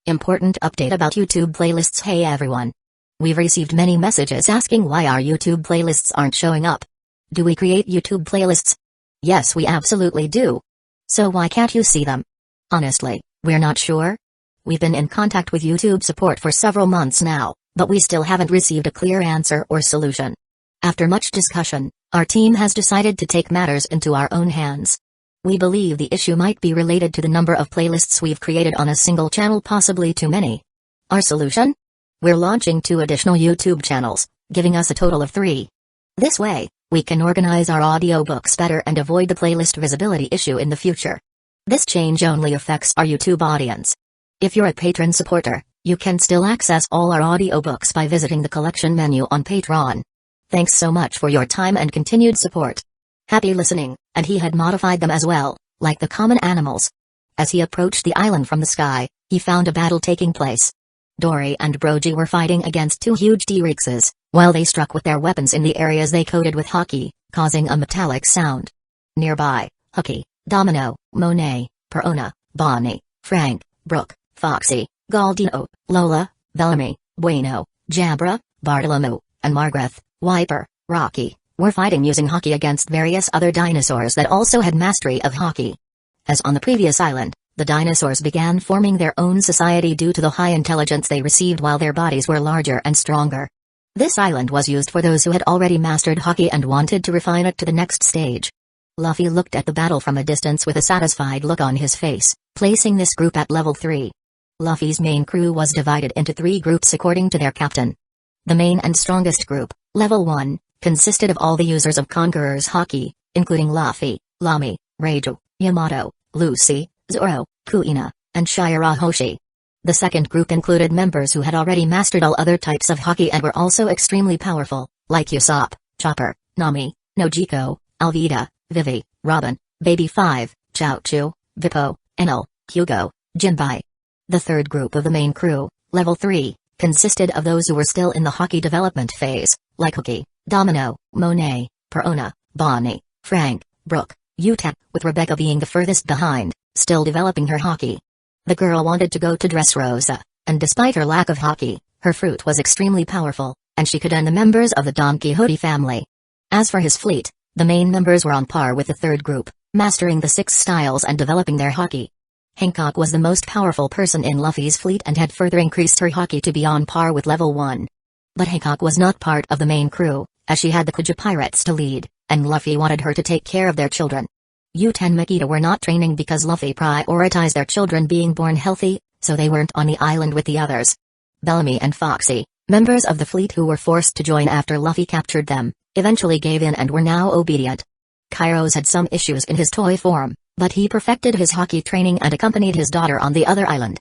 Important update about YouTube playlists. Hey everyone. We've received many messages asking why our YouTube playlists aren't showing up. Do we create YouTube playlists? Yes, we absolutely do. So why can't you see them? Honestly, we're not sure. We've been in contact with YouTube support for several months now, but we still haven't received a clear answer or solution. After much discussion, our team has decided to take matters into our own hands. We believe the issue might be related to the number of playlists we've created on a single channel, possibly too many. Our solution? We're launching 2 additional YouTube channels, giving us a total of 3. This way, we can organize our audiobooks better and avoid the playlist visibility issue in the future. This change only affects our YouTube audience. If you're a patron supporter, you can still access all our audiobooks by visiting the collection menu on Patreon. Thanks so much for your time and continued support. Happy listening, and he had modified them as well, like the common animals. As he approached the island from the sky, he found a battle taking place. Dory and Brogy were fighting against 2 huge T-Rexes, while they struck with their weapons in the areas they coated with hockey, causing a metallic sound. Nearby, Ecchi, Domino, Monet, Perona, Bonnie, Frank, Brooke, Foxy, Galdino, Lola, Bellamy, Bueno, Jabra, Bartolomeu, and Margaret, Wiper, Rocky, were fighting using hockey against various other dinosaurs that also had mastery of hockey. As on the previous island, the dinosaurs began forming their own society due to the high intelligence they received while their bodies were larger and stronger. This island was used for those who had already mastered hockey and wanted to refine it to the next stage. Luffy looked at the battle from a distance with a satisfied look on his face, placing this group at level 3. Luffy's main crew was divided into 3 groups according to their captain. The main and strongest group, level 1, consisted of all the users of Conqueror's Hockey, including Luffy, Lamy, Reiju, Yamato, Lucy, Zoro, Kuina, and Shirahoshi. The second group included members who had already mastered all other types of hockey and were also extremely powerful, like Usopp, Chopper, Nami, Nojiko, Alvida, Vivi, Robin, Baby 5, Chaochu, Bippo, Enel, Hugo, Jinbai. The third group of the main crew, level 3, consisted of those who were still in the hockey development phase, like Ecchi, Domino, Monet, Perona, Bonnie, Frank, Brooke, Yuta, with Rebecca being the furthest behind, still developing her hockey. The girl wanted to go to Dressrosa, and despite her lack of hockey, her fruit was extremely powerful, and she could end the members of the Don Quixote family. As for his fleet, the main members were on par with the third group, mastering the 6 styles and developing their hockey. Hancock was the most powerful person in Luffy's fleet and had further increased her hockey to be on par with level 1. But Hancock was not part of the main crew, as she had the Kuja pirates to lead, and Luffy wanted her to take care of their children. Yuta and Makita were not training because Luffy prioritized their children being born healthy, so they weren't on the island with the others. Bellamy and Foxy, members of the fleet who were forced to join after Luffy captured them, eventually gave in and were now obedient. Kairos had some issues in his toy form, but he perfected his hockey training and accompanied his daughter on the other island.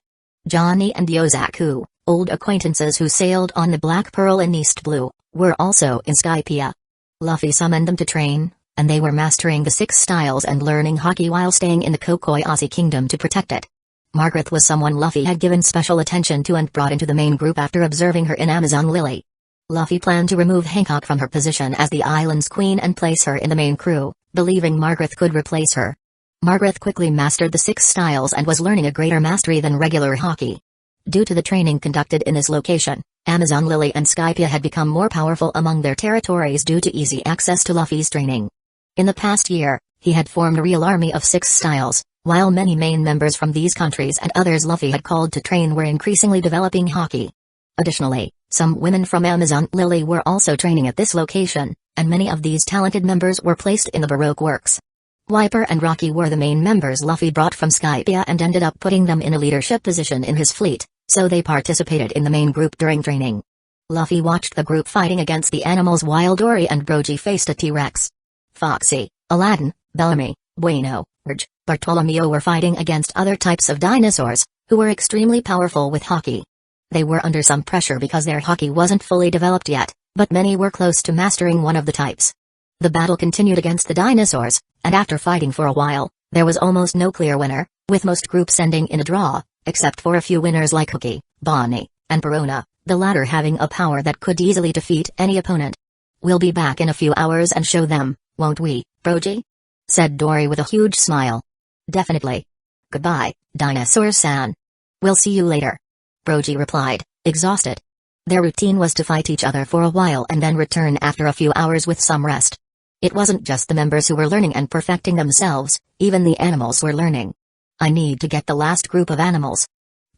Johnny and Yozaku, old acquaintances who sailed on the Black Pearl in East Blue, were also in Skypiea. Luffy summoned them to train, and they were mastering the 6 styles and learning hockey while staying in the Kokoyasi Kingdom to protect it. Margaret was someone Luffy had given special attention to and brought into the main group after observing her in Amazon Lily. Luffy planned to remove Hancock from her position as the island's queen and place her in the main crew, believing Margaret could replace her. Margaret quickly mastered the 6 styles and was learning a greater mastery than regular hockey. Due to the training conducted in this location, Amazon Lily and Skypiea had become more powerful among their territories due to easy access to Luffy's training. In the past year, he had formed a real army of 6 styles, while many main members from these countries and others Luffy had called to train were increasingly developing hockey. Additionally, some women from Amazon Lily were also training at this location, and many of these talented members were placed in the Baroque works. Wiper and Rocky were the main members Luffy brought from Skypiea and ended up putting them in a leadership position in his fleet, so they participated in the main group during training. Luffy watched the group fighting against the animals while Dory and Brogy faced a T-Rex. Foxy, Aladdin, Bellamy, Bueno, Urge, Bartolomeo were fighting against other types of dinosaurs, who were extremely powerful with hockey. They were under some pressure because their hockey wasn't fully developed yet, but many were close to mastering one of the types. The battle continued against the dinosaurs, and after fighting for a while, there was almost no clear winner, with most groups ending in a draw, except for a few winners like Ecchi, Bonnie, and Perona, the latter having a power that could easily defeat any opponent. We'll be back in a few hours and show them, won't we, Brogy? Said Dory with a huge smile. Definitely. Goodbye, Dinosaur-san. We'll see you later. Brogy replied, exhausted. Their routine was to fight each other for a while and then return after a few hours with some rest. It wasn't just the members who were learning and perfecting themselves, even the animals were learning. I need to get the last group of animals.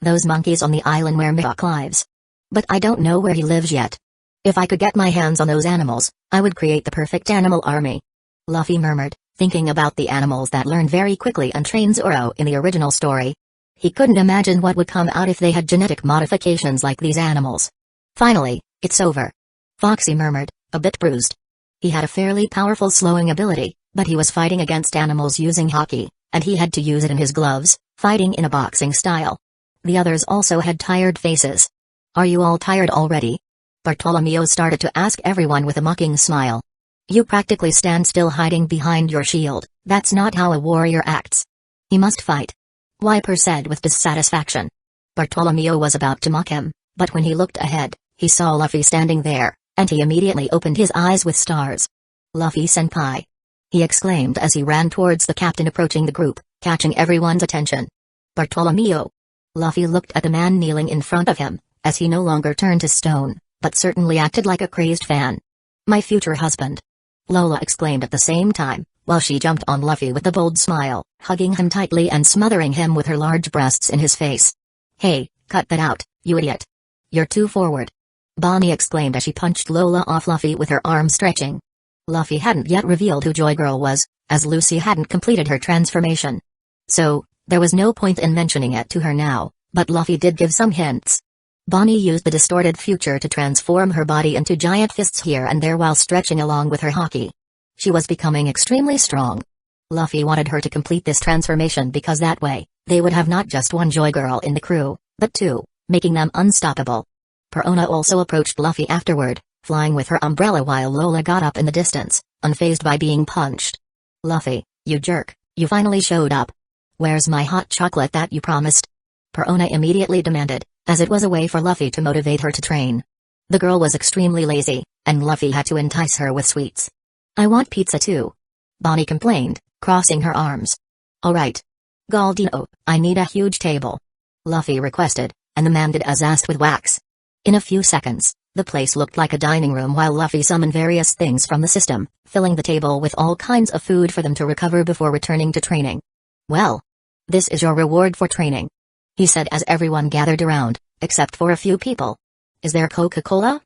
Those monkeys on the island where Mihawk lives. But I don't know where he lives yet. If I could get my hands on those animals, I would create the perfect animal army. Luffy murmured, thinking about the animals that learn very quickly and train Zoro in the original story. He couldn't imagine what would come out if they had genetic modifications like these animals. Finally, it's over. Foxy murmured, a bit bruised. He had a fairly powerful slowing ability, but he was fighting against animals using hockey, and he had to use it in his gloves, fighting in a boxing style. The others also had tired faces. Are you all tired already? Bartolomeo started to ask everyone with a mocking smile. You practically stand still hiding behind your shield, that's not how a warrior acts. He must fight. Wiper said with dissatisfaction. Bartolomeo was about to mock him, but when he looked ahead, he saw Luffy standing there, and he immediately opened his eyes with stars. Luffy-senpai! He exclaimed as he ran towards the captain approaching the group, catching everyone's attention. Bartolomeo! Luffy looked at the man kneeling in front of him, as he no longer turned to stone, but certainly acted like a crazed fan. My future husband! Lola exclaimed at the same time, while she jumped on Luffy with a bold smile, hugging him tightly and smothering him with her large breasts in his face. Hey, cut that out, you idiot! You're too forward! Bonnie exclaimed as she punched Lola off Luffy with her arm stretching. Luffy hadn't yet revealed who Joy Girl was, as Lucy hadn't completed her transformation. So, there was no point in mentioning it to her now, but Luffy did give some hints. Bonnie used the distorted future to transform her body into giant fists here and there while stretching along with her hockey. She was becoming extremely strong. Luffy wanted her to complete this transformation because that way, they would have not just one Joy Girl in the crew, but two, making them unstoppable. Perona also approached Luffy afterward, flying with her umbrella while Lola got up in the distance, unfazed by being punched. Luffy, you jerk, you finally showed up. Where's my hot chocolate that you promised? Perona immediately demanded, as it was a way for Luffy to motivate her to train. The girl was extremely lazy, and Luffy had to entice her with sweets. I want pizza too. Bonnie complained, crossing her arms. Alright. Galdino, I need a huge table. Luffy requested, and the man did as asked with wax. In a few seconds, the place looked like a dining room while Luffy summoned various things from the system, filling the table with all kinds of food for them to recover before returning to training. Well, this is your reward for training, he said as everyone gathered around, except for a few people. Is there Coca-Cola?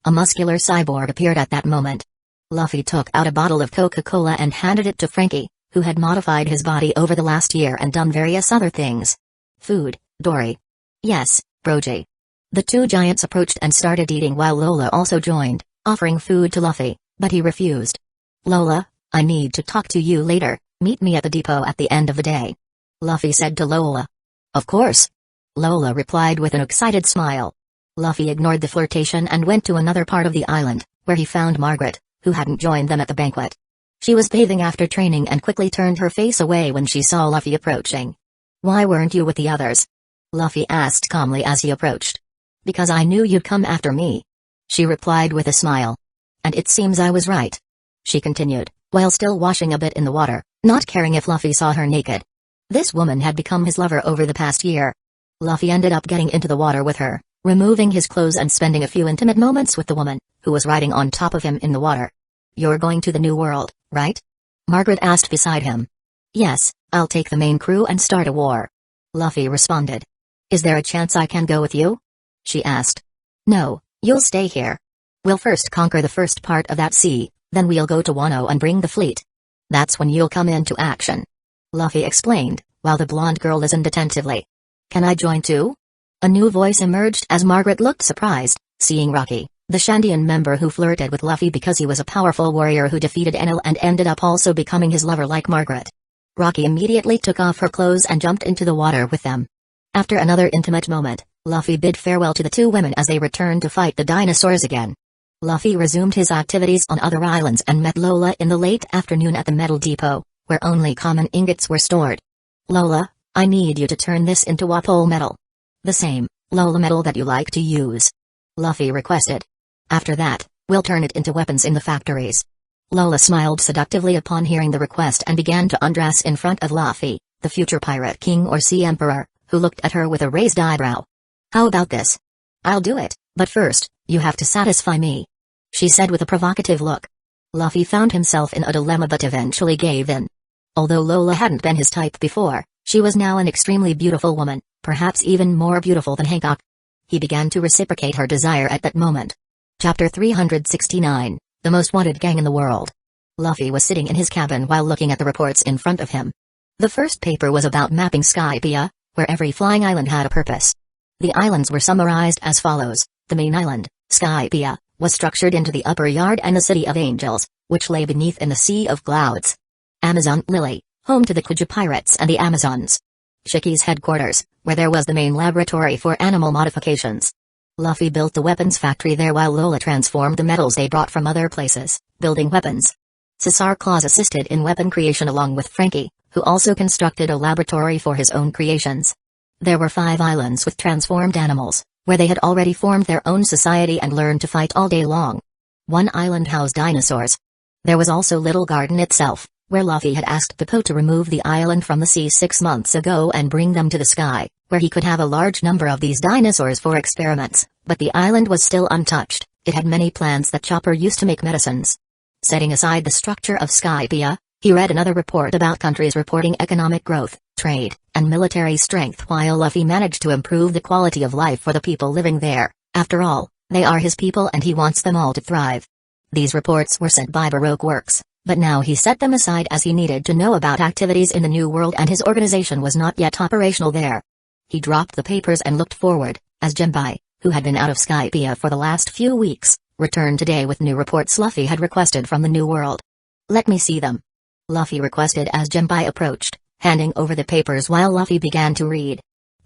A muscular cyborg appeared at that moment. Luffy took out a bottle of Coca-Cola and handed it to Frankie, who had modified his body over the last year and done various other things. Food, Dory. Yes, Brogy. The two giants approached and started eating while Lola also joined, offering food to Luffy, but he refused. Lola, I need to talk to you later, meet me at the depot at the end of the day. Luffy said to Lola. Of course. Lola replied with an excited smile. Luffy ignored the flirtation and went to another part of the island, where he found Margaret, who hadn't joined them at the banquet. She was bathing after training and quickly turned her face away when she saw Luffy approaching. Why weren't you with the others? Luffy asked calmly as he approached. Because I knew you'd come after me. She replied with a smile. And it seems I was right. She continued, while still washing a bit in the water, not caring if Luffy saw her naked. This woman had become his lover over the past year. Luffy ended up getting into the water with her, removing his clothes and spending a few intimate moments with the woman, who was riding on top of him in the water. You're going to the New World, right? Margaret asked beside him. Yes, I'll take the main crew and start a war. Luffy responded. Is there a chance I can go with you? She asked. No, you'll stay here. We'll first conquer the first part of that sea, then we'll go to Wano and bring the fleet. That's when you'll come into action. Luffy explained, while the blonde girl listened attentively. Can I join too? A new voice emerged as Margaret looked surprised, seeing Rocky, the Shandian member who flirted with Luffy because he was a powerful warrior who defeated Enel and ended up also becoming his lover like Margaret. Rocky immediately took off her clothes and jumped into the water with them. After another intimate moment, Luffy bid farewell to the two women as they returned to fight the dinosaurs again. Luffy resumed his activities on other islands and met Lola in the late afternoon at the metal depot, where only common ingots were stored. Lola, I need you to turn this into Wapole metal. The same, Lola metal that you like to use. Luffy requested. After that, we'll turn it into weapons in the factories. Lola smiled seductively upon hearing the request and began to undress in front of Luffy, the future pirate king or sea emperor, who looked at her with a raised eyebrow. How about this? I'll do it, but first, you have to satisfy me, she said with a provocative look. Luffy found himself in a dilemma but eventually gave in. Although Lola hadn't been his type before, she was now an extremely beautiful woman, perhaps even more beautiful than Hancock. He began to reciprocate her desire at that moment. Chapter 369, The Most Wanted Gang in the World. Luffy was sitting in his cabin while looking at the reports in front of him. The first paper was about mapping Skypiea, where every flying island had a purpose. The islands were summarized as follows. The main island, Skypiea, was structured into the upper yard and the City of Angels, which lay beneath in the Sea of Clouds. Amazon Lily, home to the Kuja pirates and the Amazons. Shiki's headquarters, where there was the main laboratory for animal modifications. Luffy built the weapons factory there while Lola transformed the metals they brought from other places, building weapons. Cesar Claus assisted in weapon creation along with Frankie, who also constructed a laboratory for his own creations. There were 5 islands with transformed animals, where they had already formed their own society and learned to fight all day long. One island housed dinosaurs. There was also Little Garden itself, where Luffy had asked Popo to remove the island from the sea 6 months ago and bring them to the sky, where he could have a large number of these dinosaurs for experiments, but the island was still untouched. It had many plants that Chopper used to make medicines. Setting aside the structure of Skypiea, he read another report about countries reporting economic growth, trade, and military strength while Luffy managed to improve the quality of life for the people living there. After all, they are his people and he wants them all to thrive. These reports were sent by Baroque Works, but now he set them aside as he needed to know about activities in the New World and his organization was not yet operational there. He dropped the papers and looked forward, as Jinbai, who had been out of Skypiea for the last few weeks, returned today with new reports Luffy had requested from the New World. Let me see them, Luffy requested as Jinbai approached, handing over the papers while Luffy began to read.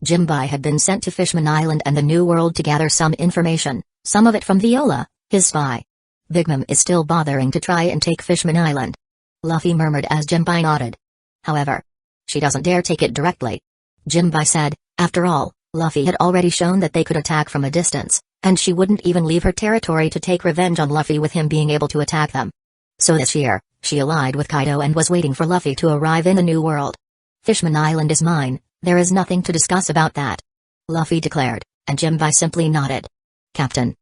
Jinbai had been sent to Fishman Island and the New World to gather some information, some of it from Viola, his spy. Big Mom is still bothering to try and take Fishman Island, Luffy murmured as Jinbai nodded. However, she doesn't dare take it directly, Jinbai said. After all, Luffy had already shown that they could attack from a distance, and she wouldn't even leave her territory to take revenge on Luffy with him being able to attack them. So this year, she allied with Kaido and was waiting for Luffy to arrive in the New World. Fishman Island is mine, there is nothing to discuss about that, Luffy declared, and Jinbai simply nodded. Captain.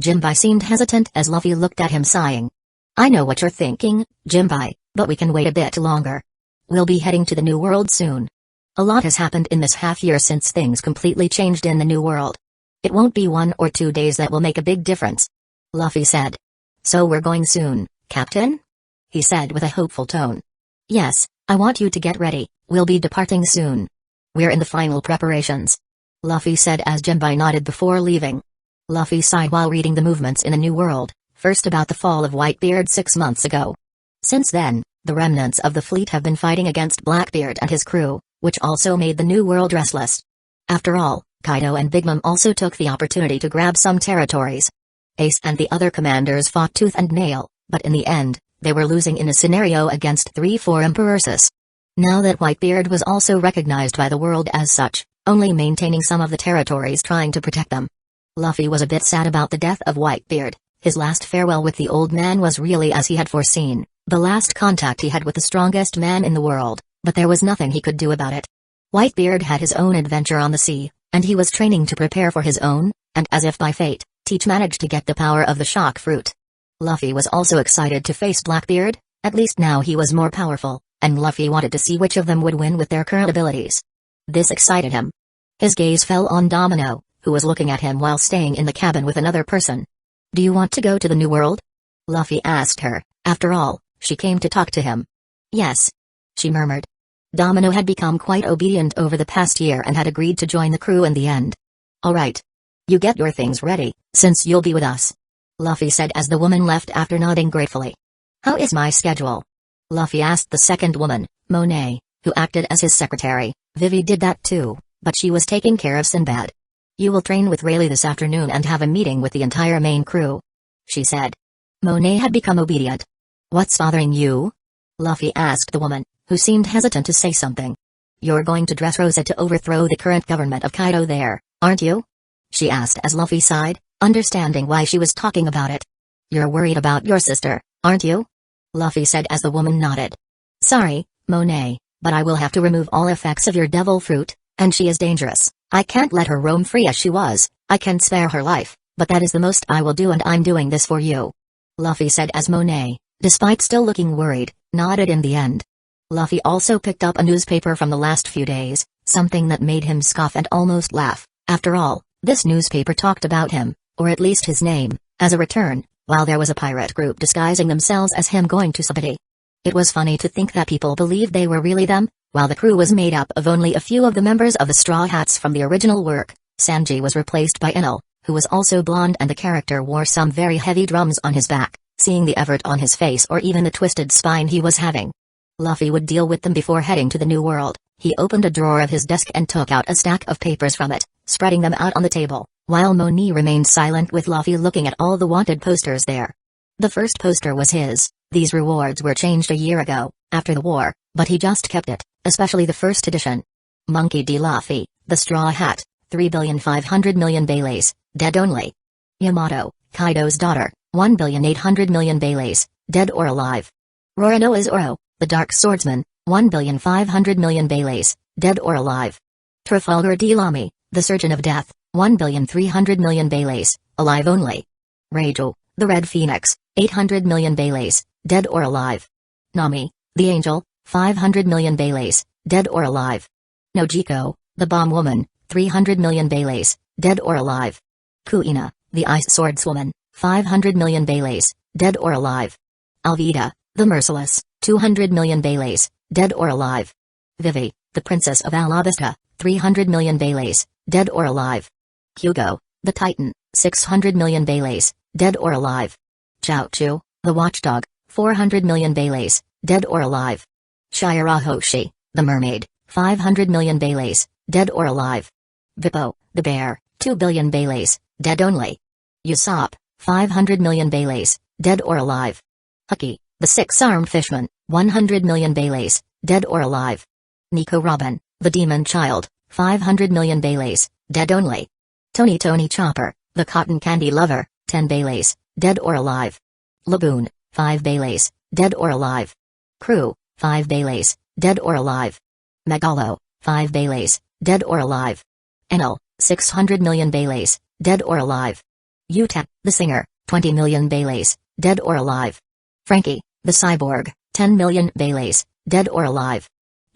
Jinbai seemed hesitant as Luffy looked at him sighing. I know what you're thinking, Jinbai, but we can wait a bit longer. We'll be heading to the New World soon. A lot has happened in this half year since things completely changed in the New World. It won't be 1 or 2 days that will make a big difference, Luffy said. So we're going soon, Captain? He said with a hopeful tone. Yes, I want you to get ready, we'll be departing soon. We're in the final preparations, Luffy said as Jinbai nodded before leaving. Luffy sighed while reading the movements in the New World, first about the fall of Whitebeard 6 months ago. Since then, the remnants of the fleet have been fighting against Blackbeard and his crew, which also made the New World restless. After all, Kaido and Big Mom also took the opportunity to grab some territories. Ace and the other commanders fought tooth and nail, but in the end, they were losing in a scenario against 3-4 Emperorsus. Now that Whitebeard was also recognized by the world as such, only maintaining some of the territories trying to protect them. Luffy was a bit sad about the death of Whitebeard. His last farewell with the old man was really as he had foreseen, the last contact he had with the strongest man in the world, but there was nothing he could do about it. Whitebeard had his own adventure on the sea, and he was training to prepare for his own, and as if by fate, Teach managed to get the power of the shock fruit. Luffy was also excited to face Blackbeard, at least now he was more powerful, and Luffy wanted to see which of them would win with their current abilities. This excited him. His gaze fell on Domino, who was looking at him while staying in the cabin with another person. Do you want to go to the New World? Luffy asked her. After all, she came to talk to him. Yes, she murmured. Domino had become quite obedient over the past year and had agreed to join the crew in the end. All right. You get your things ready, since you'll be with us, Luffy said as the woman left after nodding gratefully. How is my schedule? Luffy asked the second woman, Monet, who acted as his secretary. Vivi did that too, but she was taking care of Sinbad. You will train with Rayleigh this afternoon and have a meeting with the entire main crew, she said. Monet had become obedient. What's bothering you? Luffy asked the woman, who seemed hesitant to say something. You're going to Dressrosa to overthrow the current government of Kaido there, aren't you? She asked as Luffy sighed, understanding why she was talking about it. You're worried about your sister, aren't you? Luffy said as the woman nodded. Sorry, Monet, but I will have to remove all effects of your devil fruit, and she is dangerous, I can't let her roam free as she was. I can spare her life, but that is the most I will do, and I'm doing this for you," Luffy said as Monet, despite still looking worried, nodded in the end. Luffy also picked up a newspaper from the last few days, something that made him scoff and almost laugh. After all, this newspaper talked about him, or at least his name, as a return, while there was a pirate group disguising themselves as him going to Sabati. It was funny to think that people believed they were really them, while the crew was made up of only a few of the members of the Straw Hats from the original work. Sanji was replaced by Enel, who was also blonde, and the character wore some very heavy drums on his back, seeing the effort on his face or even the twisted spine he was having. Luffy would deal with them before heading to the New World. He opened a drawer of his desk and took out a stack of papers from it, spreading them out on the table, while Monet remained silent with Luffy looking at all the wanted posters there. The first poster was his. These rewards were changed a year ago, after the war, but he just kept it, especially the first edition. Monkey D. Luffy, the Straw Hat, 3,500,000,000 Baileys, dead only. Yamato, Kaido's daughter, 1,800,000,000 Baileys, dead or alive. Roronoa Zoro, the Dark Swordsman, 1,500,000,000 Baileys, dead or alive. Trafalgar D. Lamy, the Surgeon of Death, 1,300,000,000 Baileys, alive only. Rachel, the Red Phoenix, 800,000,000 Baileys, dead or alive. Nami, the Angel, 500,000,000 Baileys, dead or alive. Nojiko, the Bomb Woman, 300,000,000 Baileys, dead or alive. Kuina, the Ice Swordswoman, 500,000,000 Baileys, dead or alive. Alvida, the Merciless, 200,000,000 Baileys, dead or alive. Vivi, the Princess of Alabasta, 300,000,000 Baileys, dead or alive. Hugo, the Titan, 600,000,000 Baileys, dead or alive. Chaochu, the Watchdog, 400,000,000 Baileys, dead or alive. Shirahoshi, the Mermaid, 500,000,000 Baileys, dead or alive. Bippo, the Bear, 2,000,000,000 Baileys, dead only. Usopp, 500,000,000 Baileys, dead or alive. Hucky, the Six-Armed Fishman, 100,000,000 Baileys, dead or alive. Nico Robin, the Demon Child, 500,000,000 Baileys, dead only. Tony Chopper, the Cotton Candy Lover, 10 Baileys, dead or alive. Laboon, 5 Baileys, dead or alive. Crew, 5 Baileys, dead or alive. Megalo, 5 Baileys, dead or alive. Enel, 600,000,000 Baileys, dead or alive. Uta, the Singer, 20,000,000 Baileys, dead or alive. Frankie, the Cyborg, 10,000,000 Baileys, dead or alive.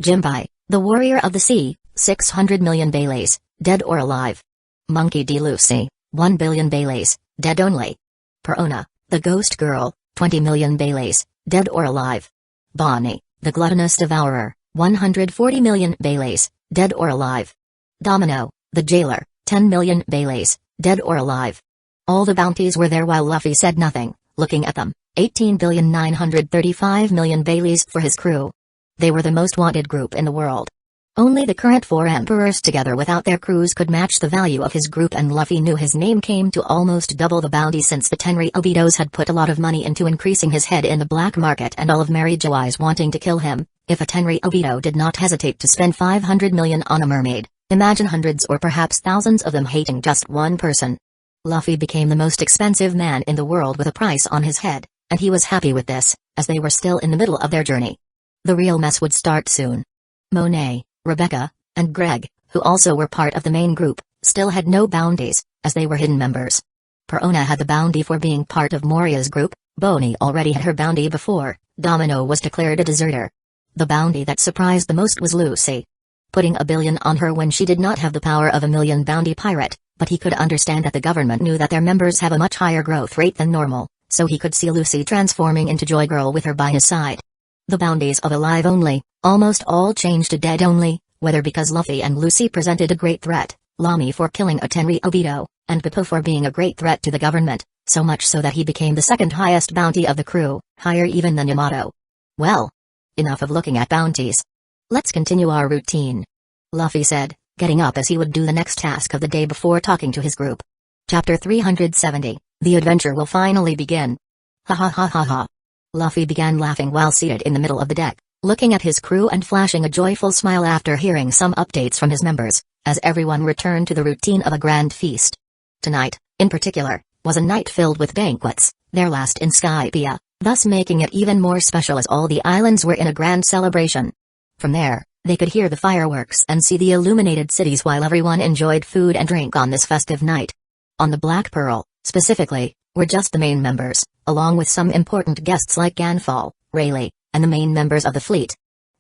Jimbai, the Warrior of the Sea, 600,000,000 Baileys, dead or alive. Monkey D. Lucy, 1,000,000,000 Baileys, dead only. Perona, the Ghost Girl, 20,000,000 Baileys, dead or alive. Bonnie, the Gluttonous Devourer, 140,000,000 Baileys, dead or alive. Domino, the Jailer, 10,000,000 Baileys, dead or alive. All the bounties were there while Luffy said nothing, looking at them. 18,935,000,000 Baileys for his crew. They were the most wanted group in the world. Only the current 4 emperors together without their crews could match the value of his group, and Luffy knew his name came to almost double the bounty since the Tenri Obitos had put a lot of money into increasing his head in the black market, and all of Mary Joey's wanting to kill him. If a Tenri Obito did not hesitate to spend 500,000,000 on a mermaid, imagine hundreds or perhaps thousands of them hating just one person. Luffy became the most expensive man in the world with a price on his head, and he was happy with this, as they were still in the middle of their journey. The real mess would start soon. Monet, Rebecca, and Greg, who also were part of the main group, still had no bounties, as they were hidden members. Perona had the bounty for being part of Moria's group, Bonnie already had her bounty before, Domino was declared a deserter. The bounty that surprised the most was Lucy. Putting 1,000,000,000 on her when she did not have the power of 1,000,000 bounty pirate, but he could understand that the government knew that their members have a much higher growth rate than normal, so he could see Lucy transforming into Joy Girl with her by his side. The bounties of alive only, almost all changed to dead only, whether because Luffy and Lucy presented a great threat, Lamy for killing a Tenri Obito, and Bippo for being a great threat to the government, so much so that he became the second highest bounty of the crew, higher even than Yamato. Well, enough of looking at bounties. Let's continue our routine, Luffy said, getting up as he would do the next task of the day before talking to his group. Chapter 370, The Adventure Will Finally Begin. Ha ha ha ha ha. Luffy began laughing while seated in the middle of the deck, looking at his crew and flashing a joyful smile after hearing some updates from his members, as everyone returned to the routine of a grand feast. Tonight, in particular, was a night filled with banquets, their last in Skypiea, thus making it even more special as all the islands were in a grand celebration. From there, They could hear the fireworks and see the illuminated cities while everyone enjoyed food and drink on this festive night. On the Black Pearl, specifically, were just the main members, along with some important guests like Ganfall, Rayleigh, and the main members of the fleet.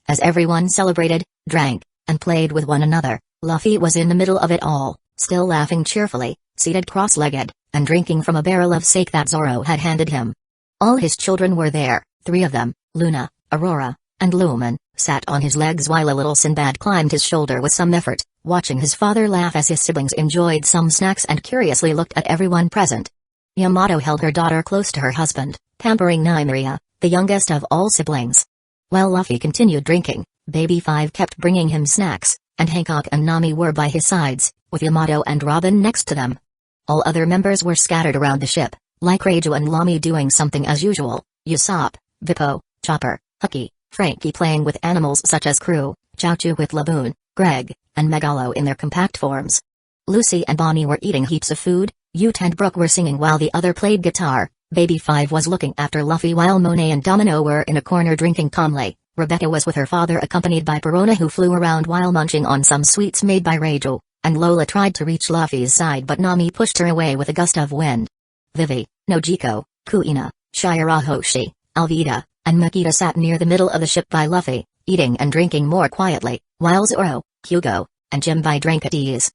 As everyone celebrated, drank, and played with one another, Luffy was in the middle of it all, still laughing cheerfully, seated cross-legged, and drinking from a barrel of sake that Zoro had handed him. All his children were there, 3 of them, Luna, Aurora, and Lumen, sat on his legs while a little Sinbad climbed his shoulder with some effort, watching his father laugh as his siblings enjoyed some snacks and curiously looked at everyone present. Yamato held her daughter close to her husband, pampering Nymeria, the youngest of all siblings. While Luffy continued drinking, Baby 5 kept bringing him snacks, and Hancock and Nami were by his sides, with Yamato and Robin next to them. All other members were scattered around the ship, like Reiju and Lamy doing something as usual, Usopp, Bippo, Chopper, Hucky, Frankie playing with animals such as Crew, Chowchu with Laboon, Greg, and Megalo in their compact forms. Lucy and Bonnie were eating heaps of food, Ute and Brooke were singing while the other played guitar, Baby 5 was looking after Luffy while Monet and Domino were in a corner drinking calmly, Rebecca was with her father accompanied by Perona who flew around while munching on some sweets made by Reiju, and Lola tried to reach Luffy's side but Nami pushed her away with a gust of wind. Vivi, Nojiko, Kuina, Shirahoshi, Alvida, and Makita sat near the middle of the ship by Luffy, eating and drinking more quietly, while Zoro, Hugo, and Jinbei drank at ease.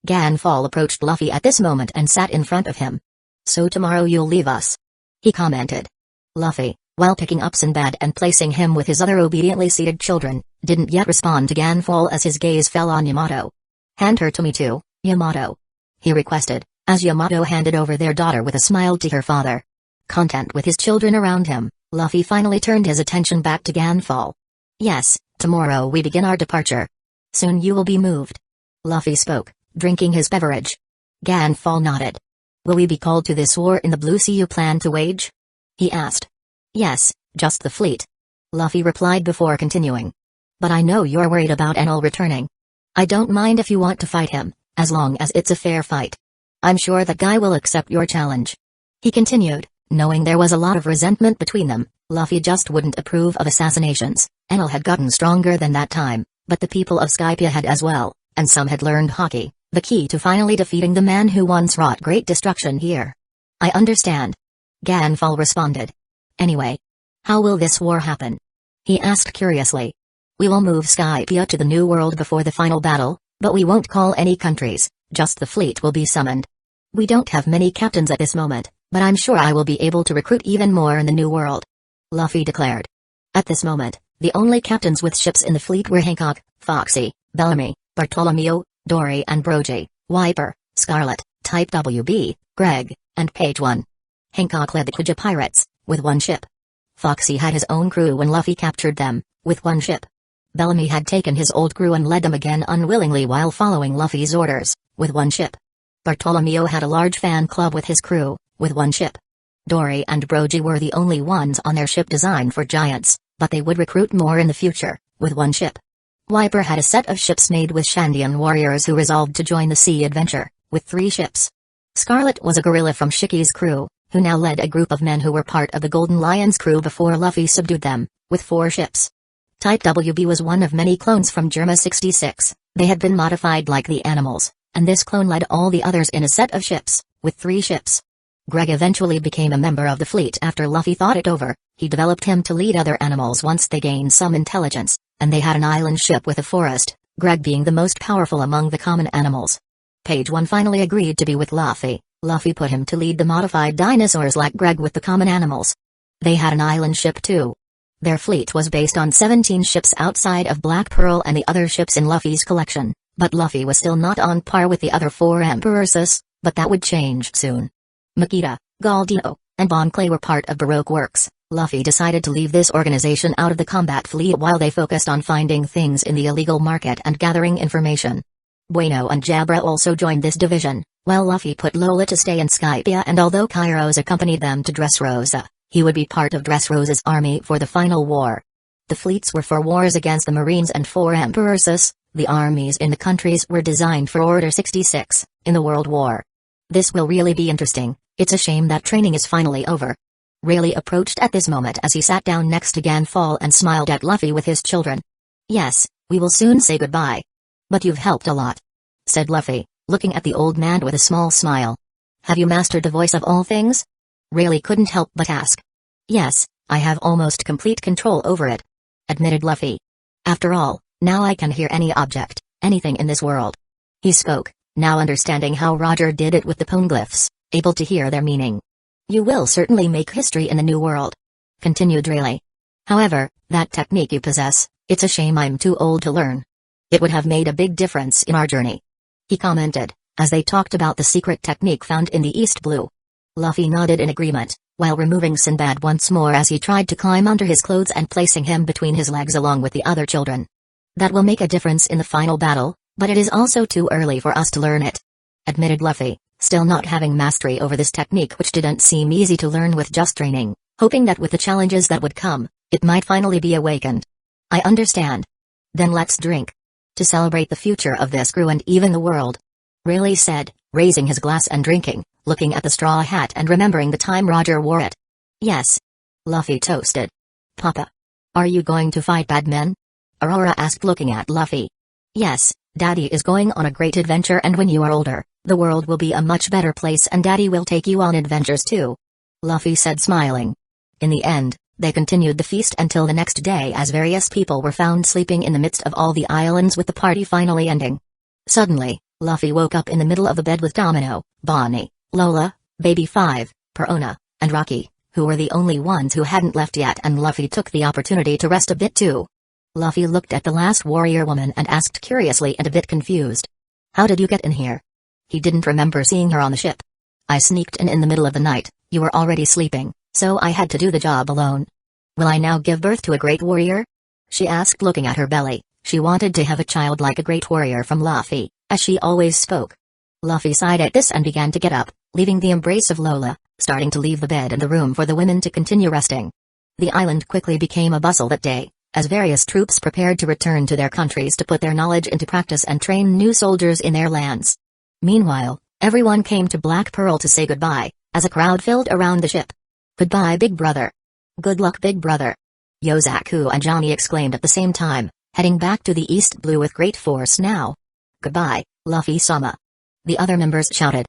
Ganfall approached Luffy at this moment and sat in front of him. "So tomorrow you'll leave us?" he commented. Luffy, while picking up Sinbad and placing him with his other obediently seated children, didn't yet respond to Ganfall as his gaze fell on Yamato. "Hand her to me too, Yamato," he requested, as Yamato handed over their daughter with a smile to her father. Content with his children around him, Luffy finally turned his attention back to Ganfall. "Yes, tomorrow we begin our departure. Soon you will be moved." Luffy spoke, drinking his beverage. Ganfall nodded. "Will we be called to this war in the Blue Sea you plan to wage?" he asked. "Yes, just the fleet," Luffy replied before continuing. "But I know you're worried about Enel returning. I don't mind if you want to fight him, as long as it's a fair fight. I'm sure that guy will accept your challenge." He continued, knowing there was a lot of resentment between them. Luffy just wouldn't approve of assassinations. Enel had gotten stronger than that time, but the people of Skypiea had as well, and some had learned hockey, the key to finally defeating the man who once wrought great destruction here. "I understand," Ganfall responded. "Anyway, how will this war happen?" he asked curiously. "We will move Skypiea to the New World before the final battle, but we won't call any countries, just the fleet will be summoned. We don't have many captains at this moment, but I'm sure I will be able to recruit even more in the New World," Luffy declared. At this moment, the only captains with ships in the fleet were Hancock, Foxy, Bellamy, Bartolomeo, Dory and Brogy, Wiper, Scarlet, Type WB, Greg, and Page 1. Hancock led the Kuja pirates, with 1 ship. Foxy had his own crew when Luffy captured them, with 1 ship. Bellamy had taken his old crew and led them again unwillingly while following Luffy's orders, with 1 ship. Bartolomeo had a large fan club with his crew, with 1 ship. Dory and Brogy were the only ones on their ship designed for giants, but they would recruit more in the future, with 1 ship. Wiper had a set of ships made with Shandian warriors who resolved to join the sea adventure, with 3 ships. Scarlet was a gorilla from Shiki's crew, who now led a group of men who were part of the Golden Lion's crew before Luffy subdued them, with 4 ships. Type WB was one of many clones from Germa 66, they had been modified like the animals, and this clone led all the others in a set of ships, with 3 ships. Greg eventually became a member of the fleet after Luffy thought it over. He developed him to lead other animals once they gained some intelligence, and they had an island ship with a forest, Greg being the most powerful among the common animals. Page 1 finally agreed to be with Luffy. Luffy put him to lead the modified dinosaurs like Greg with the common animals. They had an island ship too. Their fleet was based on 17 ships outside of Black Pearl and the other ships in Luffy's collection, but Luffy was still not on par with the other 4 emperors, but that would change soon. Makita, Galdino, and Bon Clay were part of Baroque Works. Luffy decided to leave this organization out of the combat fleet while they focused on finding things in the illegal market and gathering information. Bueno and Jabra also joined this division, while Luffy put Lola to stay in Skypiea, and although Kairos accompanied them to Dressrosa, he would be part of Dressrosa's army for the final war. The fleets were for wars against the Marines and 4 emperors. The armies in the countries were designed for Order 66, in the World War. "This will really be interesting. It's a shame that training is finally over." Rayleigh approached at this moment as he sat down next to Ganfall and smiled at Luffy with his children. "Yes, We will soon say goodbye. But you've helped a lot," said Luffy, looking at the old man with a small smile. "Have you mastered the voice of all things?" Rayleigh couldn't help but ask. "Yes, I have almost complete control over it," admitted Luffy. "After all, now I can hear any object, anything in this world." He spoke, now understanding how Roger did it with the poneglyphs, able to hear their meaning. "You will certainly make history in the new world," continued Rayleigh. "However, that technique you possess, it's a shame I'm too old to learn. It would have made a big difference in our journey," he commented, as they talked about the secret technique found in the East Blue. Luffy nodded in agreement, while removing Sinbad once more as he tried to climb under his clothes and placing him between his legs along with the other children. "That will make a difference in the final battle, but it is also too early for us to learn it," admitted Luffy, still not having mastery over this technique, which didn't seem easy to learn with just training, hoping that with the challenges that would come, it might finally be awakened. "I understand. Then let's drink. To celebrate the future of this crew and even the world," Rayleigh said, raising his glass and drinking, looking at the straw hat and remembering the time Roger wore it. "Yes," Luffy toasted. "Papa, are you going to fight bad men?" Aurora asked, looking at Luffy. "Yes, Daddy is going on a great adventure, and when you are older, the world will be a much better place and Daddy will take you on adventures too," Luffy said, smiling. In the end, they continued the feast until the next day, as various people were found sleeping in the midst of all the islands, with the party finally ending. Suddenly, Luffy woke up in the middle of the bed with Domino, Bonnie, Lola, Baby 5, Perona, and Rocky, who were the only ones who hadn't left yet, and Luffy took the opportunity to rest a bit too. Luffy looked at the last warrior woman and asked curiously and a bit confused. "How did you get in here?" He didn't remember seeing her on the ship. "I sneaked in the middle of the night, you were already sleeping, so I had to do the job alone." "Will I now give birth to a great warrior?" she asked, looking at her belly. She wanted to have a child like a great warrior from Luffy, as she always spoke. Luffy sighed at this and began to get up, leaving the embrace of Lola, starting to leave the bed and the room for the women to continue resting. The island quickly became a bustle that day, as various troops prepared to return to their countries to put their knowledge into practice and train new soldiers in their lands. Meanwhile, everyone came to Black Pearl to say goodbye, as a crowd filled around the ship. "Goodbye, big brother." "Good luck, big brother," Yozaku and Johnny exclaimed at the same time, heading back to the East Blue with great force now. "Goodbye, Luffy-sama," the other members shouted.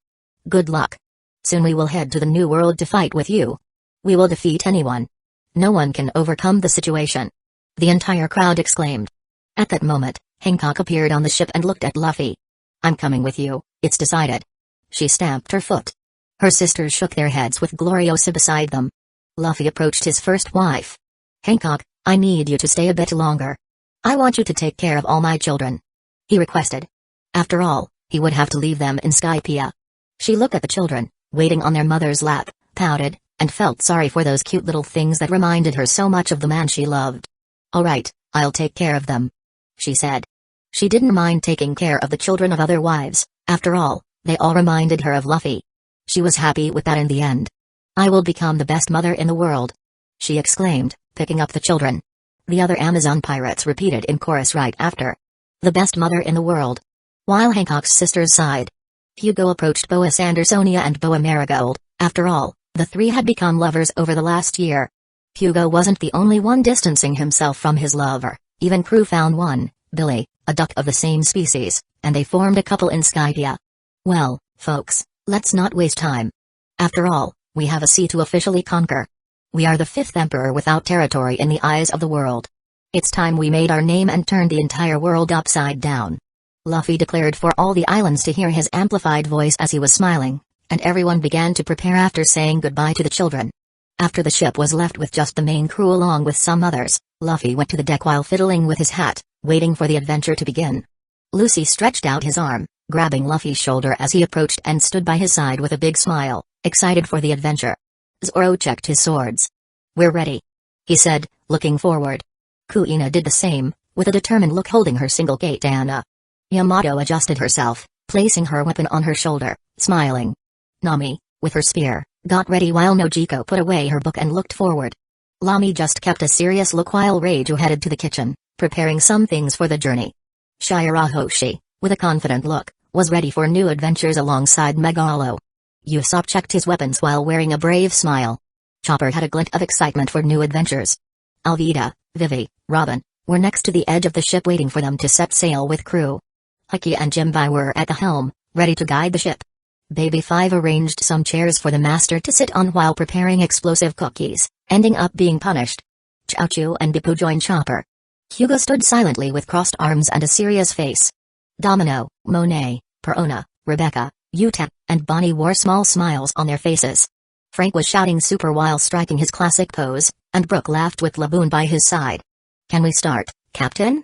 "Good luck. Soon we will head to the New World to fight with you. We will defeat anyone. No one can overcome the situation," the entire crowd exclaimed. At that moment, Hancock appeared on the ship and looked at Luffy. "I'm coming with you, it's decided." She stamped her foot. Her sisters shook their heads with Gloriosa beside them. Luffy approached his first wife. "Hancock, I need you to stay a bit longer. I want you to take care of all my children," he requested. After all, he would have to leave them in Skypiea. She looked at the children, waiting on their mother's lap, pouted, and felt sorry for those cute little things that reminded her so much of the man she loved. "All right, I'll take care of them," she said. She didn't mind taking care of the children of other wives, after all, they all reminded her of Luffy. She was happy with that in the end. "I will become the best mother in the world," she exclaimed, picking up the children. The other Amazon pirates repeated in chorus right after. "The best mother in the world." While Hancock's sisters sighed. Hugo approached Boa Sandersonia and Boa Marigold. After all, the three had become lovers over the last year. Hugo wasn't the only one distancing himself from his lover, even Crew found one, Billy, a duck of the same species, and they formed a couple in Skypiea. "Well, folks, let's not waste time. After all, we have a sea to officially conquer. We are the fifth emperor without territory in the eyes of the world. It's time we made our name and turned the entire world upside down," Luffy declared for all the islands to hear his amplified voice as he was smiling, and everyone began to prepare after saying goodbye to the children. After the ship was left with just the main crew along with some others, Luffy went to the deck while fiddling with his hat, waiting for the adventure to begin. Lucy stretched out his arm, grabbing Luffy's shoulder as he approached and stood by his side with a big smile, excited for the adventure. Zoro checked his swords. "We're ready," he said, looking forward. Kuina did the same, with a determined look, holding her single katana. Yamato adjusted herself, placing her weapon on her shoulder, smiling. Nami, with her spear, got ready while Nojiko put away her book and looked forward. Lami just kept a serious look while Reiju headed to the kitchen, preparing some things for the journey. Shirahoshi, with a confident look, was ready for new adventures alongside Megalo. Usopp checked his weapons while wearing a brave smile. Chopper had a glint of excitement for new adventures. Alvida, Vivi, Robin, were next to the edge of the ship waiting for them to set sail with crew. Ecchi and Jimbai were at the helm, ready to guide the ship. Baby 5 arranged some chairs for the master to sit on while preparing explosive cookies, ending up being punished. Chao and Bipu joined Chopper. Hugo stood silently with crossed arms and a serious face. Domino, Monet, Perona, Rebecca, Yuta, and Bonnie wore small smiles on their faces. Frank was shouting super while striking his classic pose, and Brooke laughed with Laboon by his side. "Can we start, Captain?"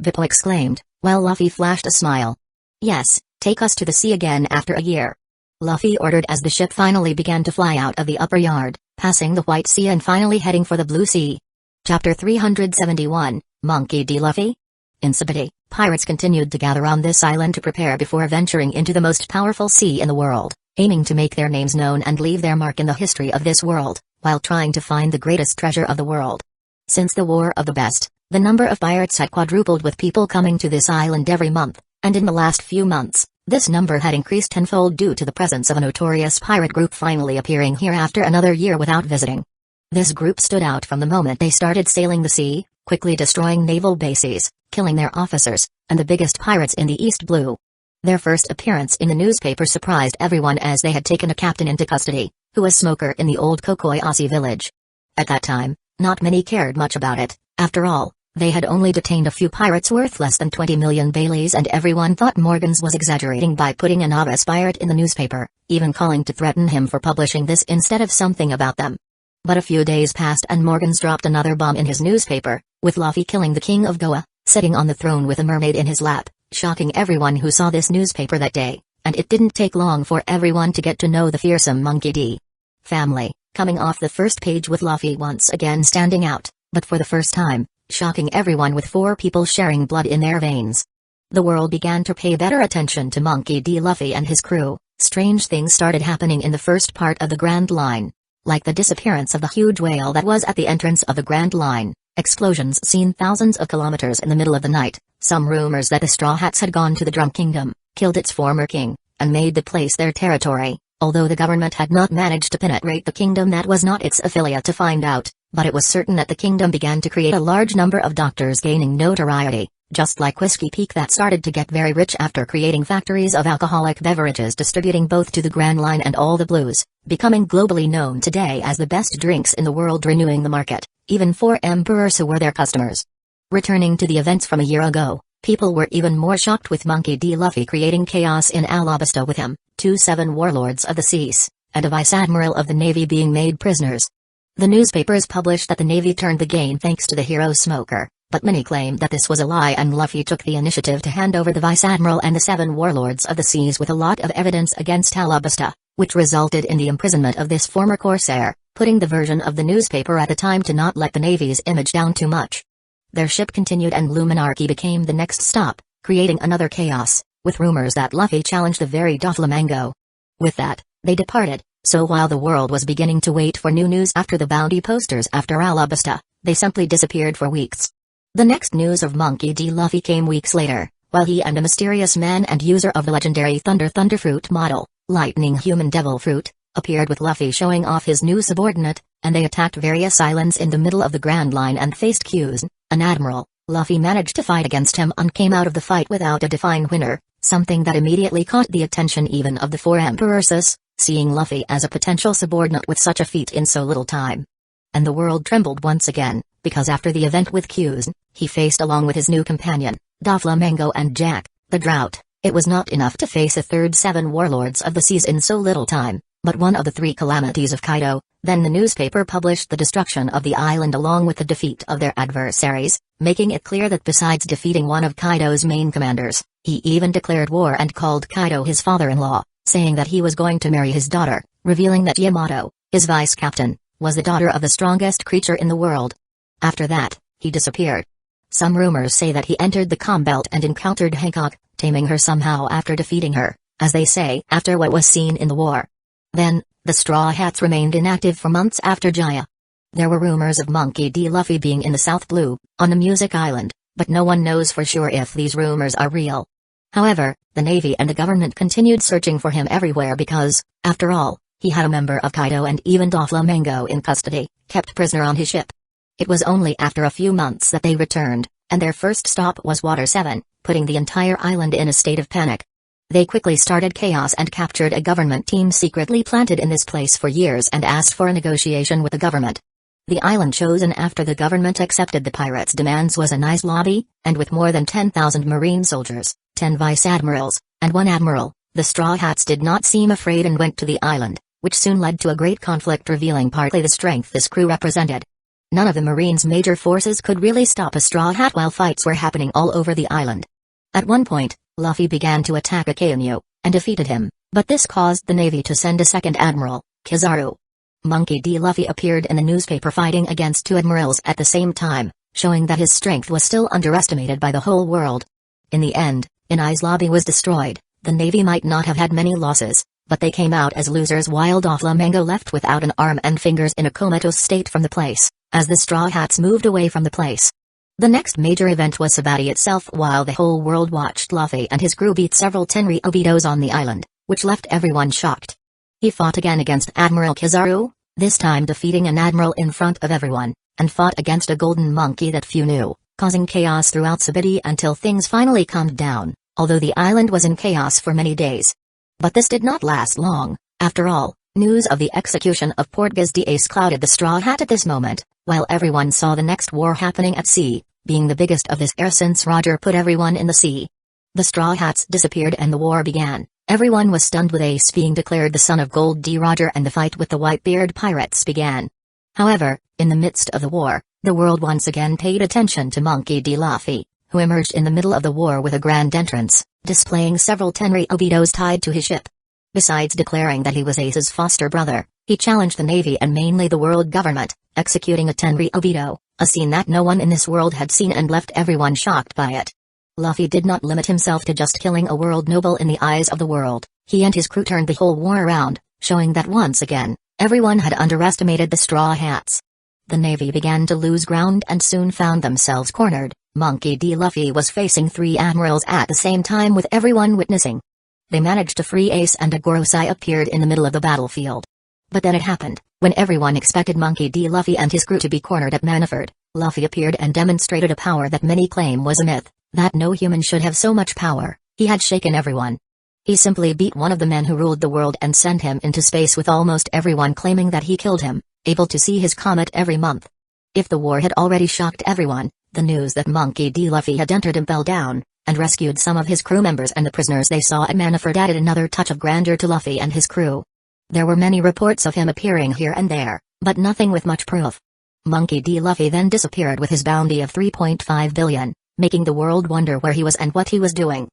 Bipo exclaimed, while Luffy flashed a smile. "Yes, take us to the sea again after a year," Luffy ordered as the ship finally began to fly out of the upper yard, passing the White Sea and finally heading for the Blue Sea. Chapter 371, Monkey D. Luffy? In Sabati, pirates continued to gather on this island to prepare before venturing into the most powerful sea in the world, aiming to make their names known and leave their mark in the history of this world, while trying to find the greatest treasure of the world. Since the War of the Best, the number of pirates had quadrupled with people coming to this island every month, and in the last few months, this number had increased tenfold due to the presence of a notorious pirate group finally appearing here after another year without visiting. This group stood out from the moment they started sailing the sea, quickly destroying naval bases, killing their officers, and the biggest pirates in the East Blue. Their first appearance in the newspaper surprised everyone as they had taken a captain into custody, who was smoker in the old Kokoi Aussie village. At that time, not many cared much about it. After all, they had only detained a few pirates worth less than 20 million Baileys, and everyone thought Morgans was exaggerating by putting a novice pirate in the newspaper, even calling to threaten him for publishing this instead of something about them. But a few days passed and Morgans dropped another bomb in his newspaper, with Luffy killing the king of Goa, sitting on the throne with a mermaid in his lap, shocking everyone who saw this newspaper that day, and it didn't take long for everyone to get to know the fearsome Monkey D. family, coming off the first page with Luffy once again standing out, but for the first time, shocking everyone with 4 people sharing blood in their veins. The world began to pay better attention to Monkey D. Luffy and his crew. Strange things started happening in the first part of the Grand Line. Like the disappearance of the huge whale that was at the entrance of the Grand Line, explosions seen thousands of kilometers in the middle of the night, some rumors that the Straw Hats had gone to the Drum Kingdom, killed its former king, and made the place their territory. Although the government had not managed to penetrate the kingdom that was not its affiliate to find out, but it was certain that the kingdom began to create a large number of doctors gaining notoriety, just like Whiskey Peak that started to get very rich after creating factories of alcoholic beverages distributing both to the Grand Line and all the Blues, becoming globally known today as the best drinks in the world, renewing the market, even for emperors who were their customers. Returning to the events from a year ago, people were even more shocked with Monkey D. Luffy creating chaos in Alabasta with him, 2 7 warlords of the seas, and a vice admiral of the navy being made prisoners. The newspapers published that the navy turned the gain thanks to the hero Smoker, but many claimed that this was a lie and Luffy took the initiative to hand over the vice admiral and the 7 warlords of the seas with a lot of evidence against Alabasta, which resulted in the imprisonment of this former corsair, putting the version of the newspaper at the time to not let the navy's image down too much. Their ship continued and Luminarchy became the next stop, creating another chaos, with rumors that Luffy challenged the very Doflamingo. With that, they departed, so while the world was beginning to wait for new news after the bounty posters after Alabasta, they simply disappeared for weeks. The next news of Monkey D. Luffy came weeks later, while he and a mysterious man and user of the legendary Thunderfruit model, Lightning Human Devil Fruit, appeared with Luffy showing off his new subordinate, and they attacked various islands in the middle of the Grand Line and faced Q's, an admiral. Luffy managed to fight against him and came out of the fight without a defined winner, something that immediately caught the attention even of the 4 emperors, seeing Luffy as a potential subordinate with such a feat in so little time. And the world trembled once again, because after the event with Q's, he faced along with his new companion, Doflamingo and Jack, the Drought. It was not enough to face a third 7 warlords of the seas in so little time, but one of the 3 calamities of Kaido. Then the newspaper published the destruction of the island along with the defeat of their adversaries, making it clear that besides defeating one of Kaido's main commanders, he even declared war and called Kaido his father-in-law, saying that he was going to marry his daughter, revealing that Yamato, his vice-captain, was the daughter of the strongest creature in the world. After that, he disappeared. Some rumors say that he entered the calm belt and encountered Hancock, taming her somehow after defeating her, as they say, after what was seen in the war. Then, the Straw Hats remained inactive for months after Jaya. There were rumors of Monkey D. Luffy being in the South Blue, on a music island, but no one knows for sure if these rumors are real. However, the Navy and the government continued searching for him everywhere because, after all, he had a member of Kaido and even Doflamingo in custody, kept prisoner on his ship. It was only after a few months that they returned, and their first stop was Water 7, putting the entire island in a state of panic. They quickly started chaos and captured a government team secretly planted in this place for years and asked for a negotiation with the government. The island chosen after the government accepted the pirates' demands was a nice lobby, and with more than 10,000 marine soldiers, 10 vice admirals, and 1 admiral, the Straw Hats did not seem afraid and went to the island, which soon led to a great conflict revealing partly the strength this crew represented. None of the Marines' major forces could really stop a Straw Hat while fights were happening all over the island. At one point, Luffy began to attack Ecchi and defeated him, but this caused the Navy to send a second admiral, Kizaru. Monkey D. Luffy appeared in the newspaper fighting against 2 admirals at the same time, showing that his strength was still underestimated by the whole world. In the end, Inai's lobby was destroyed. The Navy might not have had many losses, but they came out as losers while Doflamingo left without an arm and fingers in a comatose state from the place, as the Straw Hats moved away from the place. The next major event was Sabaody itself while the whole world watched Luffy and his crew beat several Tenri Obitos on the island, which left everyone shocked. He fought again against Admiral Kizaru, this time defeating an admiral in front of everyone, and fought against a golden monkey that few knew, causing chaos throughout Sabaody until things finally calmed down, although the island was in chaos for many days. But this did not last long. After all, news of the execution of Portgas de Ace clouded the Straw Hat at this moment, while everyone saw the next war happening at sea, being the biggest of this era since Roger put everyone in the sea. The Straw Hats disappeared and the war began. Everyone was stunned with Ace being declared the son of Gold D. Roger and the fight with the Whitebeard pirates began. However, in the midst of the war, the world once again paid attention to Monkey D. Luffy, who emerged in the middle of the war with a grand entrance, displaying several Tenri Obitos tied to his ship. Besides declaring that he was Ace's foster brother, he challenged the Navy and mainly the world government, executing a Tenri Obito, a scene that no one in this world had seen and left everyone shocked by it. Luffy did not limit himself to just killing a world noble in the eyes of the world. He and his crew turned the whole war around, showing that once again, everyone had underestimated the Straw Hats. The Navy began to lose ground and soon found themselves cornered. Monkey D. Luffy was facing 3 admirals at the same time with everyone witnessing. They managed to free Ace and Agorosai appeared in the middle of the battlefield. But then it happened, when everyone expected Monkey D. Luffy and his crew to be cornered at Manaford, Luffy appeared and demonstrated a power that many claim was a myth. That no human should have so much power. He had shaken everyone. He simply beat one of the men who ruled the world and sent him into space with almost everyone claiming that he killed him, able to see his comet every month. If the war had already shocked everyone, the news that Monkey D. Luffy had entered Impel Down, and rescued some of his crew members and the prisoners they saw at Manaford added another touch of grandeur to Luffy and his crew. There were many reports of him appearing here and there, but nothing with much proof. Monkey D. Luffy then disappeared with his bounty of 3.5 billion. Making the world wonder where he was and what he was doing.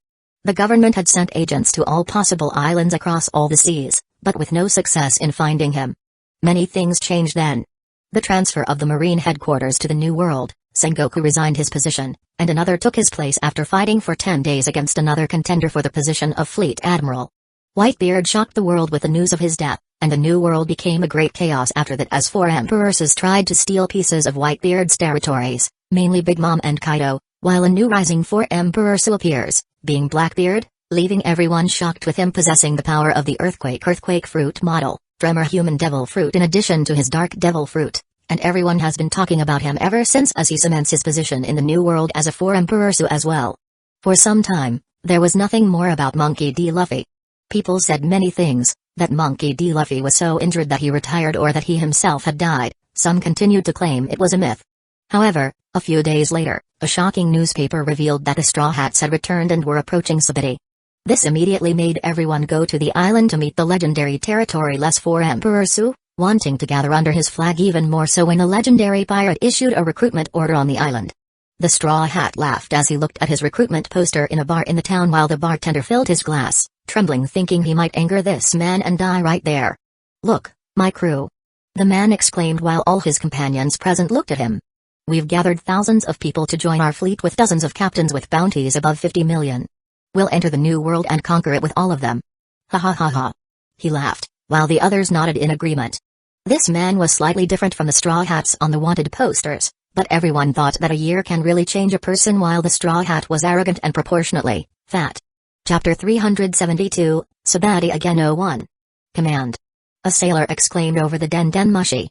The government had sent agents to all possible islands across all the seas, but with no success in finding him. Many things changed then. The transfer of the Marine headquarters to the New World, Sengoku resigned his position, and another took his place after fighting for 10 days against another contender for the position of Fleet Admiral. Whitebeard shocked the world with the news of his death, and the New World became a great chaos after that as 4 emperors tried to steal pieces of Whitebeard's territories, mainly Big Mom and Kaido. While a new rising 4 emperor appears, being Blackbeard, leaving everyone shocked with him possessing the power of the Earthquake Fruit model, Tremor Human Devil Fruit in addition to his Dark Devil Fruit, and everyone has been talking about him ever since as he cements his position in the New World as a 4 emperor as well. For some time, there was nothing more about Monkey D. Luffy. People said many things, that Monkey D. Luffy was so injured that he retired or that he himself had died. Some continued to claim it was a myth. However, a few days later, a shocking newspaper revealed that the Straw Hats had returned and were approaching Sabaody. This immediately made everyone go to the island to meet the legendary territory-less 4 Emperor Su, wanting to gather under his flag even more so when the legendary pirate issued a recruitment order on the island. The Straw Hat laughed as he looked at his recruitment poster in a bar in the town while the bartender filled his glass, trembling thinking he might anger this man and die right there. "Look, my crew!" the man exclaimed while all his companions present looked at him. "We've gathered thousands of people to join our fleet with dozens of captains with bounties above 50 million. We'll enter the New World and conquer it with all of them." Ha ha ha ha. He laughed, while the others nodded in agreement. This man was slightly different from the Straw Hats on the wanted posters, but everyone thought that a year can really change a person while the Straw Hat was arrogant and proportionately fat. Chapter 372, Sabaody again 01. Command. A sailor exclaimed over the Den Den Mushi.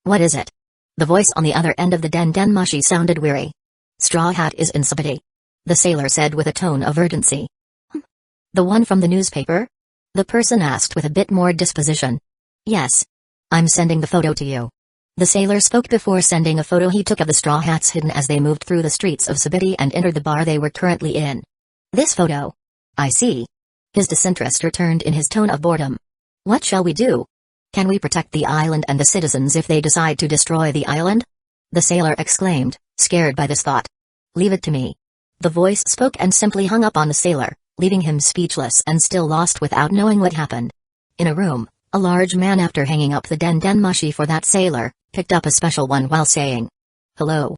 What is it? The voice on the other end of the Den Den Mushi sounded weary. Straw Hat is in Sabati. The sailor said with a tone of urgency. The one from the newspaper? The person asked with a bit more disposition. Yes. I'm sending the photo to you. The sailor spoke before sending a photo he took of the straw hats hidden as they moved through the streets of Sabati and entered the bar they were currently in. This photo. I see. His disinterest returned in his tone of boredom. What shall we do? Can we protect the island and the citizens if they decide to destroy the island? The sailor exclaimed, scared by this thought. Leave it to me. The voice spoke and simply hung up on the sailor, leaving him speechless and still lost without knowing what happened. In a room, a large man, after hanging up the den mushi for that sailor, picked up a special one while saying, Hello.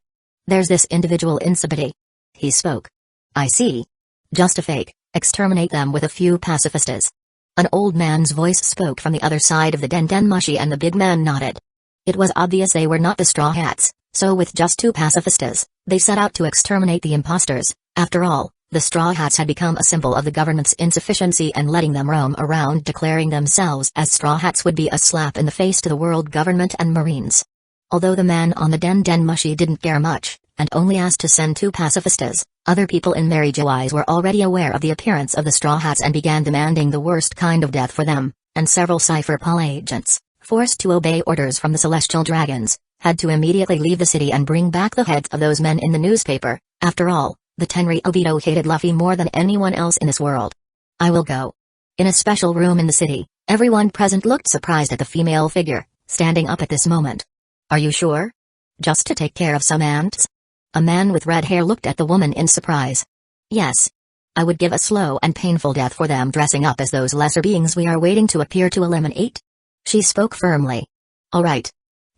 There's this individual in Sabati. He spoke. I see. Just a fake, exterminate them with a few pacifistas. An old man's voice spoke from the other side of the den mushi and the big man nodded. It was obvious they were not the straw hats, so with just 2 pacifistas, they set out to exterminate the imposters. After all, the straw hats had become a symbol of the government's insufficiency, and letting them roam around declaring themselves as straw hats would be a slap in the face to the world government and marines. Although the man on the den mushi didn't care much, and only asked to send 2 pacifistas, other people in Maryjois were already aware of the appearance of the straw hats and began demanding the worst kind of death for them, and several Cypher Pol agents, forced to obey orders from the Celestial Dragons, had to immediately leave the city and bring back the heads of those men in the newspaper. After all, the Tenri Obito hated Luffy more than anyone else in this world. I will go. In a special room in the city, everyone present looked surprised at the female figure, standing up at this moment. Are you sure? Just to take care of some ants? A man with red hair looked at the woman in surprise. Yes. I would give a slow and painful death for them dressing up as those lesser beings we are waiting to appear to eliminate. She spoke firmly. All right.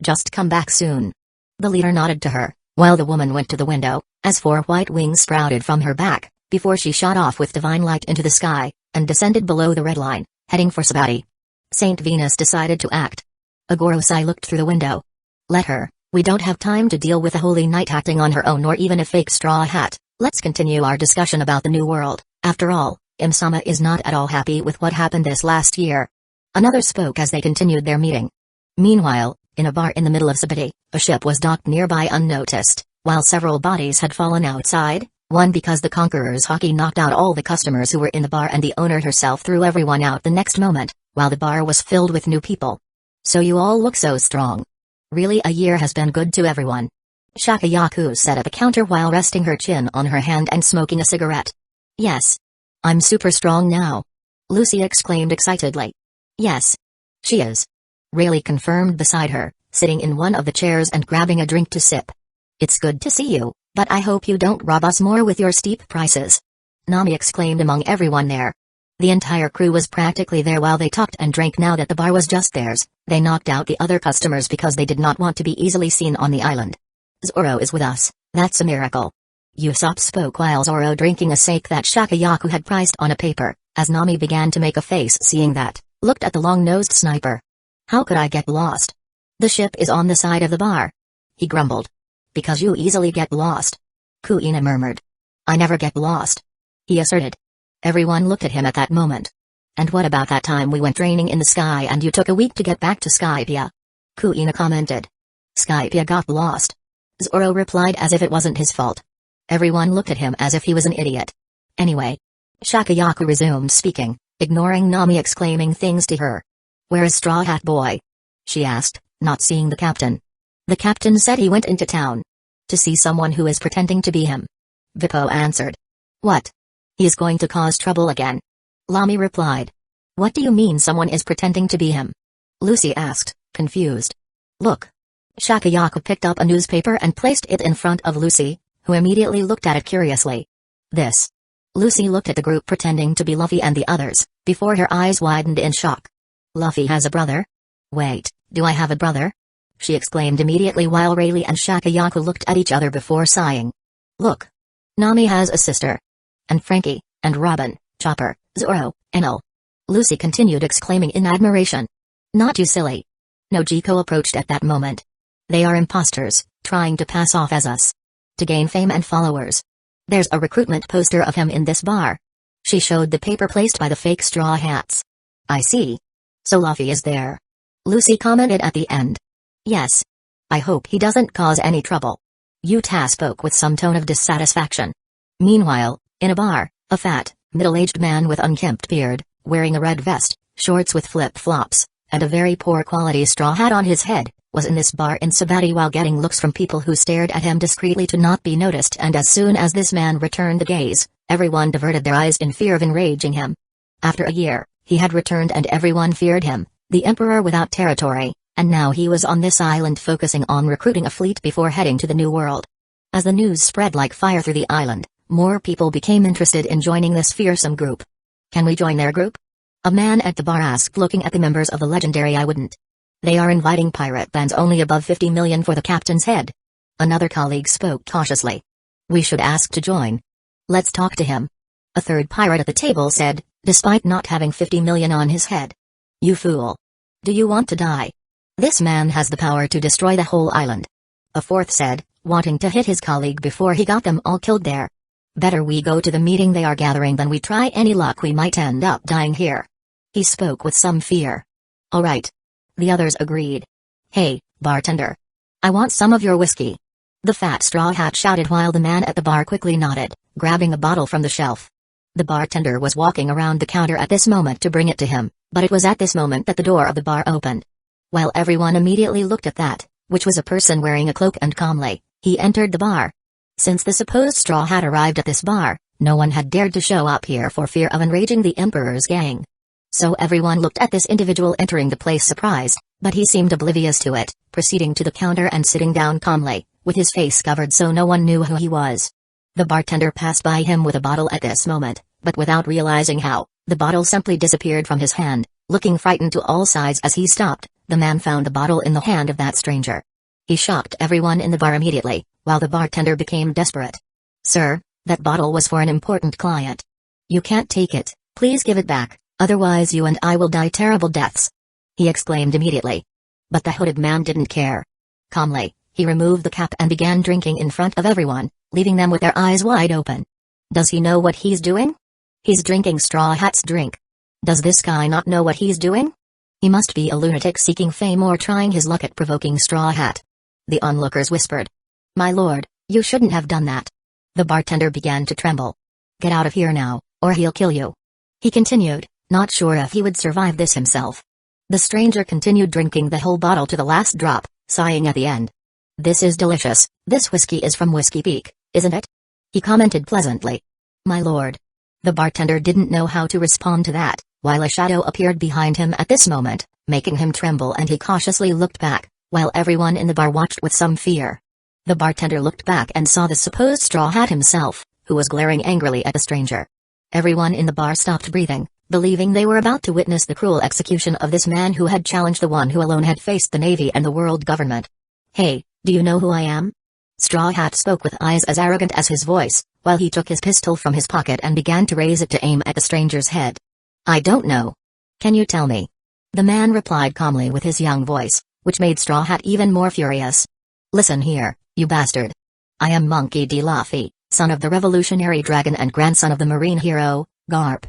Just come back soon. The leader nodded to her, while the woman went to the window, as 4 white wings sprouted from her back, before she shot off with divine light into the sky, and descended below the red line, heading for Sabati. Saint Venus decided to act. Agorosai looked through the window. Let her, we don't have time to deal with a holy knight acting on her own or even a fake straw hat. Let's continue our discussion about the new world. After all, Im-sama is not at all happy with what happened this last year. Another spoke as they continued their meeting. Meanwhile, in a bar in the middle of Sabati, a ship was docked nearby unnoticed, while several bodies had fallen outside, one because the Conqueror's hockey knocked out all the customers who were in the bar and the owner herself threw everyone out the next moment, while the bar was filled with new people. So you all look so strong. Really, a year has been good to everyone. Shakayaku said at the counter while resting her chin on her hand and smoking a cigarette. Yes. I'm super strong now. Lucy exclaimed excitedly. Yes. She is. Rayleigh confirmed beside her, sitting in one of the chairs and grabbing a drink to sip. It's good to see you, but I hope you don't rob us more with your steep prices. Nami exclaimed among everyone there. The entire crew was practically there while they talked and drank. Now that the bar was just theirs, they knocked out the other customers because they did not want to be easily seen on the island. Zoro is with us, that's a miracle. Usopp spoke while Zoro drinking a sake that Shakayaku had priced on a paper, as Nami began to make a face seeing that, looked at the long-nosed sniper. How could I get lost? The ship is on the side of the bar. He grumbled. Because you easily get lost. Kuina murmured. I never get lost. He asserted. Everyone looked at him at that moment. And what about that time we went training in the sky and you took a week to get back to Skypiea? Kuina commented. Skypiea got lost. Zoro replied as if it wasn't his fault. Everyone looked at him as if he was an idiot. Anyway. Shakayaku resumed speaking, ignoring Nami exclaiming things to her. Where is Straw Hat Boy? She asked, not seeing the captain. The captain said he went into town. To see someone who is pretending to be him. Vippo answered. What? He is going to cause trouble again. Lami replied. What do you mean someone is pretending to be him? Lucy asked, confused. Look. Shakayaku picked up a newspaper and placed it in front of Lucy, who immediately looked at it curiously. This. Lucy looked at the group pretending to be Luffy and the others, before her eyes widened in shock. Luffy has a brother? Wait, do I have a brother? She exclaimed immediately while Rayleigh and Shakayaku looked at each other before sighing. Look. Nami has a sister. And Frankie, and Robin, Chopper, Zoro, Enel. Lucy continued exclaiming in admiration. Not you silly. Nojiko approached at that moment. They are imposters, trying to pass off as us. To gain fame and followers. There's a recruitment poster of him in this bar. She showed the paper placed by the fake straw hats. I see. So Luffy is there. Lucy commented at the end. Yes. I hope he doesn't cause any trouble. Yuta spoke with some tone of dissatisfaction. Meanwhile, in a bar, a fat, middle-aged man with unkempt beard, wearing a red vest, shorts with flip-flops, and a very poor quality straw hat on his head, was in this bar in Sabati while getting looks from people who stared at him discreetly to not be noticed, and as soon as this man returned the gaze, everyone diverted their eyes in fear of enraging him. After a year, he had returned and everyone feared him, the emperor without territory, and now he was on this island focusing on recruiting a fleet before heading to the New World. As the news spread like fire through the island, more people became interested in joining this fearsome group. "Can we join their group?" a man at the bar asked, looking at the members of the legendary I wouldn't. "They are inviting pirate bands only above 50 million for the captain's head." Another colleague spoke cautiously. "We should ask to join. Let's talk to him." A third pirate at the table said, despite not having 50 million on his head. "You fool. Do you want to die? This man has the power to destroy the whole island." A fourth said, wanting to hit his colleague before he got them all killed there. "Better we go to the meeting they are gathering than we try any luck, we might end up dying here." He spoke with some fear. "All right." The others agreed. "Hey, bartender. I want some of your whiskey." The fat straw hat shouted while the man at the bar quickly nodded, grabbing a bottle from the shelf. The bartender was walking around the counter at this moment to bring it to him, but it was at this moment that the door of the bar opened. While everyone immediately looked at that, which was a person wearing a cloak, and calmly, he entered the bar. Since the supposed straw hat arrived at this bar, no one had dared to show up here for fear of enraging the emperor's gang. So everyone looked at this individual entering the place surprised, but he seemed oblivious to it, proceeding to the counter and sitting down calmly, with his face covered so no one knew who he was. The bartender passed by him with a bottle at this moment, but without realizing how, the bottle simply disappeared from his hand. Looking frightened to all sides as he stopped, the man found the bottle in the hand of that stranger. He shocked everyone in the bar immediately, while the bartender became desperate. "Sir, that bottle was for an important client. You can't take it, please give it back, otherwise you and I will die terrible deaths," he exclaimed immediately. But the hooded man didn't care. Calmly, he removed the cap and began drinking in front of everyone, leaving them with their eyes wide open. Does he know what he's doing? He's drinking Straw Hat's drink. Does this guy not know what he's doing? He must be a lunatic seeking fame or trying his luck at provoking Straw Hat. The onlookers whispered. "My lord, you shouldn't have done that." The bartender began to tremble. "Get out of here now, or he'll kill you," he continued, not sure if he would survive this himself. The stranger continued drinking the whole bottle to the last drop, sighing at the end. "This is delicious. This whiskey is from Whiskey Peak, isn't it?" he commented pleasantly. "My lord." The bartender didn't know how to respond to that, while a shadow appeared behind him at this moment, making him tremble, and he cautiously looked back, while everyone in the bar watched with some fear. The bartender looked back and saw the supposed Straw Hat himself, who was glaring angrily at the stranger. Everyone in the bar stopped breathing, believing they were about to witness the cruel execution of this man who had challenged the one who alone had faced the Navy and the world government. "Hey, do you know who I am?" Straw Hat spoke with eyes as arrogant as his voice, while he took his pistol from his pocket and began to raise it to aim at the stranger's head. "I don't know. Can you tell me?" The man replied calmly with his young voice, which made Straw Hat even more furious. "Listen here, you bastard. I am Monkey D. Luffy, son of the revolutionary dragon and grandson of the marine hero, Garp.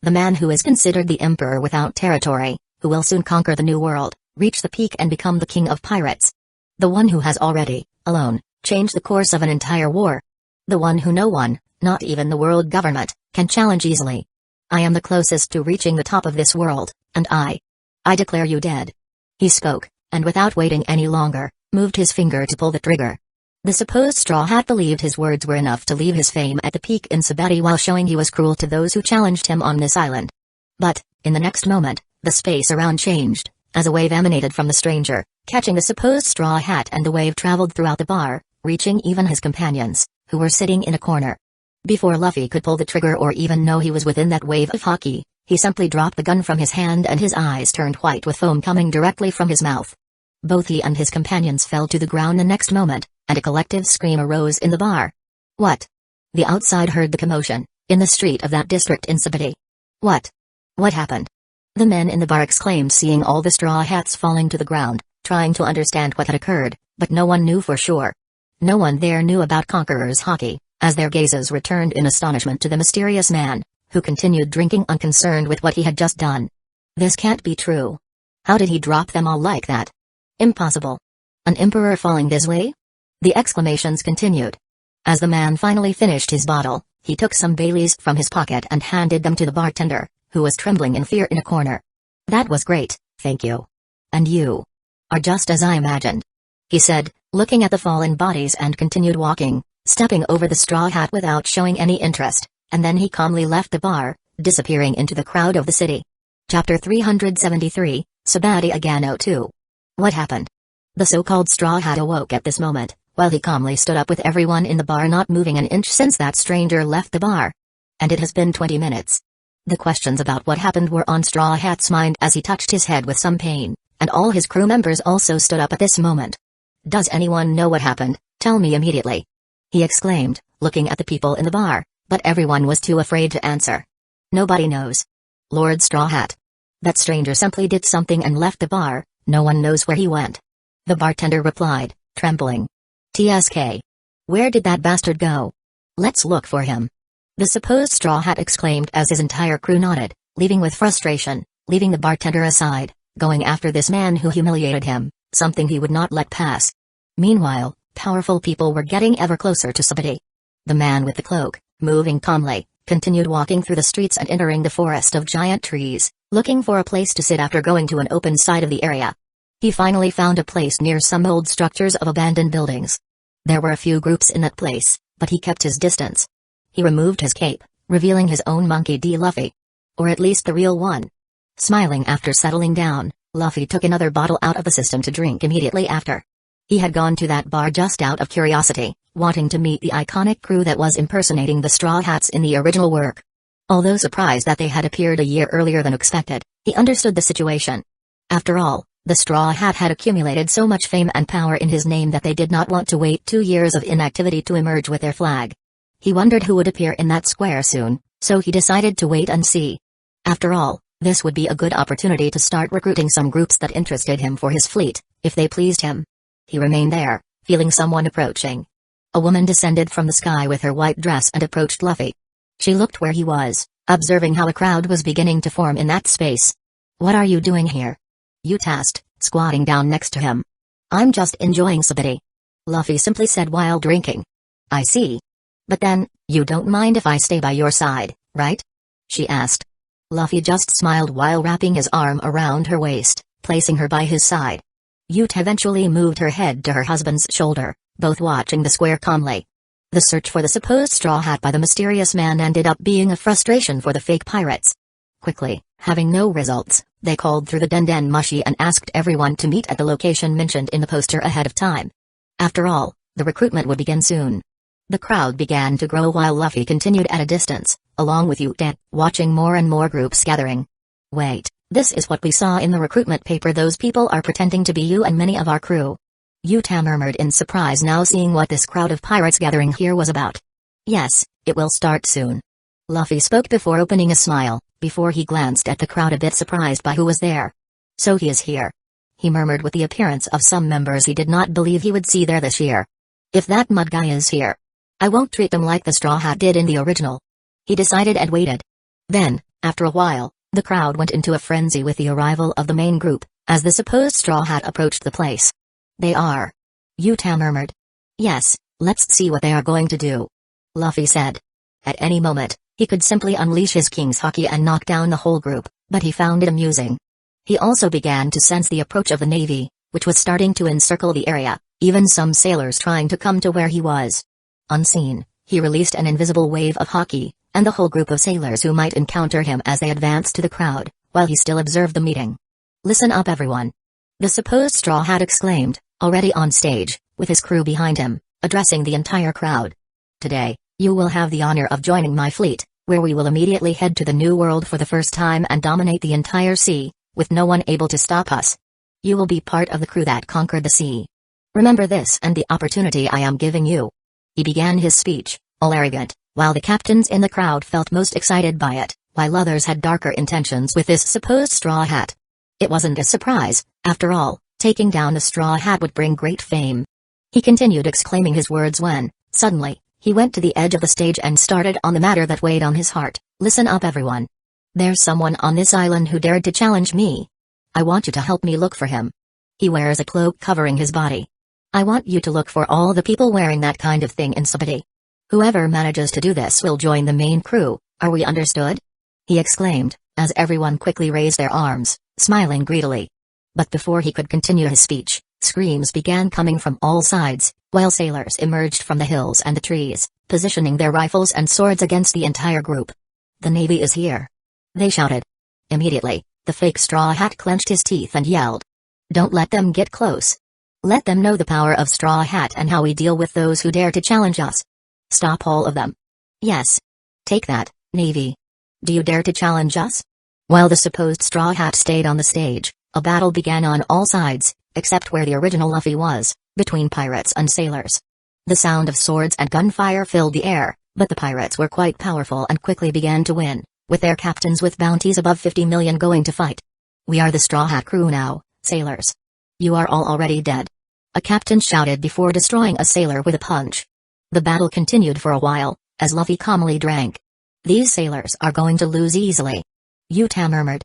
The man who is considered the emperor without territory, who will soon conquer the new world, reach the peak and become the king of pirates. The one who has already, alone, changed the course of an entire war. The one who no one, not even the world government, can challenge easily. I am the closest to reaching the top of this world, and I declare you dead." He spoke, and without waiting any longer, moved his finger to pull the trigger. The supposed Straw Hat believed his words were enough to leave his fame at the peak in Sabati while showing he was cruel to those who challenged him on this island. But, in the next moment, the space around changed, as a wave emanated from the stranger, catching the supposed Straw Hat, and the wave traveled throughout the bar, reaching even his companions, who were sitting in a corner. Before Luffy could pull the trigger or even know he was within that wave of hockey, he simply dropped the gun from his hand and his eyes turned white with foam coming directly from his mouth. Both he and his companions fell to the ground the next moment, and a collective scream arose in the bar. "What?" The outside heard the commotion, in the street of that district in Sabati. "What? What happened?" The men in the bar exclaimed, seeing all the Straw Hats falling to the ground, trying to understand what had occurred, but no one knew for sure. No one there knew about Conqueror's hockey, as their gazes returned in astonishment to the mysterious man, who continued drinking unconcerned with what he had just done. This can't be true. How did he drop them all like that? Impossible. An emperor falling this way? The exclamations continued. As the man finally finished his bottle, he took some Baileys from his pocket and handed them to the bartender, who was trembling in fear in a corner. "That was great, thank you. And you are just as I imagined," he said, looking at the fallen bodies, and continued walking, stepping over the straw hat without showing any interest, and then he calmly left the bar, disappearing into the crowd of the city. Chapter 373, Sabati Agano 2. What happened? The so-called straw hat awoke at this moment, while he calmly stood up with everyone in the bar not moving an inch since that stranger left the bar. And it has been 20 minutes. The questions about what happened were on Straw Hat's mind as he touched his head with some pain, and all his crew members also stood up at this moment. "Does anyone know what happened? Tell me immediately," he exclaimed, looking at the people in the bar, but everyone was too afraid to answer. "Nobody knows. Lord Straw Hat. That stranger simply did something and left the bar, no one knows where he went," the bartender replied, trembling. "TSK. Where did that bastard go? Let's look for him," the supposed Straw Hat exclaimed as his entire crew nodded, leaving with frustration, leaving the bartender aside, going after this man who humiliated him, something he would not let pass. Meanwhile, powerful people were getting ever closer to Sabati. The man with the cloak, moving calmly, continued walking through the streets and entering the forest of giant trees, looking for a place to sit after going to an open side of the area. He finally found a place near some old structures of abandoned buildings. There were a few groups in that place, but he kept his distance. He removed his cape, revealing his own monkey D. Luffy. Or at least the real one. Smiling after settling down, Luffy took another bottle out of the system to drink immediately after. He had gone to that bar just out of curiosity, wanting to meet the iconic crew that was impersonating the Straw Hats in the original work. Although surprised that they had appeared a year earlier than expected, he understood the situation. After all, the Straw Hat had accumulated so much fame and power in his name that they did not want to wait 2 years of inactivity to emerge with their flag. He wondered who would appear in that square soon, so he decided to wait and see. After all, this would be a good opportunity to start recruiting some groups that interested him for his fleet, if they pleased him. He remained there, feeling someone approaching. A woman descended from the sky with her white dress and approached Luffy. She looked where he was, observing how a crowd was beginning to form in that space. "What are you doing here?" Ute asked, squatting down next to him. "I'm just enjoying Sabati," Luffy simply said while drinking. "I see. But then, you don't mind if I stay by your side, right?" she asked. Luffy just smiled while wrapping his arm around her waist, placing her by his side. Ute eventually moved her head to her husband's shoulder, both watching the square calmly. The search for the supposed Straw Hat by the mysterious man ended up being a frustration for the fake pirates. Quickly, having no results, they called through the Den Mushi and asked everyone to meet at the location mentioned in the poster ahead of time. After all, the recruitment would begin soon. The crowd began to grow while Luffy continued at a distance, along with Ute, watching more and more groups gathering. "Wait, this is what we saw in the recruitment paper. Those people are pretending to be you and many of our crew," Ute murmured in surprise, now seeing what this crowd of pirates gathering here was about. "Yes, it will start soon," Luffy spoke before opening a smile, before he glanced at the crowd a bit surprised by who was there. "So he is here," he murmured with the appearance of some members he did not believe he would see there this year. "If that mud guy is here, I won't treat them like the Straw Hat did in the original," he decided and waited. Then, after a while, the crowd went into a frenzy with the arrival of the main group, as the supposed Straw Hat approached the place. "They are," Ute murmured. "Yes, let's see what they are going to do," Luffy said. At any moment, he could simply unleash his King's Haki and knock down the whole group, but he found it amusing. He also began to sense the approach of the Navy, which was starting to encircle the area, even some sailors trying to come to where he was. Unseen, he released an invisible wave of Haki, and the whole group of sailors who might encounter him as they advanced to the crowd, while he still observed the meeting. "Listen up, everyone," the supposed Straw Hat exclaimed, already on stage, with his crew behind him, addressing the entire crowd. "Today, you will have the honor of joining my fleet, where we will immediately head to the New World for the first time and dominate the entire sea, with no one able to stop us. You will be part of the crew that conquered the sea. Remember this and the opportunity I am giving you." He began his speech, all arrogant, while the captains in the crowd felt most excited by it, while others had darker intentions with this supposed Straw Hat. It wasn't a surprise, after all, taking down the Straw Hat would bring great fame. He continued exclaiming his words when, suddenly, he went to the edge of the stage and started on the matter that weighed on his heart. "Listen up, everyone. There's someone on this island who dared to challenge me. I want you to help me look for him. He wears a cloak covering his body. I want you to look for all the people wearing that kind of thing in Sabati. Whoever manages to do this will join the main crew, are we understood? He exclaimed, as everyone quickly raised their arms, smiling greedily. But before he could continue his speech, screams began coming from all sides, while sailors emerged from the hills and the trees, positioning their rifles and swords against the entire group. The Navy is here. They shouted. Immediately, the fake Straw Hat clenched his teeth and yelled. Don't let them get close. Let them know the power of Straw Hat and how we deal with those who dare to challenge us. Stop all of them. Yes. Take that, Navy. Do you dare to challenge us? While the supposed Straw Hat stayed on the stage, a battle began on all sides, except where the original Luffy was, between pirates and sailors. The sound of swords and gunfire filled the air, but the pirates were quite powerful and quickly began to win, with their captains with bounties above 50 million going to fight. We are the Straw Hat crew now, sailors. You are all already dead. A captain shouted before destroying a sailor with a punch. The battle continued for a while, as Luffy calmly drank. These sailors are going to lose easily. Yuta murmured.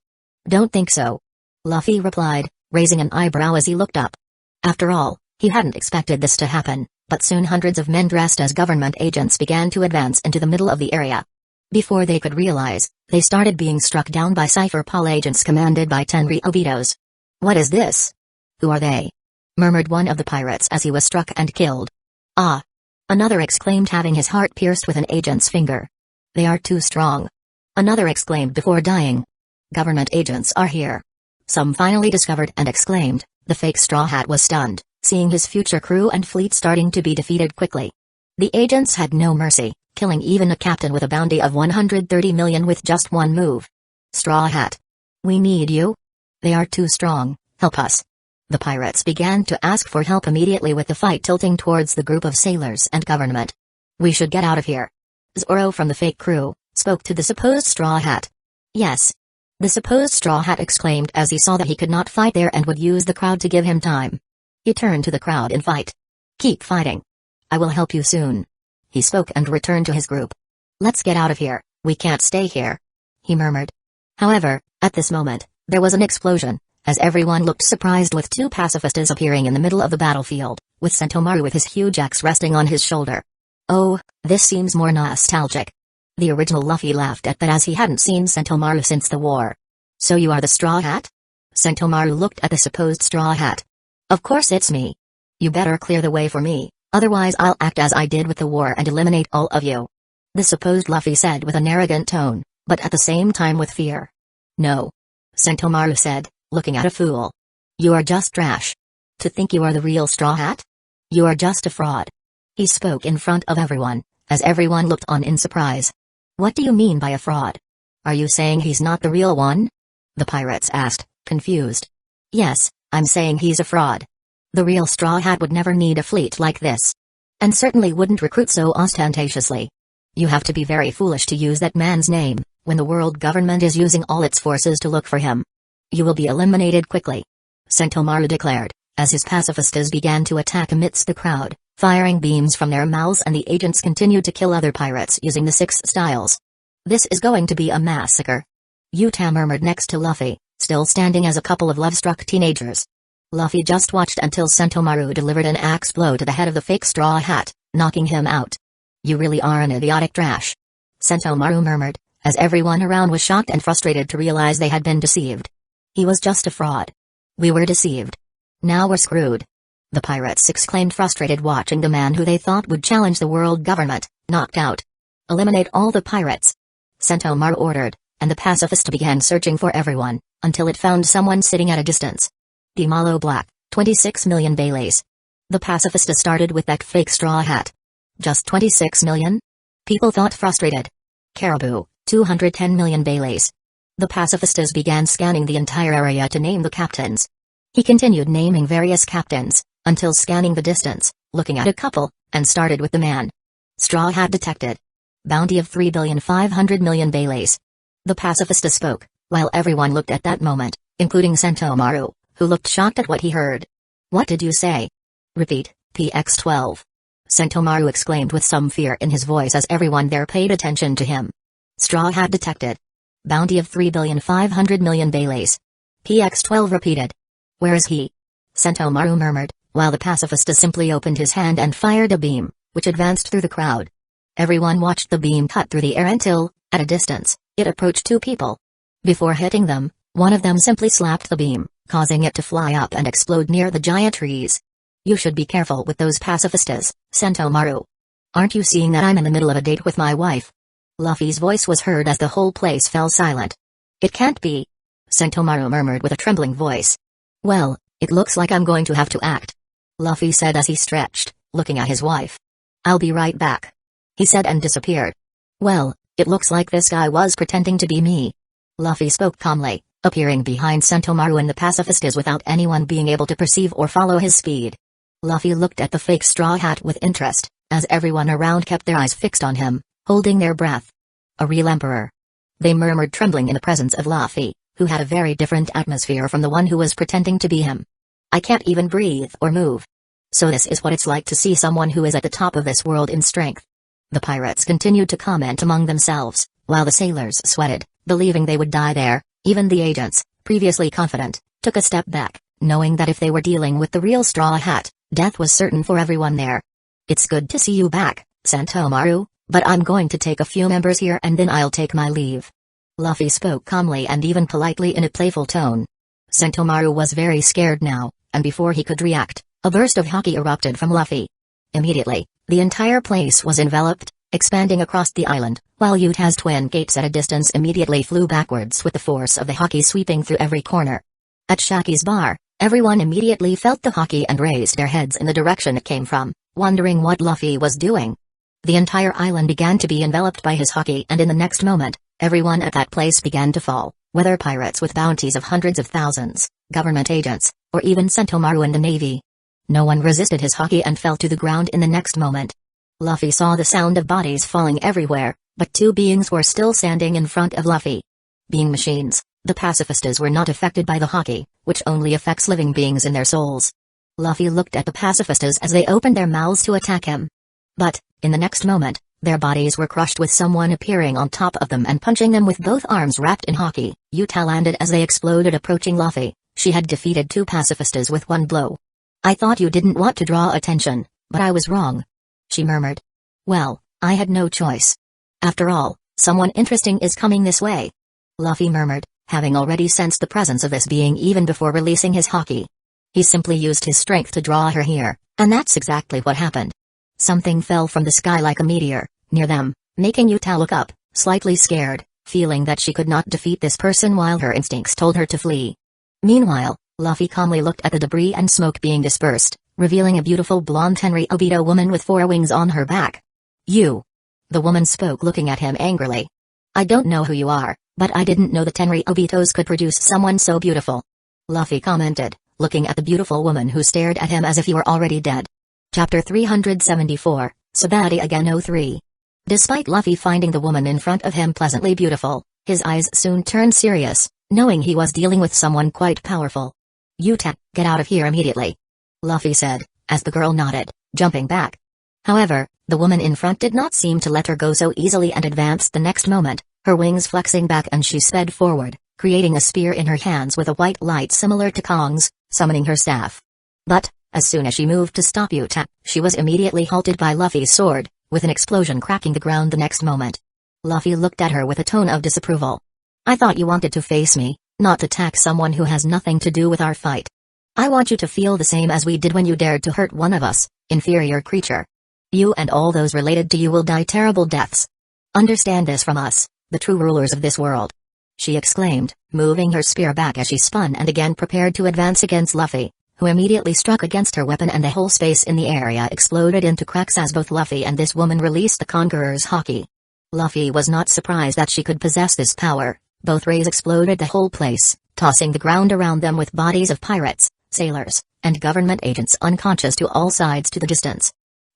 Don't think so. Luffy replied, raising an eyebrow as he looked up. After all, he hadn't expected this to happen, but soon hundreds of men dressed as government agents began to advance into the middle of the area. Before they could realize, they started being struck down by Cypher Paul agents commanded by Tenri Obito's. What is this? Who are they? Murmured one of the pirates as he was struck and killed. Ah! Another exclaimed, having his heart pierced with an agent's finger. They are too strong. Another exclaimed before dying. Government agents are here. Some finally discovered and exclaimed. The fake Straw Hat was stunned, seeing his future crew and fleet starting to be defeated quickly. The agents had no mercy, killing even a captain with a bounty of 130 million with just one move. Straw Hat. We need you. They are too strong, help us. The pirates began to ask for help immediately, with the fight tilting towards the group of sailors and government. We should get out of here. Zoro from the fake crew spoke to the supposed Straw Hat. Yes. The supposed Straw Hat exclaimed as he saw that he could not fight there and would use the crowd to give him time. He turned to the crowd in fight. Keep fighting. I will help you soon. He spoke and returned to his group. Let's get out of here, we can't stay here. He murmured. However, at this moment, there was an explosion, as everyone looked surprised with two pacifistas appearing in the middle of the battlefield, with Sentomaru with his huge axe resting on his shoulder. Oh, this seems more nostalgic. The original Luffy laughed at that as he hadn't seen Sentomaru since the war. So you are the Straw Hat? Sentomaru looked at the supposed Straw Hat. Of course it's me. You better clear the way for me, otherwise I'll act as I did with the war and eliminate all of you. The supposed Luffy said with an arrogant tone, but at the same time with fear. No. Sentomaru said, looking at a fool. You are just trash. To think you are the real Straw Hat? You are just a fraud. He spoke in front of everyone, as everyone looked on in surprise. What do you mean by a fraud? Are you saying he's not the real one? The pirates asked, confused. Yes, I'm saying he's a fraud. The real Straw Hat would never need a fleet like this. And certainly wouldn't recruit so ostentatiously. You have to be very foolish to use that man's name, when the world government is using all its forces to look for him. You will be eliminated quickly. Sentomaru declared, as his pacifistas began to attack amidst the crowd, firing beams from their mouths, and the agents continued to kill other pirates using the 6 styles. This is going to be a massacre. Yuta murmured next to Luffy, still standing as a couple of love-struck teenagers. Luffy just watched until Sentomaru delivered an axe blow to the head of the fake Straw Hat, knocking him out. You really are an idiotic trash. Sentomaru murmured, as everyone around was shocked and frustrated to realize they had been deceived. He was just a fraud. We were deceived. Now we're screwed. The pirates exclaimed, frustrated, watching the man who they thought would challenge the world government, knocked out. Eliminate all the pirates. Sentomaru ordered, and the pacifist began searching for everyone, until it found someone sitting at a distance. Dimalo Black, 26 million Baileys. The pacifista started with that fake Straw Hat. Just 26 million? People thought, frustrated. Caribou, 210 million Baileys. The pacifistas began scanning the entire area to name the captains. He continued naming various captains, until scanning the distance, looking at a couple, and started with the man. Straw Hat detected. Bounty of 3,500 million Baileys. The pacifista spoke, while everyone looked at that moment, including Sentomaru, who looked shocked at what he heard. What did you say? Repeat, PX12. Sentomaru exclaimed with some fear in his voice as everyone there paid attention to him. Straw Hat detected. Bounty of 3,500 million Baileys. PX12 repeated. Where is he? Sentomaru murmured, while the pacifist simply opened his hand and fired a beam, which advanced through the crowd. Everyone watched the beam cut through the air until, at a distance, it approached two people. Before hitting them, one of them simply slapped the beam, causing it to fly up and explode near the giant trees. "You should be careful with those pacifistas, Sentomaru. Aren't you seeing that I'm in the middle of a date with my wife?" Luffy's voice was heard as the whole place fell silent. "It can't be," Sentomaru murmured with a trembling voice. "Well, it looks like I'm going to have to act," Luffy said as he stretched, looking at his wife. "I'll be right back," he said and disappeared. "Well, it looks like this guy was pretending to be me," Luffy spoke calmly, appearing behind Sentomaru and the pacifistas without anyone being able to perceive or follow his speed. Luffy looked at the fake straw hat with interest, as everyone around kept their eyes fixed on him, holding their breath. A real emperor. They murmured, trembling in the presence of Luffy, who had a very different atmosphere from the one who was pretending to be him. "I can't even breathe or move. So this is what it's like to see someone who is at the top of this world in strength." The pirates continued to comment among themselves, while the sailors sweated, believing they would die there. Even the agents, previously confident, took a step back, knowing that if they were dealing with the real Straw Hat, death was certain for everyone there. "It's good to see you back, Sentomaru, but I'm going to take a few members here and then I'll take my leave." Luffy spoke calmly and even politely in a playful tone. Sentomaru was very scared now, and before he could react, a burst of haki erupted from Luffy. Immediately, the entire place was enveloped, expanding across the island, while Uta's twin gates at a distance immediately flew backwards with the force of the haki sweeping through every corner. At Shaki's bar, everyone immediately felt the haki and raised their heads in the direction it came from, wondering what Luffy was doing. The entire island began to be enveloped by his haki, and in the next moment, everyone at that place began to fall, whether pirates with bounties of hundreds of thousands, government agents, or even Sentomaru and the navy. No one resisted his haki and fell to the ground in the next moment. Luffy saw the sound of bodies falling everywhere, but two beings were still standing in front of Luffy. Being machines, the pacifistas were not affected by the haki, which only affects living beings in their souls. Luffy looked at the pacifistas as they opened their mouths to attack him. But, in the next moment, their bodies were crushed with someone appearing on top of them and punching them with both arms wrapped in haki. Yuta landed as they exploded approaching Luffy. She had defeated two pacifistas with one blow. "I thought you didn't want to draw attention, but I was wrong," she murmured. "Well, I had no choice. After all, someone interesting is coming this way," Luffy murmured, having already sensed the presence of this being even before releasing his haki. He simply used his strength to draw her here, and that's exactly what happened. Something fell from the sky like a meteor, near them, making Yuta look up, slightly scared, feeling that she could not defeat this person while her instincts told her to flee. Meanwhile, Luffy calmly looked at the debris and smoke being dispersed, revealing a beautiful blonde Tenri Obito woman with 4 wings on her back. "You!" The woman spoke, looking at him angrily. "I don't know who you are, but I didn't know the Tenri Obitos could produce someone so beautiful," Luffy commented, looking at the beautiful woman who stared at him as if he were already dead. Chapter 374, Sabati again 03. Despite Luffy finding the woman in front of him pleasantly beautiful, his eyes soon turned serious, knowing he was dealing with someone quite powerful. "Yuta, get out of here immediately," Luffy said, as the girl nodded, jumping back. However, the woman in front did not seem to let her go so easily and advanced the next moment, her wings flexing back, and she sped forward, creating a spear in her hands with a white light similar to Kong's, summoning her staff. But, as soon as she moved to stop Yuta, she was immediately halted by Luffy's sword, with an explosion cracking the ground the next moment. Luffy looked at her with a tone of disapproval. "I thought you wanted to face me, not attack someone who has nothing to do with our fight. I want you to feel the same as we did when you dared to hurt one of us, inferior creature. You and all those related to you will die terrible deaths. Understand this from us, the true rulers of this world," she exclaimed, moving her spear back as she spun and again prepared to advance against Luffy, who immediately struck against her weapon, and the whole space in the area exploded into cracks as both Luffy and this woman released the Conqueror's haki. Luffy was not surprised that she could possess this power. Both rays exploded the whole place, tossing the ground around them with bodies of pirates, sailors, and government agents unconscious to all sides to the distance.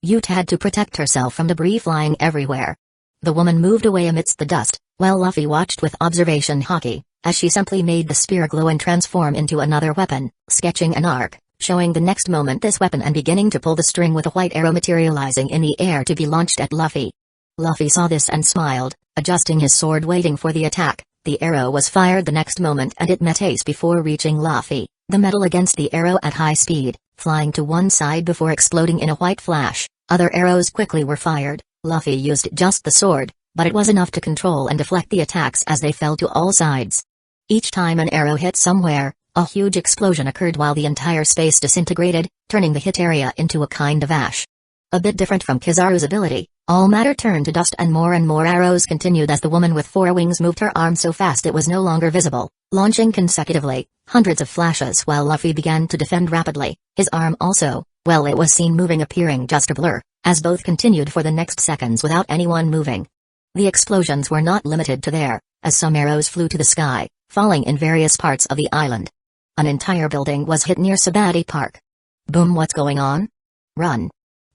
Yuta had to protect herself from debris flying everywhere. The woman moved away amidst the dust, while Luffy watched with observation haki, as she simply made the spear glow and transform into another weapon, sketching an arc, showing the next moment this weapon and beginning to pull the string with a white arrow materializing in the air to be launched at Luffy. Luffy saw this and smiled, adjusting his sword waiting for the attack. The arrow was fired the next moment and it met Ace before reaching Luffy, The metal against the arrow at high speed, flying to one side before exploding in a white flash. Other arrows quickly were fired. Luffy used just the sword, but it was enough to control and deflect the attacks as they fell to all sides. Each time an arrow hit somewhere, a huge explosion occurred while the entire space disintegrated, turning the hit area into a kind of ash. A bit different from Kizaru's ability, all matter turned to dust and more arrows continued as the woman with 4 wings moved her arm so fast it was no longer visible, launching consecutively, hundreds of flashes while Luffy began to defend rapidly, his arm also, well it was seen moving appearing just a blur, as both continued for the next seconds without anyone moving. The explosions were not limited to there, as some arrows flew to the sky, falling in various parts of the island. An entire building was hit near Sabati Park. Boom, what's going on? Run.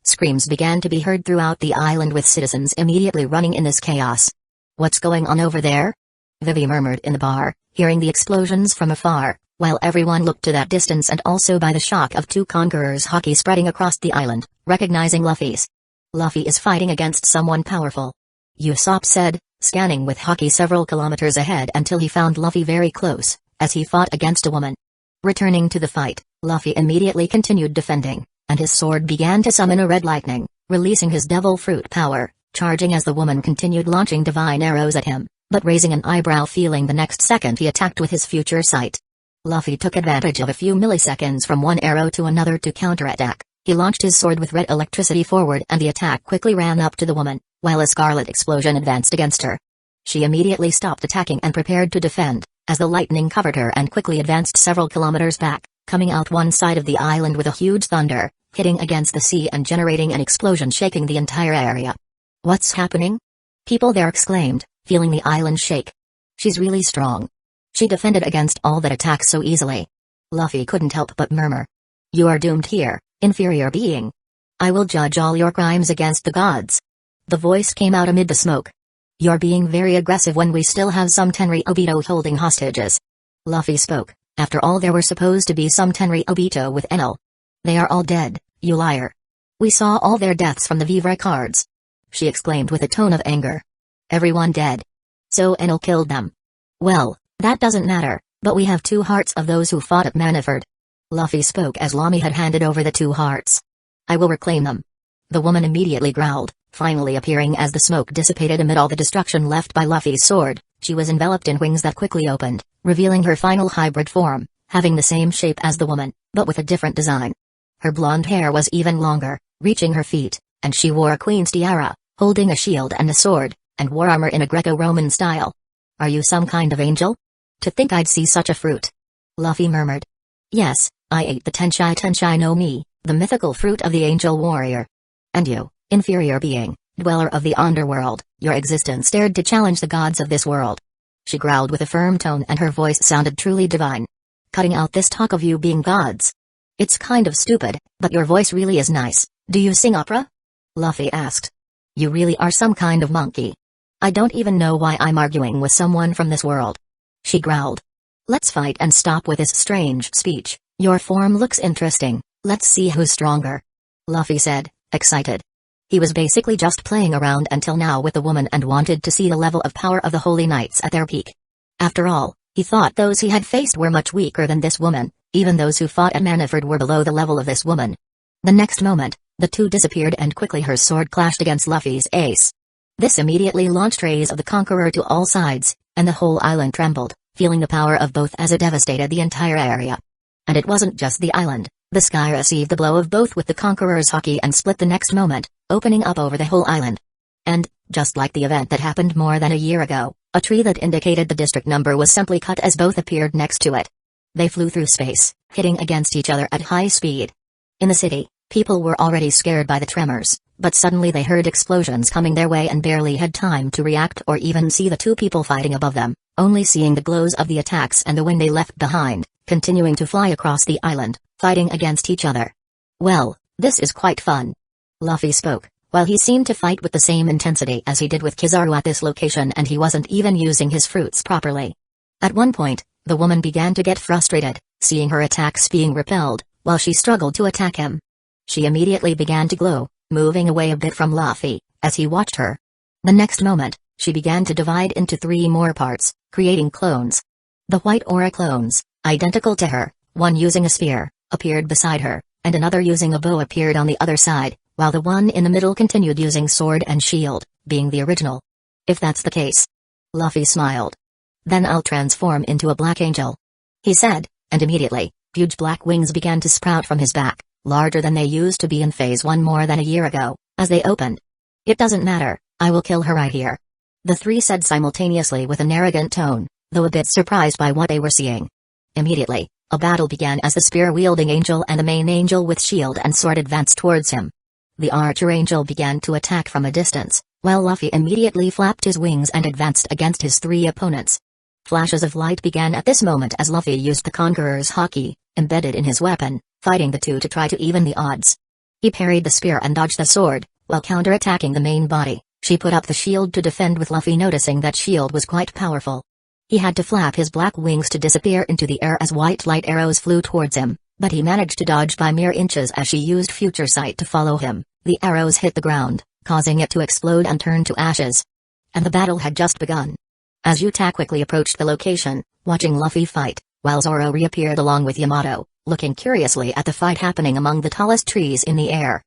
Screams began to be heard throughout the island with citizens immediately running in this chaos. What's going on over there? Vivi murmured in the bar, hearing the explosions from afar, while everyone looked to that distance and also by the shock of 2 conquerors' hockey spreading across the island, recognizing Luffy's. Luffy is fighting against someone powerful. Usopp said, scanning with hockey several kilometers ahead until he found Luffy very close, as he fought against a woman. Returning to the fight, Luffy immediately continued defending, and his sword began to summon a red lightning, releasing his devil fruit power, charging as the woman continued launching divine arrows at him, but raising an eyebrow feeling the next second he attacked with his future sight. Luffy took advantage of a few milliseconds from one arrow to another to counterattack. He launched his sword with red electricity forward and the attack quickly ran up to the woman, while a scarlet explosion advanced against her. She immediately stopped attacking and prepared to defend, as the lightning covered her and quickly advanced several kilometers back, coming out one side of the island with a huge thunder, hitting against the sea and generating an explosion shaking the entire area. What's happening? People there exclaimed, feeling the island shake. She's really strong. She defended against all that attacks so easily. Luffy couldn't help but murmur. You are doomed here, inferior being. I will judge all your crimes against the gods. The voice came out amid the smoke. You're being very aggressive when we still have some Tenri Obito holding hostages. Luffy spoke. After all, there were supposed to be some Tenri Obito with Enel. They are all dead, you liar. We saw all their deaths from the Vivre cards. She exclaimed with a tone of anger. Everyone dead. So Enel killed them. Well, that doesn't matter, but we have 2 hearts of those who fought at Maniford. Luffy spoke as Lami had handed over the 2 hearts. I will reclaim them. The woman immediately growled, finally appearing as the smoke dissipated amid all the destruction left by Luffy's sword. She was enveloped in wings that quickly opened, revealing her final hybrid form, having the same shape as the woman, but with a different design. Her blonde hair was even longer, reaching her feet, and she wore a queen's tiara, holding a shield and a sword, and wore armor in a Greco-Roman style. Are you some kind of angel? To think I'd see such a fruit. Luffy murmured. Yes, I ate the Tenshai no Mi, the mythical fruit of the angel warrior. And you, inferior being, dweller of the underworld, your existence dared to challenge the gods of this world. She growled with a firm tone and her voice sounded truly divine. Cutting out this talk of you being gods. It's kind of stupid, but your voice really is nice. Do you sing opera? Luffy asked. You really are some kind of monkey. I don't even know why I'm arguing with someone from this world. She growled. Let's fight and stop with this strange speech. Your form looks interesting, let's see who's stronger. Luffy said, excited. He was basically just playing around until now with the woman and wanted to see the level of power of the Holy Knights at their peak. After all, he thought those he had faced were much weaker than this woman, even those who fought at Maniford were below the level of this woman. The next moment, the 2 disappeared and quickly her sword clashed against Luffy's ace. This immediately launched rays of the Conqueror to all sides, and the whole island trembled, feeling the power of both as it devastated the entire area. And it wasn't just the island, the sky received the blow of both with the Conqueror's hockey and split the next moment, opening up over the whole island. And, just like the event that happened more than a year ago, a tree that indicated the district number was simply cut as both appeared next to it. They flew through space, hitting against each other at high speed. In the city, people were already scared by the tremors, but suddenly they heard explosions coming their way and barely had time to react or even see the 2 people fighting above them, only seeing the glows of the attacks and the wind they left behind, continuing to fly across the island, fighting against each other. Well, this is quite fun. Luffy spoke, while he seemed to fight with the same intensity as he did with Kizaru at this location and he wasn't even using his fruits properly. At one point, the woman began to get frustrated, seeing her attacks being repelled, while she struggled to attack him. She immediately began to glow, moving away a bit from Luffy, as he watched her. The next moment, she began to divide into 3 more parts, creating clones. The white aura clones, identical to her, One using a spear appeared beside her, and another using a bow appeared on the other side, while the one in the middle continued using sword and shield, being the original. If that's the case. Luffy smiled. Then I'll transform into a black angel, he said, and immediately, huge black wings began to sprout from his back, larger than they used to be in Phase 1 more than a year ago, as they opened. It doesn't matter, I will kill her right here. The three said simultaneously with an arrogant tone, though a bit surprised by what they were seeing. Immediately, a battle began as the spear-wielding angel and the main angel with shield and sword advanced towards him. The archer angel began to attack from a distance, while Luffy immediately flapped his wings and advanced against his three opponents. Flashes of light began at this moment as Luffy used the Conqueror's Haki, embedded in his weapon, fighting the two to try to even the odds. He parried the spear and dodged the sword, while counter-attacking the main body. She put up the shield to defend with Luffy noticing that shield was quite powerful. He had to flap his black wings to disappear into the air as white light arrows flew towards him, but he managed to dodge by mere inches as she used future sight to follow him. The arrows hit the ground, causing it to explode and turn to ashes. And the battle had just begun. As Yuta quickly approached the location, watching Luffy fight, while Zoro reappeared along with Yamato, looking curiously at the fight happening among the tallest trees in the air.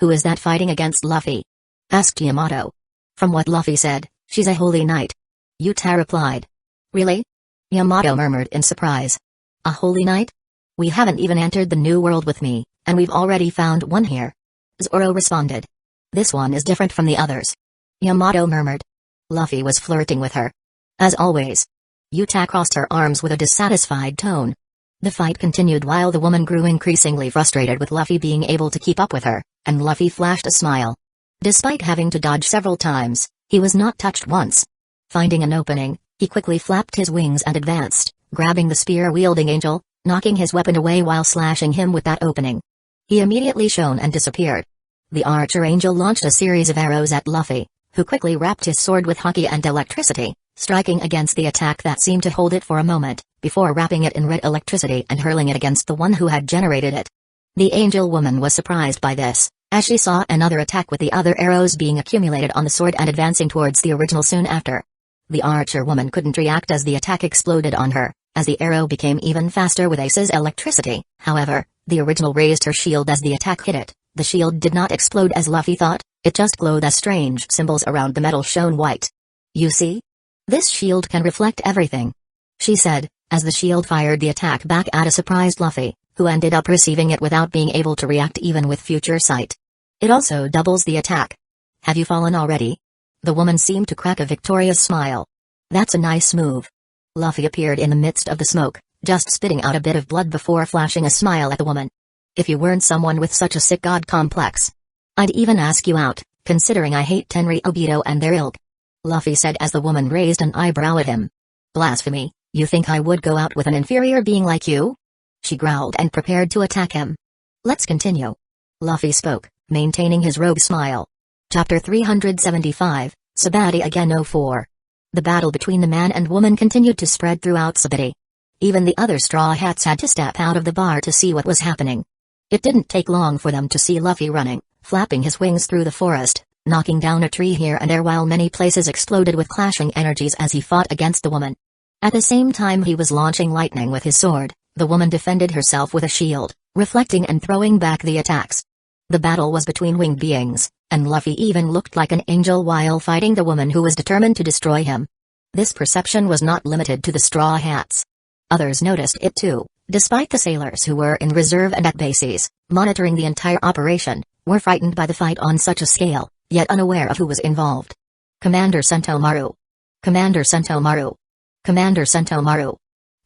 Who is that fighting against Luffy? Asked Yamato. From what Luffy said, she's a holy knight. Yuta replied. Really? Yamato murmured in surprise. A holy knight? We haven't even entered the new world with me, and we've already found one here. Zoro responded. This one is different from the others. Yamato murmured. Luffy was flirting with her. As always. Yuta crossed her arms with a dissatisfied tone. The fight continued while the woman grew increasingly frustrated with Luffy being able to keep up with her, and Luffy flashed a smile. Despite having to dodge several times, he was not touched once. Finding an opening, he quickly flapped his wings and advanced, grabbing the spear-wielding angel, knocking his weapon away while slashing him with that opening. He immediately shone and disappeared. The archer angel launched a series of arrows at Luffy, who quickly wrapped his sword with Haki and electricity, striking against the attack that seemed to hold it for a moment, before wrapping it in red electricity and hurling it against the one who had generated it. The angel woman was surprised by this, as she saw another attack with the other arrows being accumulated on the sword and advancing towards the original soon after. The archer woman couldn't react as the attack exploded on her, as the arrow became even faster with Ace's electricity. However, the original raised her shield as the attack hit it. The shield did not explode as Luffy thought, it just glowed as strange symbols around the metal shone white. You see? This shield can reflect everything, she said, as the shield fired the attack back at a surprised Luffy, who ended up receiving it without being able to react even with future sight. It also doubles the attack. Have you fallen already? The woman seemed to crack a victorious smile. That's a nice move. Luffy appeared in the midst of the smoke, just spitting out a bit of blood before flashing a smile at the woman. If you weren't someone with such a sick god complex, I'd even ask you out, considering I hate Tenri Obito and their ilk. Luffy said as the woman raised an eyebrow at him. Blasphemy, you think I would go out with an inferior being like you? She growled and prepared to attack him. Let's continue. Luffy spoke, maintaining his rogue smile. Chapter 375, Sabaody again 04. The battle between the man and woman continued to spread throughout Sabaody. Even the other Straw Hats had to step out of the bar to see what was happening. It didn't take long for them to see Luffy running, flapping his wings through the forest, knocking down a tree here and there while many places exploded with clashing energies as he fought against the woman. At the same time he was launching lightning with his sword, the woman defended herself with a shield, reflecting and throwing back the attacks. The battle was between winged beings, and Luffy even looked like an angel while fighting the woman who was determined to destroy him. This perception was not limited to the Straw Hats. Others noticed it too, despite the sailors who were in reserve and at bases, monitoring the entire operation, were frightened by the fight on such a scale, yet unaware of who was involved. Commander Sentomaru. Commander Sentomaru. Commander Sentomaru.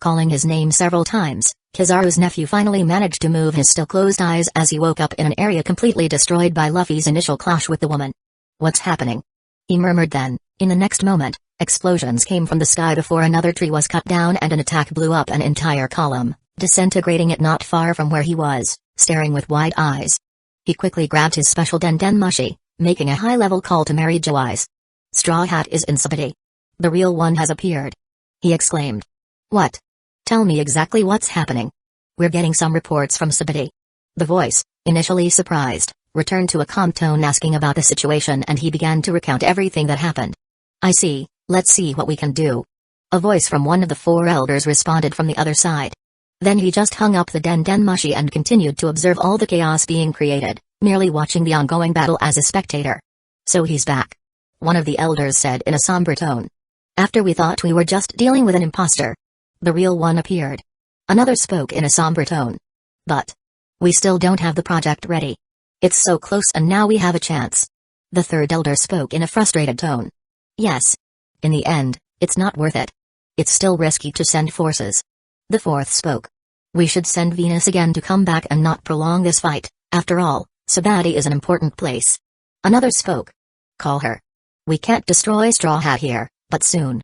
Calling his name several times, Kizaru's nephew finally managed to move his still closed eyes as he woke up in an area completely destroyed by Luffy's initial clash with the woman. What's happening? He murmured then, in the next moment, explosions came from the sky before another tree was cut down and an attack blew up an entire column, disintegrating it not far from where he was, staring with wide eyes. He quickly grabbed his special Den Mushi, making a high-level call to Mary Jo Eyes. Straw Hat is in Sabaody. The real one has appeared. He exclaimed. What? Tell me exactly what's happening. We're getting some reports from Sabaody. The voice, initially surprised, returned to a calm tone asking about the situation and he began to recount everything that happened. I see, let's see what we can do. A voice from one of the four elders responded from the other side. Then he just hung up the Dendenmushi and continued to observe all the chaos being created, merely watching the ongoing battle as a spectator. So he's back. One of the elders said in a somber tone. After we thought we were just dealing with an imposter. The real one appeared. Another spoke in a somber tone. But we still don't have the project ready. It's so close and now we have a chance. The third elder spoke in a frustrated tone. Yes. In the end, it's not worth it. It's still risky to send forces. The fourth spoke. We should send Venus again to come back and not prolong this fight. After all, Sabati is an important place. Another spoke. Call her. We can't destroy Straw Hat here, but soon.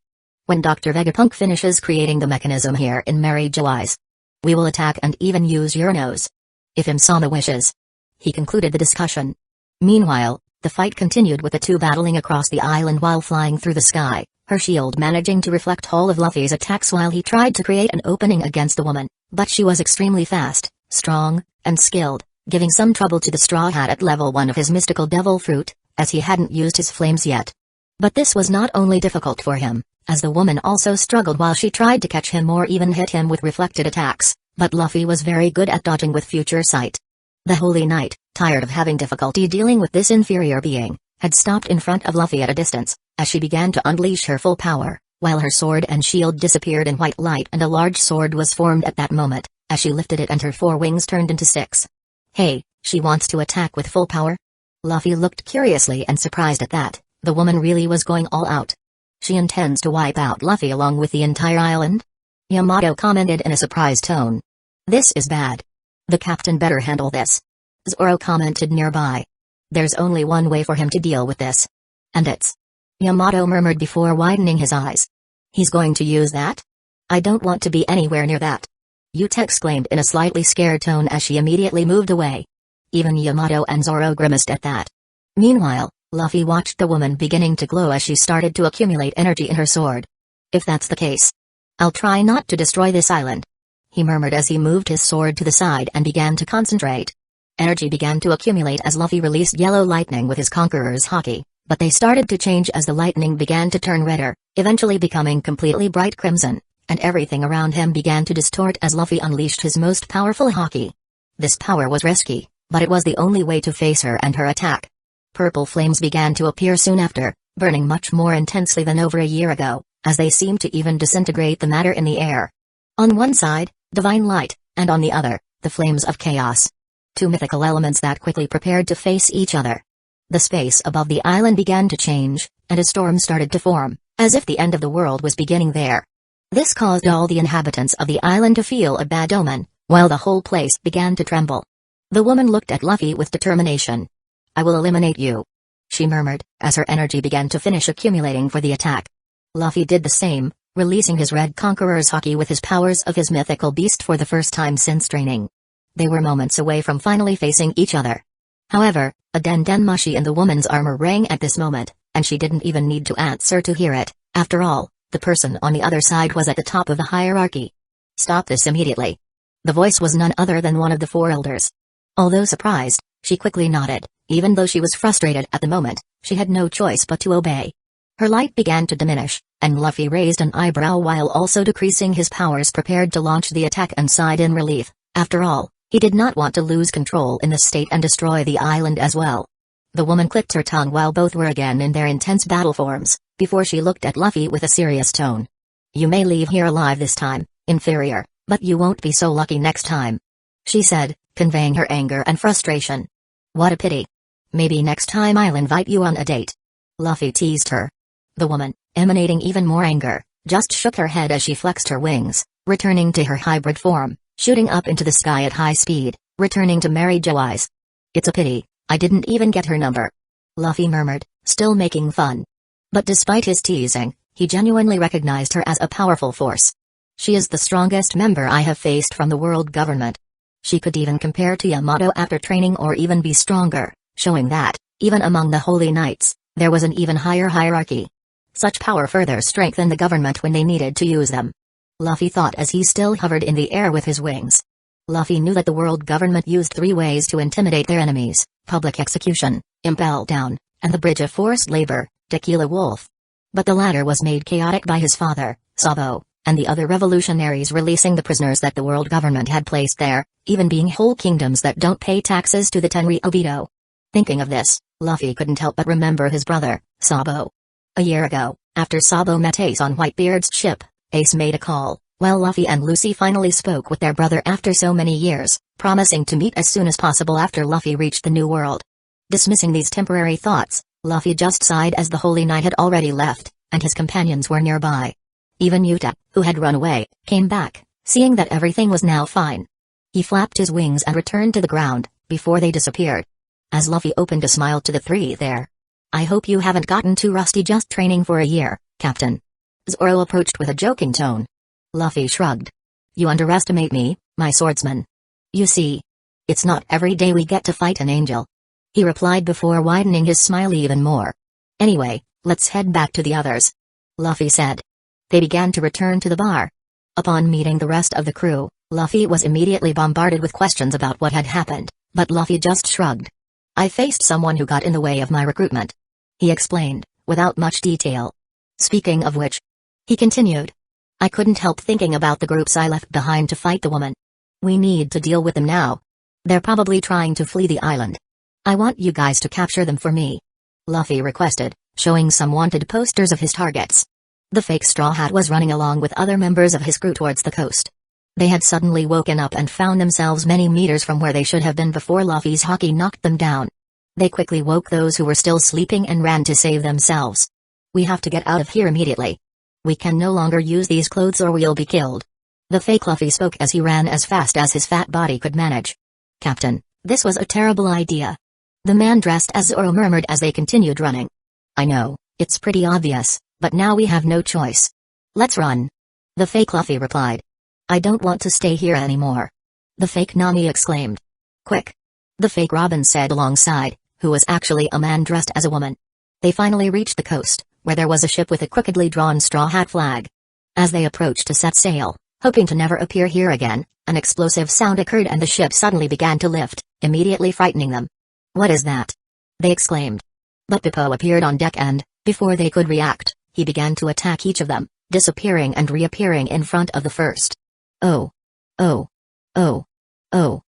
When Dr. Vegapunk finishes creating the mechanism here in Mary Joy's, we will attack and even use Uranos. If Imsama wishes. He concluded the discussion. Meanwhile, the fight continued with the two battling across the island while flying through the sky, her shield managing to reflect all of Luffy's attacks while he tried to create an opening against the woman, but she was extremely fast, strong, and skilled, giving some trouble to the Straw Hat at level 1 of his mystical devil fruit, as he hadn't used his flames yet. But this was not only difficult for him, as the woman also struggled while she tried to catch him or even hit him with reflected attacks, but Luffy was very good at dodging with future sight. The Holy Knight, tired of having difficulty dealing with this inferior being, had stopped in front of Luffy at a distance, as she began to unleash her full power, while her sword and shield disappeared in white light and a large sword was formed at that moment, as she lifted it and her 4 wings turned into 6. Hey, she wants to attack with full power? Luffy looked curiously and surprised at that. The woman really was going all out. She intends to wipe out Luffy along with the entire island? Yamato commented in a surprised tone. This is bad. The captain better handle this. Zoro commented nearby. There's only one way for him to deal with this. And it's... Yamato murmured before widening his eyes. He's going to use that? I don't want to be anywhere near that. Yuta exclaimed in a slightly scared tone as she immediately moved away. Even Yamato and Zoro grimaced at that. Meanwhile, Luffy watched the woman beginning to glow as she started to accumulate energy in her sword. If that's the case, I'll try not to destroy this island. He murmured as he moved his sword to the side and began to concentrate. Energy began to accumulate as Luffy released yellow lightning with his Conqueror's Haki, but they started to change as the lightning began to turn redder, eventually becoming completely bright crimson, and everything around him began to distort as Luffy unleashed his most powerful Haki. This power was risky, but it was the only way to face her and her attack. Purple flames began to appear soon after, burning much more intensely than over a year ago, as they seemed to even disintegrate the matter in the air. On one side, divine light, and on the other, the flames of chaos. 2 mythical elements that quickly prepared to face each other. The space above the island began to change, and a storm started to form, as if the end of the world was beginning there. This caused all the inhabitants of the island to feel a bad omen, while the whole place began to tremble. The woman looked at Luffy with determination. I will eliminate you, she murmured, as her energy began to finish accumulating for the attack. Luffy did the same, releasing his red Conqueror's Haki with his powers of his mythical beast for the first time since training. They were moments away from finally facing each other. However, a Dendenmushi in the woman's armor rang at this moment, and she didn't even need to answer to hear it. After all, the person on the other side was at the top of the hierarchy. Stop this immediately. The voice was none other than one of the 4 elders. Although surprised, she quickly nodded. Even though she was frustrated at the moment, she had no choice but to obey. Her light began to diminish, and Luffy raised an eyebrow while also decreasing his powers prepared to launch the attack and sighed in relief. After all, he did not want to lose control in the state and destroy the island as well. The woman clicked her tongue while both were again in their intense battle forms, before she looked at Luffy with a serious tone. You may leave here alive this time, inferior, but you won't be so lucky next time, she said, conveying her anger and frustration. What a pity. Maybe next time I'll invite you on a date. Luffy teased her. The woman, emanating even more anger, just shook her head as she flexed her wings, returning to her hybrid form, shooting up into the sky at high speed, returning to Mary Joy's. It's a pity, I didn't even get her number. Luffy murmured, still making fun. But despite his teasing, he genuinely recognized her as a powerful force. She is the strongest member I have faced from the world government. She could even compare to Yamato after training or even be stronger, showing that, even among the Holy Knights, there was an even higher hierarchy. Such power further strengthened the government when they needed to use them. Luffy thought as he still hovered in the air with his wings. Luffy knew that the world government used 3 ways to intimidate their enemies: public execution, impel down, and the bridge of forced labor, Tequila Wolf. But the latter was made chaotic by his father, Sabo, and the other revolutionaries releasing the prisoners that the world government had placed there, even being whole kingdoms that don't pay taxes to the Tenryou Obito. Thinking of this, Luffy couldn't help but remember his brother, Sabo. A year ago, after Sabo met Ace on Whitebeard's ship, Ace made a call, while Luffy and Lucy finally spoke with their brother after so many years, promising to meet as soon as possible after Luffy reached the New World. Dismissing these temporary thoughts, Luffy just sighed as the Holy Knight had already left, and his companions were nearby. Even Yuta, who had run away, came back, seeing that everything was now fine. He flapped his wings and returned to the ground, before they disappeared. As Luffy opened a smile to the three there. "I hope you haven't gotten too rusty just training for a year, Captain." Zoro approached with a joking tone. Luffy shrugged. "You underestimate me, my swordsman. You see, it's not every day we get to fight an angel," he replied before widening his smile even more. "Anyway, let's head back to the others," Luffy said. They began to return to the bar. Upon meeting the rest of the crew, Luffy was immediately bombarded with questions about what had happened, but Luffy just shrugged. "I faced someone who got in the way of my recruitment," he explained, without much detail. "Speaking of which," he continued, "I couldn't help thinking about the groups I left behind to fight the woman. We need to deal with them now. They're probably trying to flee the island. I want you guys to capture them for me," Luffy requested, showing some wanted posters of his targets. The fake Straw Hat was running along with other members of his crew towards the coast. They had suddenly woken up and found themselves many meters from where they should have been before Luffy's haki knocked them down. They quickly woke those who were still sleeping and ran to save themselves. "We have to get out of here immediately. We can no longer use these clothes or we'll be killed." The fake Luffy spoke as he ran as fast as his fat body could manage. "Captain, this was a terrible idea," the man dressed as Zoro murmured as they continued running. "I know, it's pretty obvious, but now we have no choice. Let's run," the fake Luffy replied. "I don't want to stay here anymore," the fake Nami exclaimed. "Quick," the fake Robin said alongside, who was actually a man dressed as a woman. They finally reached the coast, where there was a ship with a crookedly drawn straw hat flag. As they approached to set sail, hoping to never appear here again, an explosive sound occurred and the ship suddenly began to lift, immediately frightening them. "What is that?" they exclaimed. But Bippo appeared on deck and, before they could react, he began to attack each of them, disappearing and reappearing in front of the first. "Oh! Oh! Oh! Oh!"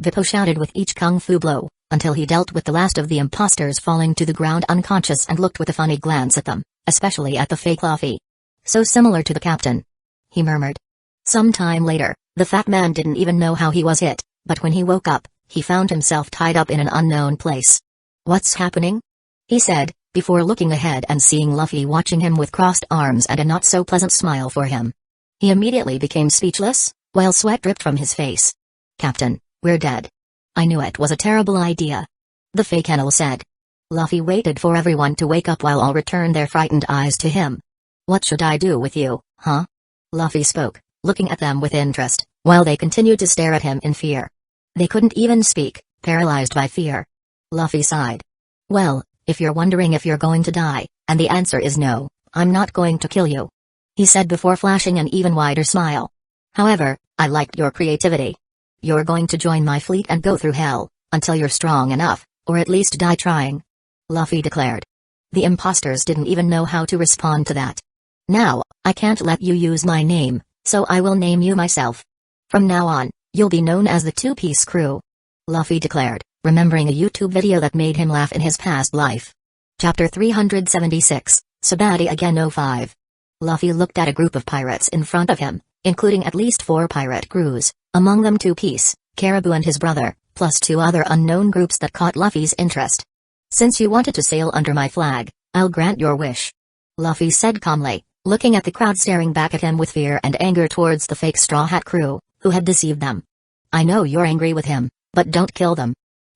Bippo shouted with each kung fu blow, until he dealt with the last of the imposters falling to the ground unconscious and looked with a funny glance at them, especially at the fake Luffy. "So similar to the captain," he murmured. Some time later, the fat man didn't even know how he was hit, but when he woke up, he found himself tied up in an unknown place. "What's happening?" he said, before looking ahead and seeing Luffy watching him with crossed arms and a not-so-pleasant smile for him. He immediately became speechless, while sweat dripped from his face. "Captain, we're dead." "I knew it was a terrible idea," the fake Enel said. Luffy waited for everyone to wake up while all returned their frightened eyes to him. "What should I do with you, huh?" Luffy spoke, looking at them with interest, while they continued to stare at him in fear. They couldn't even speak, paralyzed by fear. Luffy sighed. "Well, if you're wondering if you're going to die, and the answer is no, I'm not going to kill you," he said before flashing an even wider smile. "However, I liked your creativity. You're going to join my fleet and go through hell, until you're strong enough, or at least die trying," Luffy declared. The imposters didn't even know how to respond to that. "Now, I can't let you use my name, so I will name you myself. From now on, you'll be known as the Two-Piece Crew," Luffy declared, remembering a YouTube video that made him laugh in his past life. Chapter 376, Sabati Again 05. Luffy looked at a group of pirates in front of him, including at least 4 pirate crews, among them Two-Piece, Caribou and his brother, plus 2 other unknown groups that caught Luffy's interest. "Since you wanted to sail under my flag, I'll grant your wish," Luffy said calmly, looking at the crowd staring back at him with fear and anger towards the fake Straw Hat crew, who had deceived them. "I know you're angry with him, but don't kill them.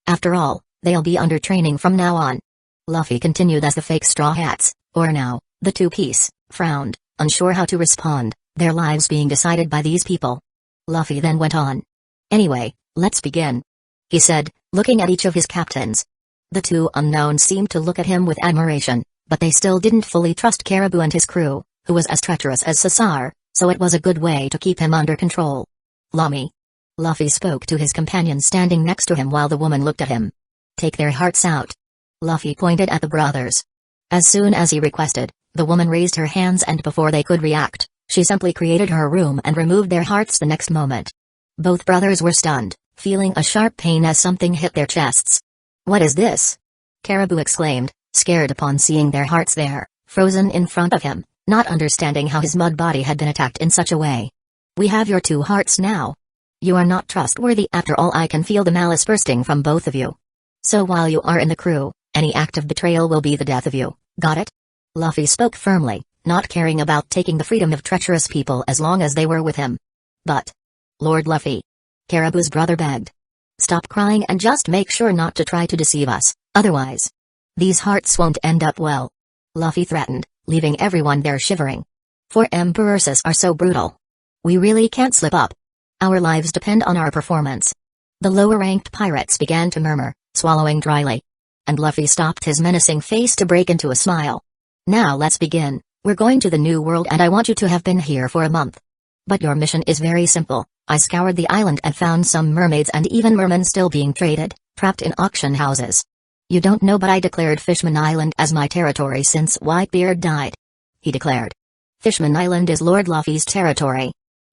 After all, they'll be under training from now on," Luffy continued as the fake Straw Hats, or now, the Two-Piece, frowned, unsure how to respond, their lives being decided by these people. Luffy then went on. "Anyway, let's begin," he said, looking at each of his captains. The 2 unknowns seemed to look at him with admiration, but they still didn't fully trust Caribou and his crew, who was as treacherous as Sasar, so it was a good way to keep him under control. "Lami," Luffy spoke to his companion standing next to him while the woman looked at him. "Take their hearts out." Luffy pointed at the brothers. As soon as he requested, the woman raised her hands and before they could react, She simply created her room and removed their hearts the next moment. Both brothers were stunned, feeling a sharp pain as something hit their chests. "What is this?" Caribou exclaimed, scared upon seeing their hearts there, frozen in front of him, not understanding how his mud body had been attacked in such a way. "We have your 2 hearts now. You are not trustworthy after all. I can feel the malice bursting from both of you. So while you are in the crew, any act of betrayal will be the death of you, got it?" Luffy spoke firmly, not caring about taking the freedom of treacherous people as long as they were with him. "But, Lord Luffy," Caribou's brother begged, "stop crying and just make sure not to try to deceive us, otherwise these hearts won't end up well," Luffy threatened, leaving everyone there shivering. "For Emperors are so brutal. We really can't slip up. Our lives depend on our performance." The lower-ranked pirates began to murmur, swallowing dryly. And Luffy stopped his menacing face to break into a smile. "Now let's begin. We're going to the New World and I want you to have been here for a month. But your mission is very simple. I scoured the island and found some mermaids and even mermen still being traded, trapped in auction houses. You don't know, but I declared Fishman Island as my territory since Whitebeard died," he declared. "Fishman Island is Lord Luffy's territory."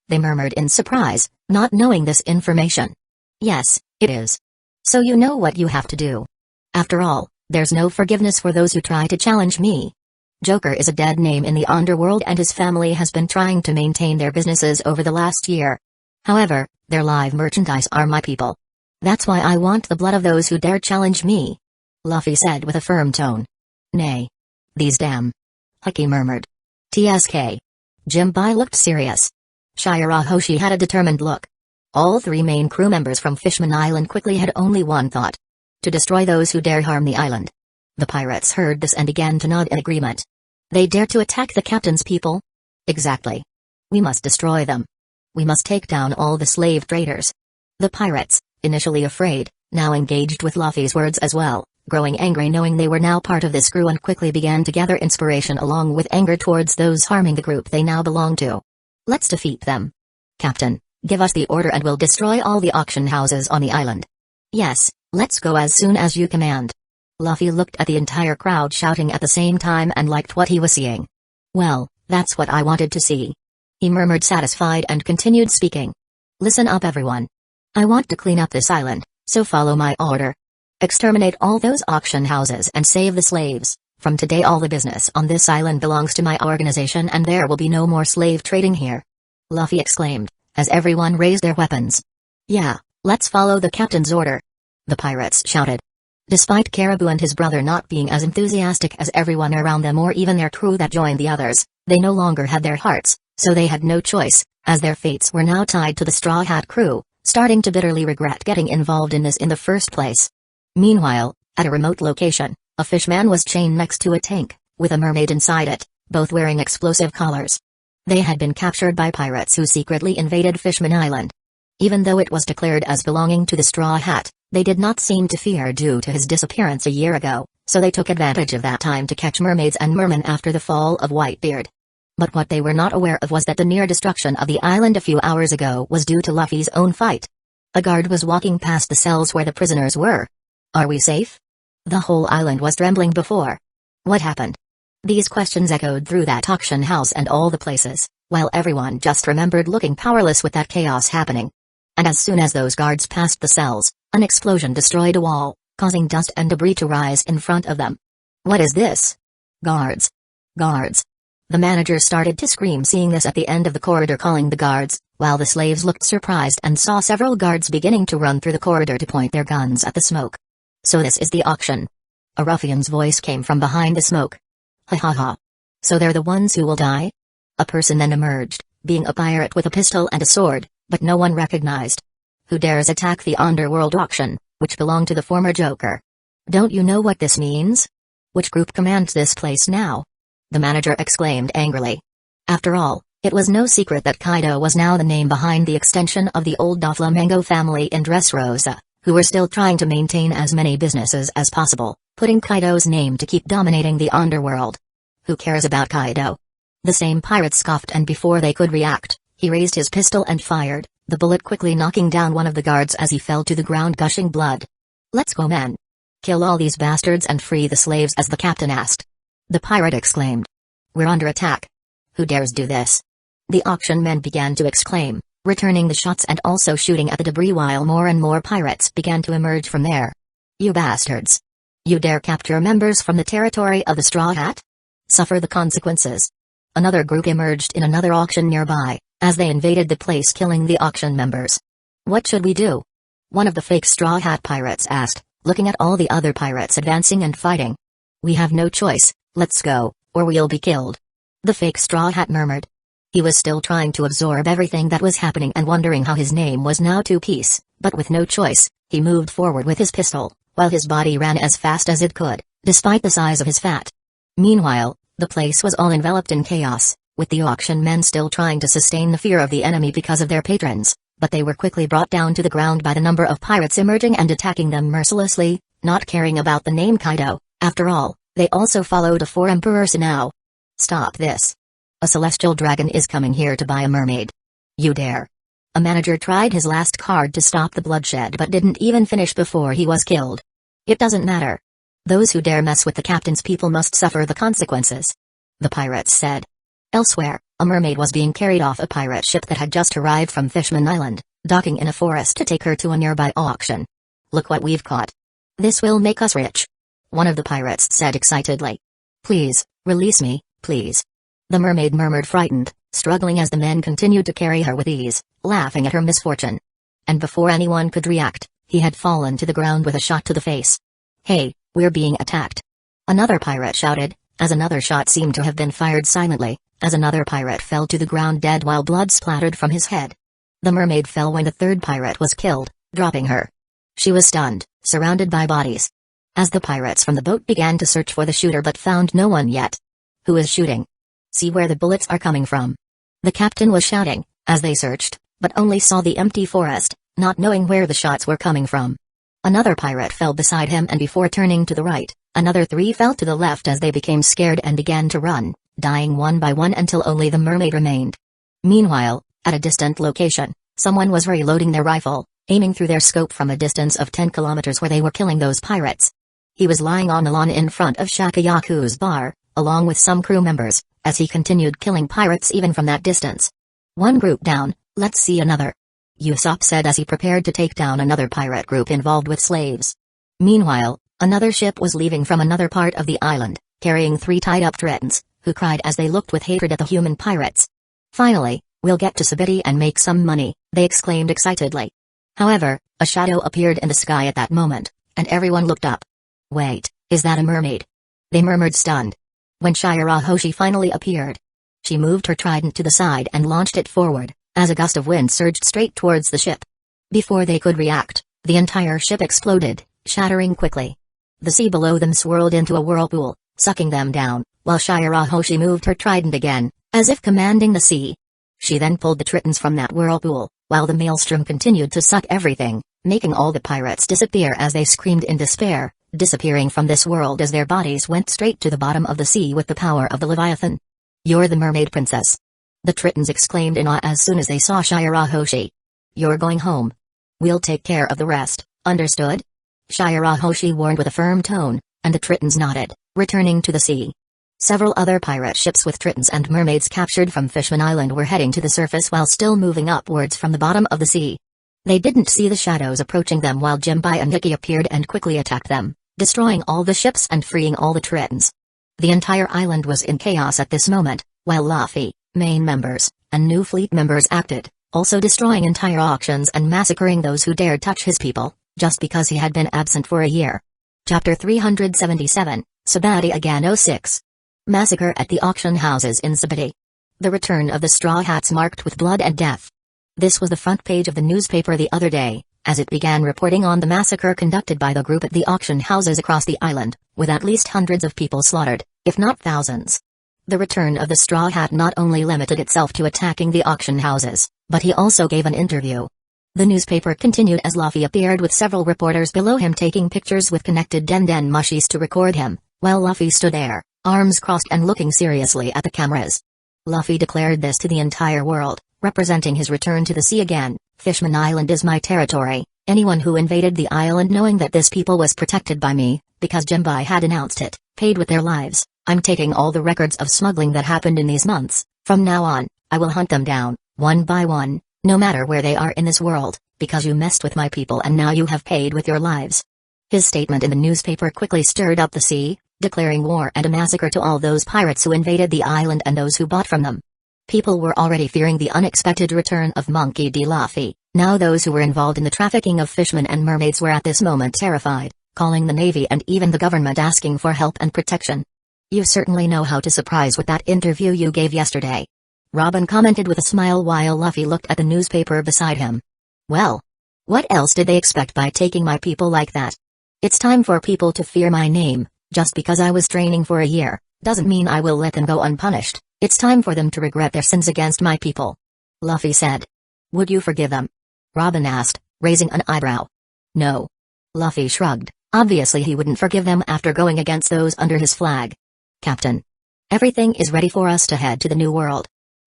They murmured in surprise, not knowing this information. "Yes, it is. So you know what you have to do. After all, there's no forgiveness for those who try to challenge me. Joker is a dead name in the underworld and his family has been trying to maintain their businesses over the last year. However, their live merchandise are my people. That's why I want the blood of those who dare challenge me," Luffy said with a firm tone. "Nay. These damn..." Ecchi murmured. "TSK." Jinbai looked serious. Shirahoshi had a determined look. All 3 main crew members from Fishman Island quickly had only one thought: to destroy those who dare harm the island. The pirates heard this and began to nod in agreement. "They dare to attack the captain's people?" "Exactly. We must destroy them. We must take down all the slave traders." The pirates, initially afraid, now engaged with Luffy's words as well, growing angry knowing they were now part of this crew, and quickly began to gather inspiration along with anger towards those harming the group they now belonged to. "Let's defeat them. Captain, give us the order and we'll destroy all the auction houses on the island." "Yes, let's go as soon as you command." Luffy looked at the entire crowd shouting at the same time and liked what he was seeing. "Well, that's what I wanted to see," he murmured, satisfied, and continued speaking. "Listen up everyone. I want to clean up this island, so follow my order. Exterminate all those auction houses and save the slaves. From today all the business on this island belongs to my organization and there will be no more slave trading here," Luffy exclaimed, as everyone raised their weapons. "Yeah, let's follow the captain's order," the pirates shouted. Despite Caribou and his brother not being as enthusiastic as everyone around them or even their crew that joined the others, they no longer had their hearts, so they had no choice, as their fates were now tied to the Straw Hat crew, starting to bitterly regret getting involved in this in the first place. Meanwhile, at a remote location, a fishman was chained next to a tank, with a mermaid inside it, both wearing explosive collars. They had been captured by pirates who secretly invaded Fishman Island. Even though it was declared as belonging to the Straw Hat, they did not seem to fear due to his disappearance a year ago, so they took advantage of that time to catch mermaids and mermen after the fall of Whitebeard. But what they were not aware of was that the near destruction of the island a few hours ago was due to Luffy's own fight. A guard was walking past the cells where the prisoners were. "Are we safe?" The whole island was trembling before. "What happened?" These questions echoed through that auction house and all the places, while everyone just remembered looking powerless with that chaos happening. And as soon as those guards passed the cells, an explosion destroyed a wall, causing dust and debris to rise in front of them. "What is this?" "Guards! Guards!" The manager started to scream, seeing this at the end of the corridor, calling the guards, while the slaves looked surprised and saw several guards beginning to run through the corridor to point their guns at the smoke. "So this is the auction." A ruffian's voice came from behind the smoke. "Ha ha ha. So they're the ones who will die?" A person then emerged, being a pirate with a pistol and a sword, but no one recognized. "Who dares attack the underworld auction, which belonged to the former Joker? Don't you know what this means? Which group commands this place now?" the manager exclaimed angrily. After all, it was no secret that Kaido was now the name behind the extension of the old Doflamingo family in Dressrosa, who were still trying to maintain as many businesses as possible, putting Kaido's name to keep dominating the underworld. "Who cares about Kaido?" The same pirate scoffed, and before they could react, he raised his pistol and fired, the bullet quickly knocking down one of the guards as he fell to the ground gushing blood. "Let's go, men. Kill all these bastards and free the slaves as the captain asked," the pirate exclaimed. "We're under attack. Who dares do this?" The auction men began to exclaim, returning the shots and also shooting at the debris while more and more pirates began to emerge from there. You bastards! You dare capture members from the territory of the Straw Hat? Suffer the consequences. Another group emerged in another auction nearby, as they invaded the place killing the auction members. What should we do? One of the fake Straw Hat pirates asked, looking at all the other pirates advancing and fighting. We have no choice, let's go, or we'll be killed. The fake Straw Hat murmured. He was still trying to absorb everything that was happening and wondering how his name was now two-piece, but with no choice, he moved forward with his pistol, while his body ran as fast as it could, despite the size of his fat. Meanwhile, the place was all enveloped in chaos, with the auction men still trying to sustain the fear of the enemy because of their patrons, but they were quickly brought down to the ground by the number of pirates emerging and attacking them mercilessly, not caring about the name Kaido. After all, they also followed a four-emperor Sanao. Stop this. A celestial dragon is coming here to buy a mermaid. You dare. A manager tried his last card to stop the bloodshed but didn't even finish before he was killed. It doesn't matter. Those who dare mess with the captain's people must suffer the consequences. The pirates said. Elsewhere, a mermaid was being carried off a pirate ship that had just arrived from Fishman Island, docking in a forest to take her to a nearby auction. Look what we've caught. This will make us rich. One of the pirates said excitedly. Please, release me, please. The mermaid murmured frightened, struggling as the men continued to carry her with ease, laughing at her misfortune. And before anyone could react, he had fallen to the ground with a shot to the face. Hey, we're being attacked. Another pirate shouted, as another shot seemed to have been fired silently, as another pirate fell to the ground dead while blood splattered from his head. The mermaid fell when the third pirate was killed, dropping her. She was stunned, surrounded by bodies. As the pirates from the boat began to search for the shooter but found no one yet. Who is shooting? See where the bullets are coming from. The captain was shouting, as they searched, but only saw the empty forest, not knowing where the shots were coming from. Another pirate fell beside him and before turning to the right, another three fell to the left as they became scared and began to run, dying one by one until only the mermaid remained. Meanwhile, at a distant location, someone was reloading their rifle, aiming through their scope from a distance of 10 kilometers where they were killing those pirates. He was lying on a lawn in front of Shakayaku's bar, along with some crew members, as he continued killing pirates even from that distance. One group down, let's see another. Usopp said as he prepared to take down another pirate group involved with slaves. Meanwhile, another ship was leaving from another part of the island, carrying 3 tied-up Tritons, who cried as they looked with hatred at the human pirates. Finally, we'll get to Sabiti and make some money, they exclaimed excitedly. However, a shadow appeared in the sky at that moment, and everyone looked up. Wait, is that a mermaid? They murmured stunned. When Shirahoshi finally appeared, she moved her trident to the side and launched it forward, as a gust of wind surged straight towards the ship. Before they could react, the entire ship exploded, shattering quickly. The sea below them swirled into a whirlpool, sucking them down, while Shirahoshi moved her trident again, as if commanding the sea. She then pulled the Tritons from that whirlpool, while the maelstrom continued to suck everything, making all the pirates disappear as they screamed in despair, disappearing from this world as their bodies went straight to the bottom of the sea with the power of the Leviathan. You're the mermaid princess. The Tritons exclaimed in awe as soon as they saw Shirahoshi. You're going home. We'll take care of the rest, understood? Shirahoshi warned with a firm tone, and the Tritons nodded, returning to the sea. Several other pirate ships with Tritons and mermaids captured from Fishman Island were heading to the surface while still moving upwards from the bottom of the sea. They didn't see the shadows approaching them while Jinbai and Ecchi appeared and quickly attacked them, destroying all the ships and freeing all the Tritons. The entire island was in chaos at this moment, while Luffy, main members, and new fleet members acted, also destroying entire auctions and massacring those who dared touch his people, just because he had been absent for a year. Chapter 377, Sabati again 06. Massacre at the auction houses in Sabati. The return of the Straw Hats marked with blood and death. This was the front page of the newspaper the other day, as it began reporting on the massacre conducted by the group at the auction houses across the island, with at least hundreds of people slaughtered, if not thousands. The return of the Straw Hat not only limited itself to attacking the auction houses, but he also gave an interview. The newspaper continued as Luffy appeared with several reporters below him taking pictures with connected den mushies to record him, while Luffy stood there, arms crossed and looking seriously at the cameras. Luffy declared this to the entire world, representing his return to the sea again. Fishman Island is my territory. Anyone who invaded the island knowing that this people was protected by me, because Jinbai had announced it, paid with their lives. I'm taking all the records of smuggling that happened in these months. From now on, I will hunt them down, one by one, no matter where they are in this world, because you messed with my people and now you have paid with your lives. His statement in the newspaper quickly stirred up the sea, declaring war and a massacre to all those pirates who invaded the island and those who bought from them. People were already fearing the unexpected return of Monkey D. Luffy. Now those who were involved in the trafficking of fishmen and mermaids were at this moment terrified, calling the Navy and even the government asking for help and protection. You certainly know how to surprise with that interview you gave yesterday. Robin commented with a smile while Luffy looked at the newspaper beside him. Well, what else did they expect by taking my people like that? It's time for people to fear my name. Just because I was training for a year, doesn't mean I will let them go unpunished. It's time for them to regret their sins against my people. Luffy said. Would you forgive them? Robin asked, raising an eyebrow. No. Luffy shrugged. Obviously he wouldn't forgive them after going against those under his flag. Captain. Everything is ready for us to head to the New World.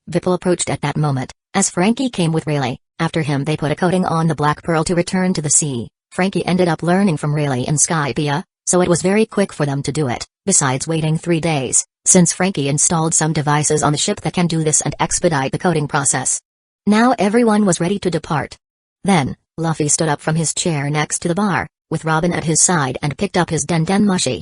Vipul approached at that moment, as Frankie came with Rayleigh. After him they put a coating on the Black Pearl to return to the sea. Frankie ended up learning from Rayleigh in Skypiea, so it was very quick for them to do it, besides waiting 3 days, since Frankie installed some devices on the ship that can do this and expedite the coating process. Now everyone was ready to depart. Then, Luffy stood up from his chair next to the bar, with Robin at his side and picked up his Den Mushi.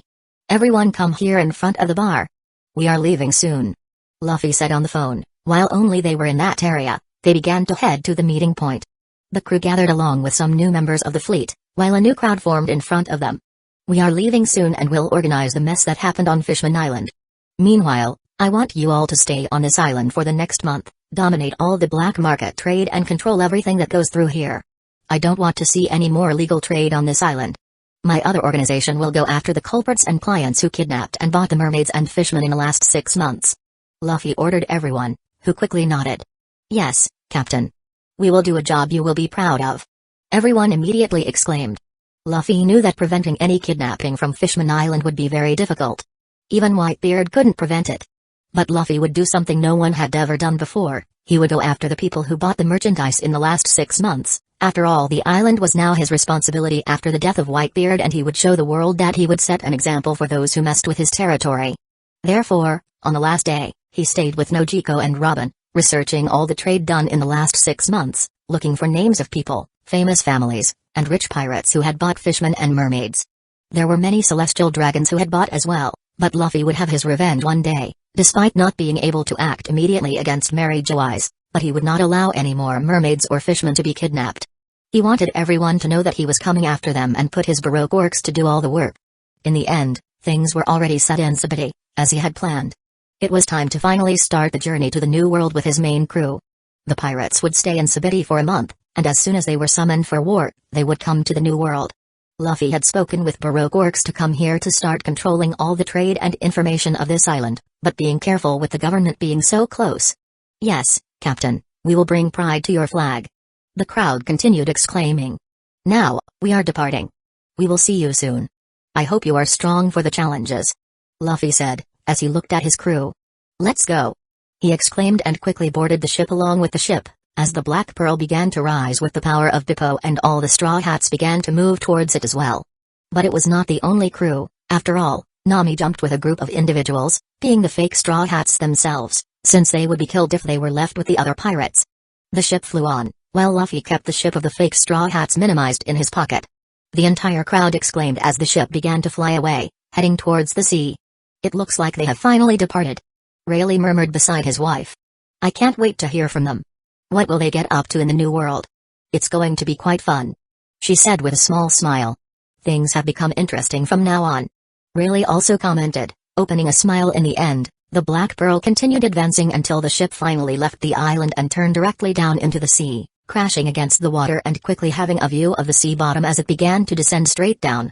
Everyone come here in front of the bar. We are leaving soon. Luffy said on the phone. While only they were in that area, they began to head to the meeting point. The crew gathered along with some new members of the fleet, while a new crowd formed in front of them. We are leaving soon and will organize the mess that happened on Fishman Island. Meanwhile, I want you all to stay on this island for the next month, dominate all the black market trade and control everything that goes through here. I don't want to see any more illegal trade on this island. My other organization will go after the culprits and clients who kidnapped and bought the mermaids and fishmen in the last 6 months. Luffy ordered everyone, who quickly nodded. Yes, Captain. We will do a job you will be proud of. Everyone immediately exclaimed. Luffy knew that preventing any kidnapping from Fishman Island would be very difficult. Even Whitebeard couldn't prevent it. But Luffy would do something no one had ever done before. He would go after the people who bought the merchandise in the last 6 months. After all, the island was now his responsibility after the death of Whitebeard, and he would show the world that he would set an example for those who messed with his territory. Therefore, on the last day, he stayed with Nojiko and Robin, researching all the trade done in the last 6 months, looking for names of people, famous families, and rich pirates who had bought fishmen and mermaids. There were many celestial dragons who had bought as well, but Luffy would have his revenge one day, despite not being able to act immediately against Mary Joyce, but he would not allow any more mermaids or fishmen to be kidnapped. He wanted everyone to know that he was coming after them and put his Baroque orcs to do all the work. In the end, things were already set in Sabiti, as he had planned. It was time to finally start the journey to the New World with his main crew. The pirates would stay in Sabiti for a month, and as soon as they were summoned for war, they would come to the New World. Luffy had spoken with Baroque orcs to come here to start controlling all the trade and information of this island, but being careful with the government being so close. Yes, Captain, we will bring pride to your flag. The crowd continued exclaiming. Now, we are departing. We will see you soon. I hope you are strong for the challenges. Luffy said, as he looked at his crew. Let's go. He exclaimed and quickly boarded the ship along with the ship, as the Black Pearl began to rise with the power of Bippo and all the Straw Hats began to move towards it as well. But it was not the only crew. After all, Nami jumped with a group of individuals, being the fake Straw Hats themselves, since they would be killed if they were left with the other pirates. The ship flew on, while Luffy kept the ship of the fake Straw Hats minimized in his pocket. The entire crowd exclaimed as the ship began to fly away, heading towards the sea. It looks like they have finally departed. Rayleigh murmured beside his wife. I can't wait to hear from them. What will they get up to in the New World? It's going to be quite fun. She said with a small smile. Things have become interesting from now on. Rayleigh also commented, opening a smile in the end. The Black Pearl continued advancing until the ship finally left the island and turned directly down into the sea, crashing against the water and quickly having a view of the sea bottom as it began to descend straight down.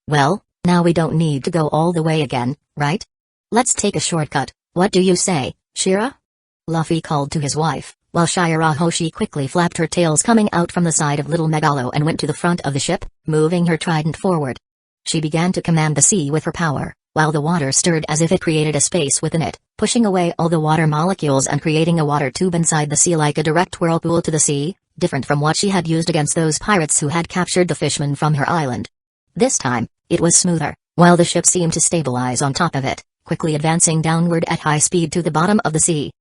Well, now we don't need to go all the way again, right? Let's take a shortcut, what do you say, Shira? Luffy called to his wife, while Shirahoshi quickly flapped her tails coming out from the side of Little Megalo and went to the front of the ship, moving her trident forward. She began to command the sea with her power, while the water stirred as if it created a space within it, pushing away all the water molecules and creating a water tube inside the sea like a direct whirlpool to the sea, different from what she had used against those pirates who had captured the fishmen from her island. This time, it was smoother, while the ship seemed to stabilize on top of it, quickly advancing downward at high speed to the bottom of the sea.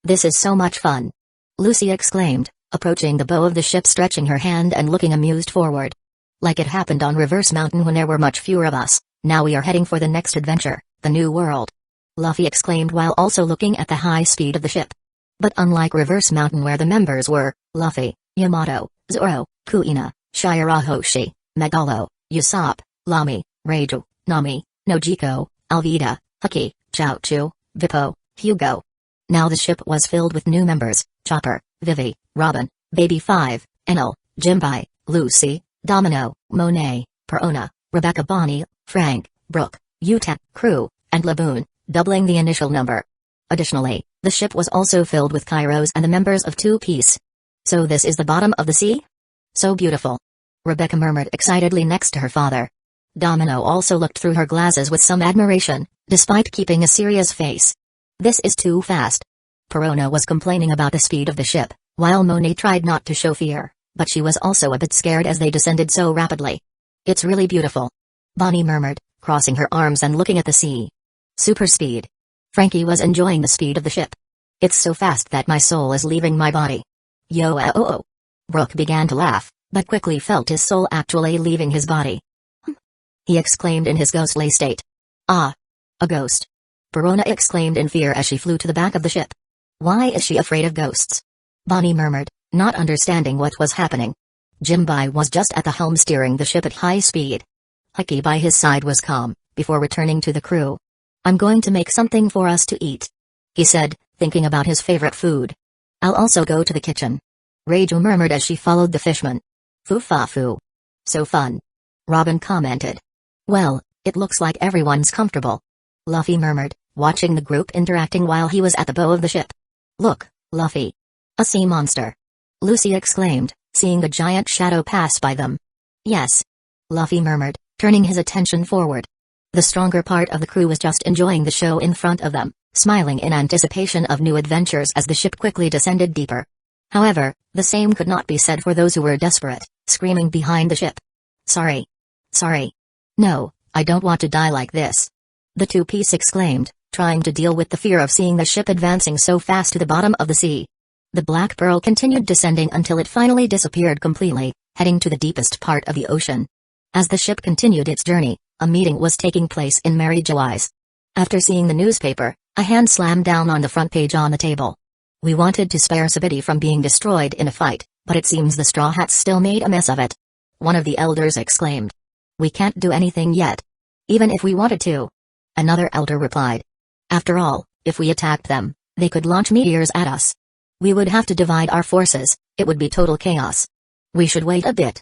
This is so much fun. Lucy exclaimed, approaching the bow of the ship, stretching her hand and looking amused forward. Like it happened on Reverse Mountain when there were much fewer of us, now we are heading for the next adventure, the new world. Luffy exclaimed while also looking at the high speed of the ship. But unlike Reverse Mountain where the members were, Luffy, Yamato, Zoro, Kuina, Shirahoshi, Megalo, Usopp, Lamy, Reiju, Nami, Nojiko, Alvida, Ecchi, Chaochu, Bippo, Hugo. Now the ship was filled with new members: Chopper, Vivi, Robin, Baby 5, Enel, Jinbai, Lucy, Domino, Monet, Perona, Rebecca, Bonnie, Frank, Brooke, Yuta, Crew, and Laboon, doubling the initial number. Additionally, the ship was also filled with Kairos and the members of Two Piece. So this is the bottom of the sea? So beautiful. Rebecca murmured excitedly next to her father. Domino also looked through her glasses with some admiration, despite keeping a serious face. This is too fast. Perona was complaining about the speed of the ship, while Monet tried not to show fear, but she was also a bit scared as they descended so rapidly. It's really beautiful. Bonnie murmured, crossing her arms and looking at the sea. Super speed. Frankie was enjoying the speed of the ship. It's so fast that my soul is leaving my body. Yo-oh-oh. Brooke began to laugh, but quickly felt his soul actually leaving his body. He exclaimed in his ghostly state. Ah! A ghost. Perona exclaimed in fear as she flew to the back of the ship. Why is she afraid of ghosts? Bonnie murmured, not understanding what was happening. Jinbai was just at the helm steering the ship at high speed. Ecchi by his side was calm, before returning to the crew. I'm going to make something for us to eat, he said, thinking about his favorite food. I'll also go to the kitchen. Reiju murmured as she followed the fishman. Foo-fa-foo. So fun. Robin commented. Well, it looks like everyone's comfortable. Luffy murmured, watching the group interacting while he was at the bow of the ship. Look, Luffy. A sea monster. Lucy exclaimed, seeing the giant shadow pass by them. Yes. Luffy murmured, turning his attention forward. The stronger part of the crew was just enjoying the show in front of them, smiling in anticipation of new adventures as the ship quickly descended deeper. However, the same could not be said for those who were desperate, screaming behind the ship. Sorry. Sorry. No, I don't want to die like this. The two-piece exclaimed, trying to deal with the fear of seeing the ship advancing so fast to the bottom of the sea. The Black Pearl continued descending until it finally disappeared completely, heading to the deepest part of the ocean. As the ship continued its journey, a meeting was taking place in Mary Jo's. After seeing the newspaper, a hand slammed down on the front page on the table. We wanted to spare Sabiti from being destroyed in a fight, but it seems the Straw Hats still made a mess of it. One of the elders exclaimed. We can't do anything yet. Even if we wanted to. Another elder replied. After all, if we attacked them, they could launch meteors at us. We would have to divide our forces, it would be total chaos. We should wait a bit.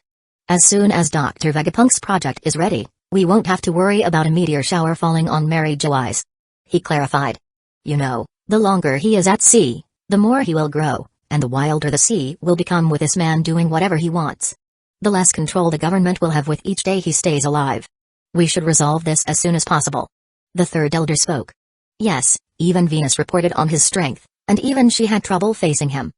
As soon as Dr. Vegapunk's project is ready, we won't have to worry about a meteor shower falling on Mary Jo's. He clarified. You know, the longer he is at sea, the more he will grow, and the wilder the sea will become with this man doing whatever he wants. The less control the government will have with each day he stays alive. We should resolve this as soon as possible. The third elder spoke. Yes, even Venus reported on his strength, and even she had trouble facing him.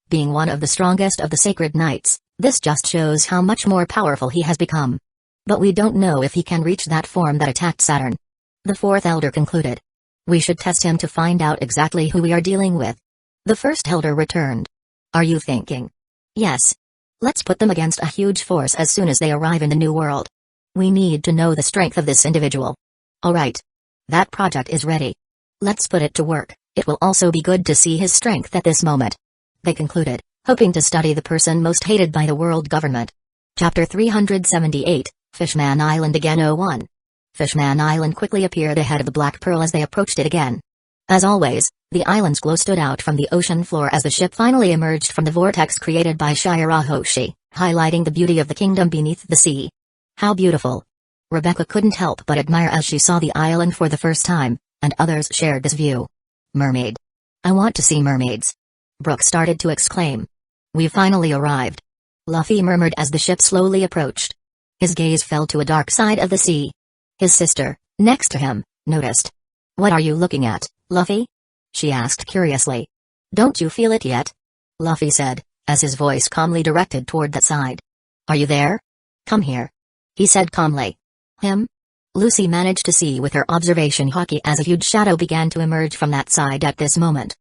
Being one of the strongest of the sacred knights, this just shows how much more powerful he has become. But we don't know if he can reach that form that attacked Saturn. The fourth elder concluded. We should test him to find out exactly who we are dealing with. The first elder returned. Are you thinking? Yes. Let's put them against a huge force as soon as they arrive in the new world. We need to know the strength of this individual. Alright. That project is ready. Let's put it to work. It will also be good to see his strength at this moment. They concluded, hoping to study the person most hated by the world government. Chapter 378, Fishman Island again 01. Fishman Island quickly appeared ahead of the Black Pearl as they approached it again. As always, the island's glow stood out from the ocean floor as the ship finally emerged from the vortex created by Shirahoshi, highlighting the beauty of the kingdom beneath the sea. How beautiful! Rebecca couldn't help but admire as she saw the island for the first time, and others shared this view. Mermaid. I want to see mermaids. Brooke started to exclaim. We finally arrived. Luffy murmured as the ship slowly approached. His gaze fell to a dark side of the sea. His sister, next to him, noticed. What are you looking at, Luffy? She asked curiously. Don't you feel it yet? Luffy said, as his voice calmly directed toward that side. Are you there? Come here. He said calmly. Him? Lucy managed to see with her observation hockey as a huge shadow began to emerge from that side at this moment.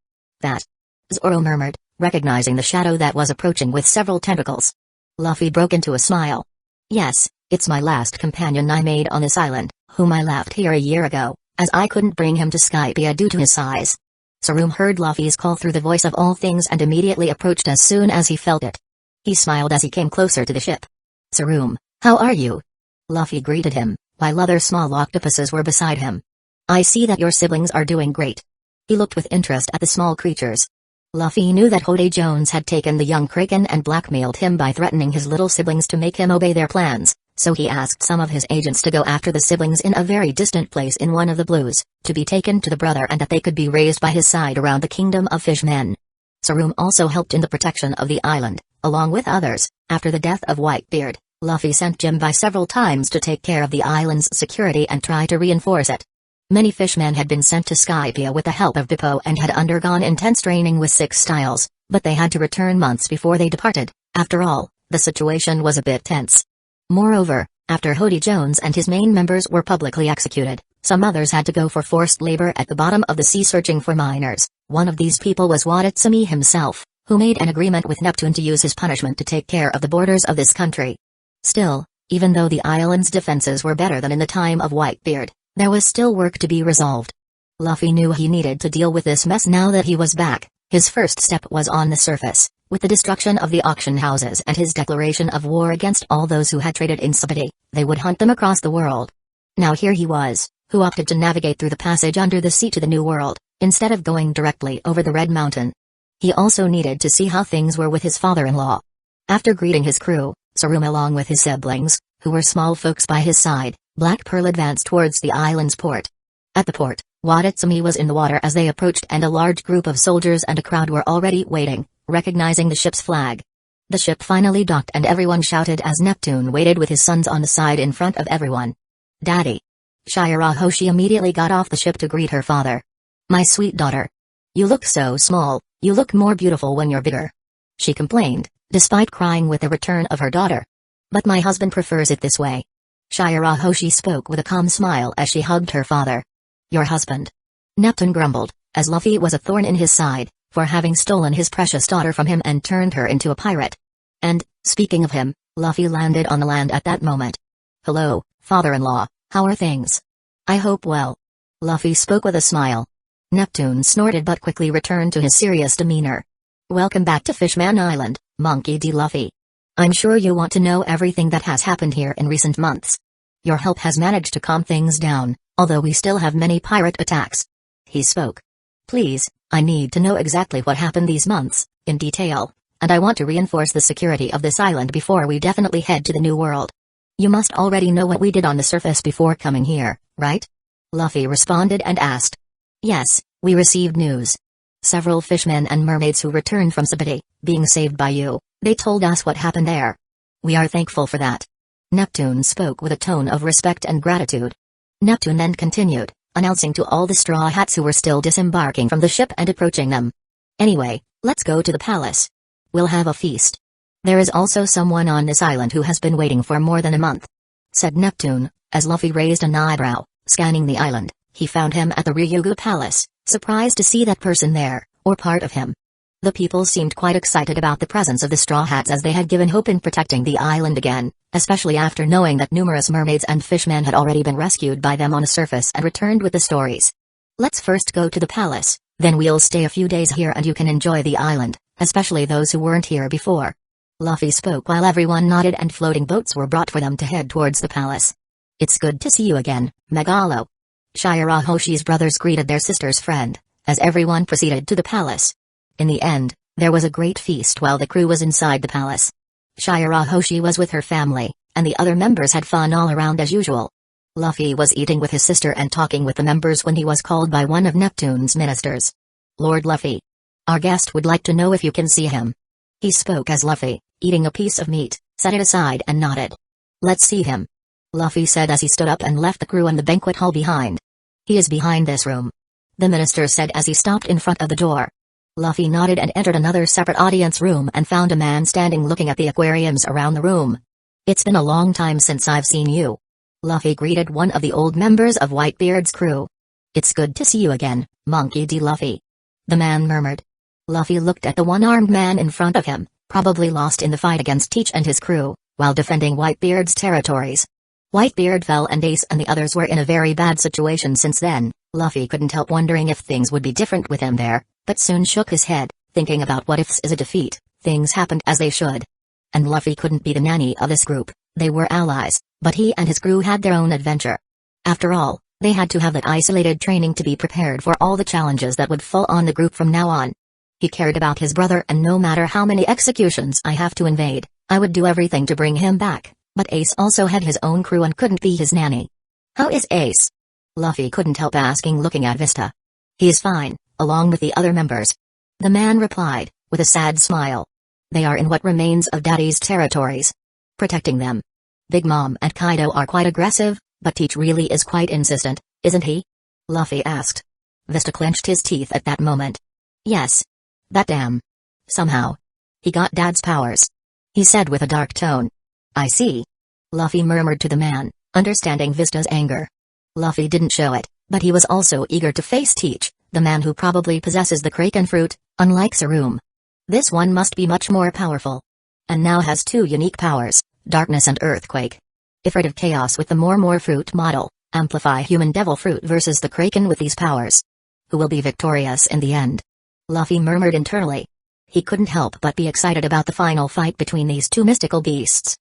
Zoro murmured, recognizing the shadow that was approaching with several tentacles. Luffy broke into a smile. Yes, it's my last companion I made on this island, whom I left here a year ago, as I couldn't bring him to Skypiea due to his size. Zoro heard Luffy's call through the voice of all things and immediately approached as soon as he felt it. He smiled as he came closer to the ship. Zoro, how are you? Luffy greeted him, while other small octopuses were beside him. I see that your siblings are doing great. He looked with interest at the small creatures. Luffy knew that Hode Jones had taken the young Kraken and blackmailed him by threatening his little siblings to make him obey their plans, so he asked some of his agents to go after the siblings in a very distant place in one of the blues, to be taken to the brother and that they could be raised by his side around the kingdom of fishmen. Zoro also helped in the protection of the island, along with others. After the death of Whitebeard, Luffy sent Jimby several times to take care of the island's security and try to reinforce it. Many fishmen had been sent to Skypiea with the help of Bippo and had undergone intense training with 6 styles, but they had to return months before they departed. After all, the situation was a bit tense. Moreover, after Hode Jones and his main members were publicly executed, some others had to go for forced labor at the bottom of the sea searching for miners. One of these people was Wadatsumi himself, who made an agreement with Neptune to use his punishment to take care of the borders of this country. Still, even though the island's defenses were better than in the time of Whitebeard, there was still work to be resolved. Luffy knew he needed to deal with this mess now that he was back. His first step was on the surface, with the destruction of the auction houses and his declaration of war against all those who had traded in Subity. They would hunt them across the world. Now here he was, who opted to navigate through the passage under the sea to the New World, instead of going directly over the Red Mountain. He also needed to see how things were with his father-in-law. After greeting his crew, Zoro along with his siblings, who were small folks by his side, Black Pearl advanced towards the island's port. At the port, Wadatsumi was in the water as they approached and a large group of soldiers and a crowd were already waiting, recognizing the ship's flag. The ship finally docked and everyone shouted as Neptune waited with his sons on the side in front of everyone. Daddy! Shirahoshi immediately got off the ship to greet her father. My sweet daughter. You look so small, you look more beautiful when you're bigger. She complained, despite crying with the return of her daughter. But my husband prefers it this way. Shirahoshi spoke with a calm smile as she hugged her father. Your husband? Neptune grumbled, as Luffy was a thorn in his side, for having stolen his precious daughter from him and turned her into a pirate. And, speaking of him, Luffy landed on the land at that moment. Hello, father-in-law, how are things? I hope well. Luffy spoke with a smile. Neptune snorted but quickly returned to his serious demeanor. Welcome back to Fishman Island, Monkey D. Luffy. I'm sure you want to know everything that has happened here in recent months. Your help has managed to calm things down, although we still have many pirate attacks. He spoke. Please, I need to know exactly what happened these months, in detail, and I want to reinforce the security of this island before we definitely head to the New World. You must already know what we did on the surface before coming here, right? Luffy responded and asked. Yes, we received news. Several fishmen and mermaids who returned from Subity, being saved by you. They told us what happened there. We are thankful for that. Neptune spoke with a tone of respect and gratitude. Neptune then continued, announcing to all the Straw Hats who were still disembarking from the ship and approaching them. Anyway, let's go to the palace. We'll have a feast. There is also someone on this island who has been waiting for more than a month, said Neptune, as Luffy raised an eyebrow. Scanning the island, he found him at the Ryugu Palace, surprised to see that person there, or part of him. The people seemed quite excited about the presence of the Straw Hats as they had given hope in protecting the island again, especially after knowing that numerous mermaids and fishmen had already been rescued by them on the surface and returned with the stories. Let's first go to the palace, then we'll stay a few days here and you can enjoy the island, especially those who weren't here before. Luffy spoke while everyone nodded and floating boats were brought for them to head towards the palace. It's good to see you again, Megalo. Shirahoshi's brothers greeted their sister's friend, as everyone proceeded to the palace. In the end, there was a great feast while the crew was inside the palace. Shirahoshi was with her family, and the other members had fun all around as usual. Luffy was eating with his sister and talking with the members when he was called by one of Neptune's ministers. Lord Luffy. Our guest would like to know if you can see him. He spoke as Luffy, eating a piece of meat, set it aside and nodded. Let's see him. Luffy said as he stood up and left the crew and the banquet hall behind. He is behind this room. The minister said as he stopped in front of the door. Luffy nodded and entered another separate audience room and found a man standing looking at the aquariums around the room. It's been a long time since I've seen you. Luffy greeted one of the old members of Whitebeard's crew. It's good to see you again, Monkey D. Luffy. The man murmured. Luffy looked at the one-armed man in front of him, probably lost in the fight against Teach and his crew, while defending Whitebeard's territories. Whitebeard fell and Ace and the others were in a very bad situation since then. Luffy couldn't help wondering if things would be different with him there, but soon shook his head, thinking about what ifs is a defeat. Things happened as they should. And Luffy couldn't be the nanny of this group. They were allies, but he and his crew had their own adventure. After all, they had to have that isolated training to be prepared for all the challenges that would fall on the group from now on. He cared about his brother, and no matter how many executions I have to invade, I would do everything to bring him back. But Ace also had his own crew and couldn't be his nanny. How is Ace? Luffy couldn't help asking, looking at Vista. He is fine, along with the other members. The man replied, with a sad smile. They are in what remains of Daddy's territories. Protecting them. Big Mom and Kaido are quite aggressive, but Teach really is quite insistent, isn't he? Luffy asked. Vista clenched his teeth at that moment. Yes. That damn. Somehow. He got Dad's powers. He said with a dark tone. I see. Luffy murmured to the man, understanding Vista's anger. Luffy didn't show it, but he was also eager to face Teach, the man who probably possesses the Kraken fruit, unlike Sarum. This one must be much more powerful. And now has two unique powers, darkness and earthquake. Ifrit of chaos with the more fruit model, amplify human devil fruit versus the Kraken with these powers. Who will be victorious in the end? Luffy murmured internally. He couldn't help but be excited about the final fight between these two mystical beasts.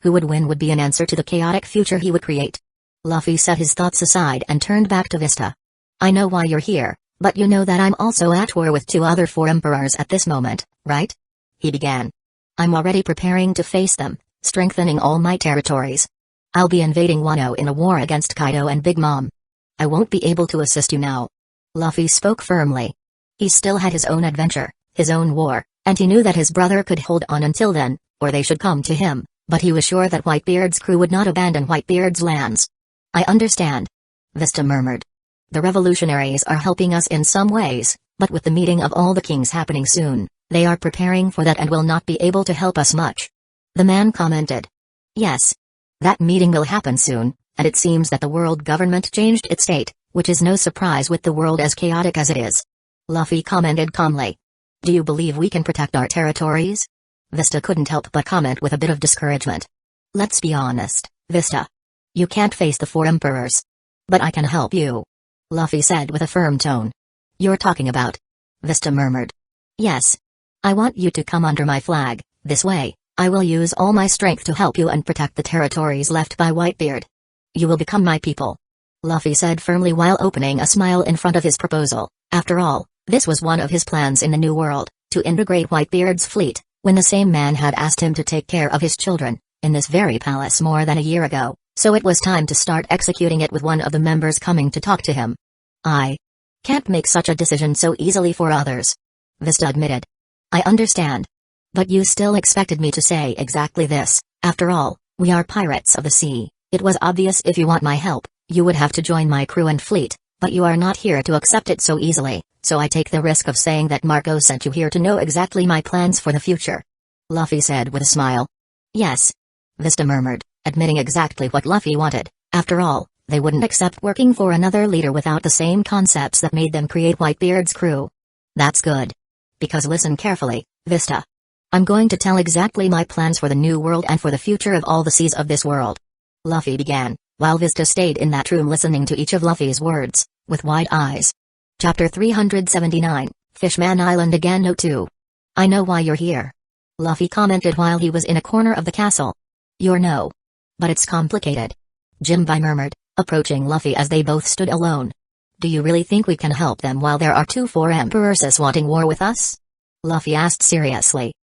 Who would win would be an answer to the chaotic future he would create. Luffy set his thoughts aside and turned back to Vista. I know why you're here, but you know that I'm also at war with two other four emperors at this moment, right? He began. I'm already preparing to face them, strengthening all my territories. I'll be invading Wano in a war against Kaido and Big Mom. I won't be able to assist you now. Luffy spoke firmly. He still had his own adventure, his own war, and he knew that his brother could hold on until then, or they should come to him, but he was sure that Whitebeard's crew would not abandon Whitebeard's lands. I understand. Vista murmured. The revolutionaries are helping us in some ways, but with the meeting of all the kings happening soon, they are preparing for that and will not be able to help us much. The man commented. Yes. That meeting will happen soon, and it seems that the world government changed its state, which is no surprise with the world as chaotic as it is. Luffy commented calmly. Do you believe we can protect our territories? Vista couldn't help but comment with a bit of discouragement. Let's be honest, Vista. You can't face the four emperors. But I can help you. Luffy said with a firm tone. You're talking about? Vista murmured. Yes. I want you to come under my flag. This way, I will use all my strength to help you and protect the territories left by Whitebeard. You will become my people. Luffy said firmly while opening a smile in front of his proposal. After all, this was one of his plans in the New World, to integrate Whitebeard's fleet, when the same man had asked him to take care of his children, in this very palace more than a year ago, so it was time to start executing it with one of the members coming to talk to him. I can't make such a decision so easily for others. Vista admitted. I understand. But you still expected me to say exactly this. After all, we are pirates of the sea. It was obvious if you want my help, you would have to join my crew and fleet, but you are not here to accept it so easily, so I take the risk of saying that Marco sent you here to know exactly my plans for the future. Luffy said with a smile. Yes. Vista murmured, admitting exactly what Luffy wanted. After all, they wouldn't accept working for another leader without the same concepts that made them create Whitebeard's crew. That's good. Because listen carefully, Vista. I'm going to tell exactly my plans for the New World and for the future of all the seas of this world. Luffy began, while Vista stayed in that room listening to each of Luffy's words, with wide eyes. Chapter 379, Fishman Island again. Note 2. I know why you're here. Luffy commented while he was in a corner of the castle. You're no. But it's complicated. Jinbei murmured, approaching Luffy as they both stood alone. Do you really think we can help them while there are four emperors wanting war with us? Luffy asked seriously.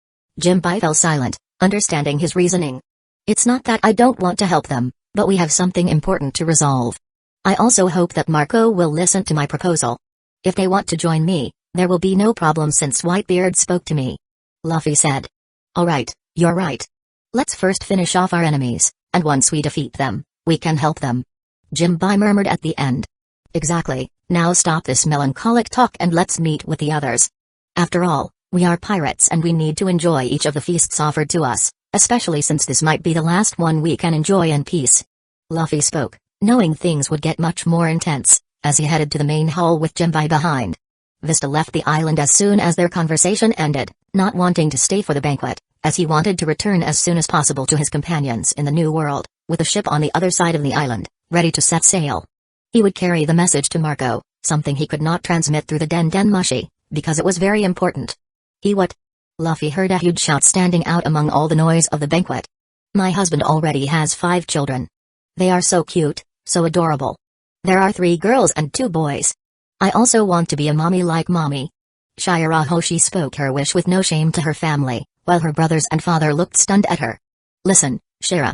Jinbei fell silent, understanding his reasoning. It's not that I don't want to help them, but we have something important to resolve. I also hope that Marco will listen to my proposal. If they want to join me, there will be no problem since Whitebeard spoke to me. Luffy said. Alright, you're right. Let's first finish off our enemies, and once we defeat them, we can help them. Jinbei murmured at the end. Exactly, now stop this melancholic talk and let's meet with the others. After all, we are pirates and we need to enjoy each of the feasts offered to us, especially since this might be the last one we can enjoy in peace. Luffy spoke, knowing things would get much more intense, as he headed to the main hall with Jinbei behind. Vista left the island as soon as their conversation ended, not wanting to stay for the banquet, as he wanted to return as soon as possible to his companions in the new world, with a ship on the other side of the island, ready to set sail. He would carry the message to Marco, something he could not transmit through the Den Mushi, because it was very important. What? Luffy heard a huge shout standing out among all the noise of the banquet. My husband already has 5 children. They are so cute, so adorable. There are 3 girls and 2 boys. I also want to be a mommy like mommy. Shirahoshi spoke her wish with no shame to her family, while her brothers and father looked stunned at her. Listen, Shira.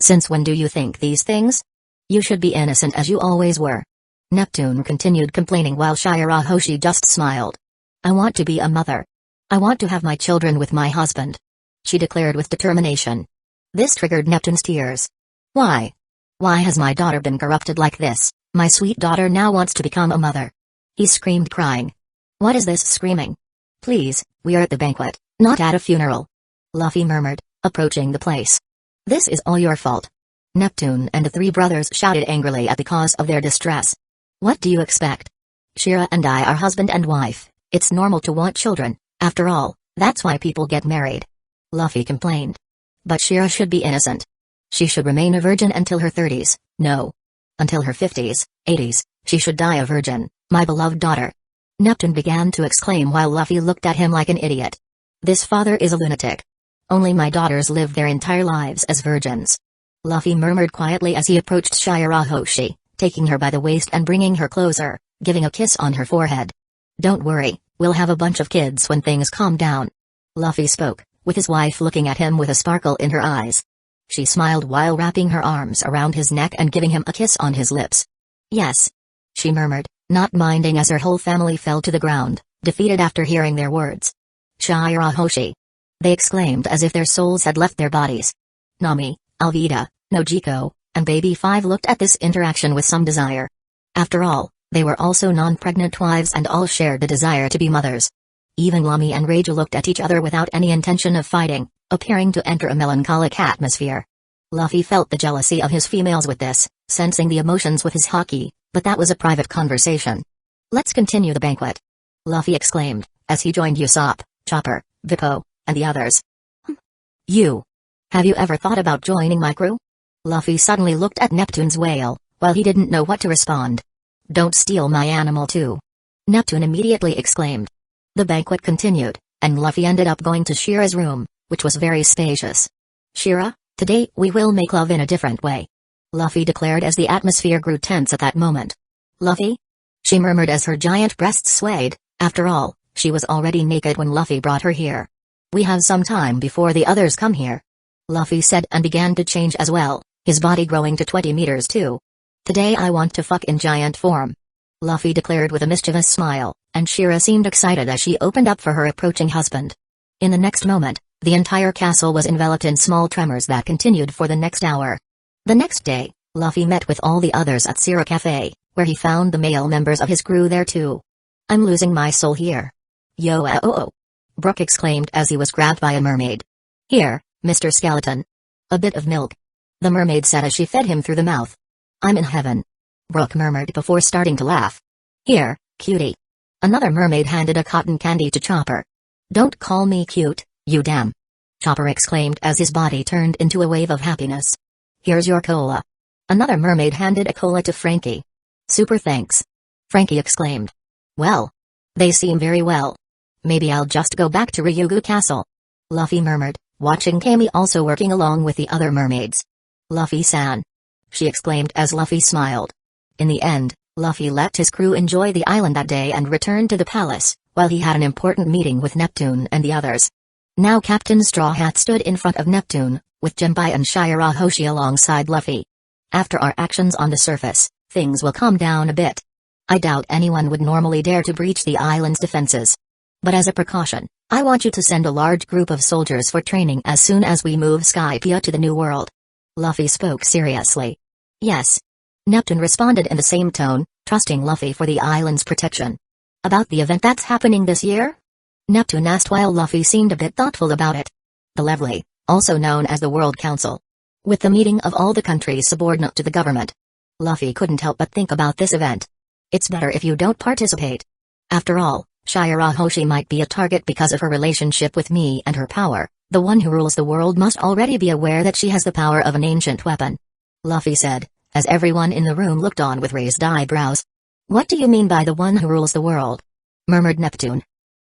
Since when do you think these things? You should be innocent as you always were. Neptune continued complaining while Shirahoshi just smiled. I want to be a mother. I want to have my children with my husband. She declared with determination. This triggered Neptune's tears. Why? Why has my daughter been corrupted like this? My sweet daughter now wants to become a mother. He screamed crying. What is this screaming? Please, we are at the banquet, not at a funeral. Luffy murmured, approaching the place. This is all your fault. Neptune and the 3 brothers shouted angrily at the cause of their distress. What do you expect? Shira and I are husband and wife. It's normal to want children, after all, that's why people get married. Luffy complained. But Shira should be innocent. She should remain a virgin until her 30s, no. Until her 50s, 80s, she should die a virgin, my beloved daughter. Neptune began to exclaim while Luffy looked at him like an idiot. This father is a lunatic. Only my daughters live their entire lives as virgins. Luffy murmured quietly as he approached Shirahoshi, taking her by the waist and bringing her closer, giving a kiss on her forehead. Don't worry, we'll have a bunch of kids when things calm down. Luffy spoke, with his wife looking at him with a sparkle in her eyes. She smiled while wrapping her arms around his neck and giving him a kiss on his lips. Yes. She murmured, not minding as her whole family fell to the ground, defeated after hearing their words. Shirahoshi. They exclaimed as if their souls had left their bodies. Nami, Alvida, Nojiko, and Baby 5 looked at this interaction with some desire. After all, they were also non-pregnant wives and all shared the desire to be mothers. Even Lami and Reiju looked at each other without any intention of fighting, appearing to enter a melancholic atmosphere. Luffy felt the jealousy of his females with this, sensing the emotions with his haki, but that was a private conversation. Let's continue the banquet. Luffy exclaimed, as he joined Usopp, Chopper, Vico, and the others. You. Have you ever thought about joining my crew? Luffy suddenly looked at Neptune's whale, while he didn't know what to respond. Don't steal my animal too. Neptune immediately exclaimed. The banquet continued, and Luffy ended up going to Shira's room, which was very spacious. Shira, today we will make love in a different way. Luffy declared as the atmosphere grew tense at that moment. Luffy? She murmured as her giant breasts swayed. After all, she was already naked when Luffy brought her here. We have some time before the others come here. Luffy said and began to change as well, his body growing to 20 meters too. Today I want to fuck in giant form. Luffy declared with a mischievous smile, and Shira seemed excited as she opened up for her approaching husband. In the next moment, the entire castle was enveloped in small tremors that continued for the next hour. The next day, Luffy met with all the others at Sierra Cafe, where he found the male members of his crew there too. I'm losing my soul here. Yo-oh-oh. Brook exclaimed as he was grabbed by a mermaid. Here, Mr. Skeleton. A bit of milk. The mermaid said as she fed him through the mouth. I'm in heaven. Brook murmured before starting to laugh. Here, cutie. Another mermaid handed a cotton candy to Chopper. Don't call me cute, you damn. Chopper exclaimed as his body turned into a wave of happiness. Here's your cola. Another mermaid handed a cola to Frankie. Super thanks. Frankie exclaimed. Well. They seem very well. Maybe I'll just go back to Ryugu Castle. Luffy murmured, watching Kami also working along with the other mermaids. Luffy-san. She exclaimed as Luffy smiled. In the end, Luffy let his crew enjoy the island that day and returned to the palace, while he had an important meeting with Neptune and the others. Now Captain Straw Hat stood in front of Neptune, with Jinbei and Shirahoshi alongside Luffy. After our actions on the surface, things will calm down a bit. I doubt anyone would normally dare to breach the island's defenses. But as a precaution, I want you to send a large group of soldiers for training as soon as we move Skypiea to the New World. Luffy spoke seriously. Yes. Neptune responded in the same tone, trusting Luffy for the island's protection. About the event that's happening this year? Neptune asked while Luffy seemed a bit thoughtful about it. The Levely, also known as the World Council. With the meeting of all the countries subordinate to the government. Luffy couldn't help but think about this event. It's better if you don't participate. After all, Shirahoshi might be a target because of her relationship with me and her power. The one who rules the world must already be aware that she has the power of an ancient weapon," Luffy said, as everyone in the room looked on with raised eyebrows. "What do you mean by the one who rules the world?" murmured Neptune.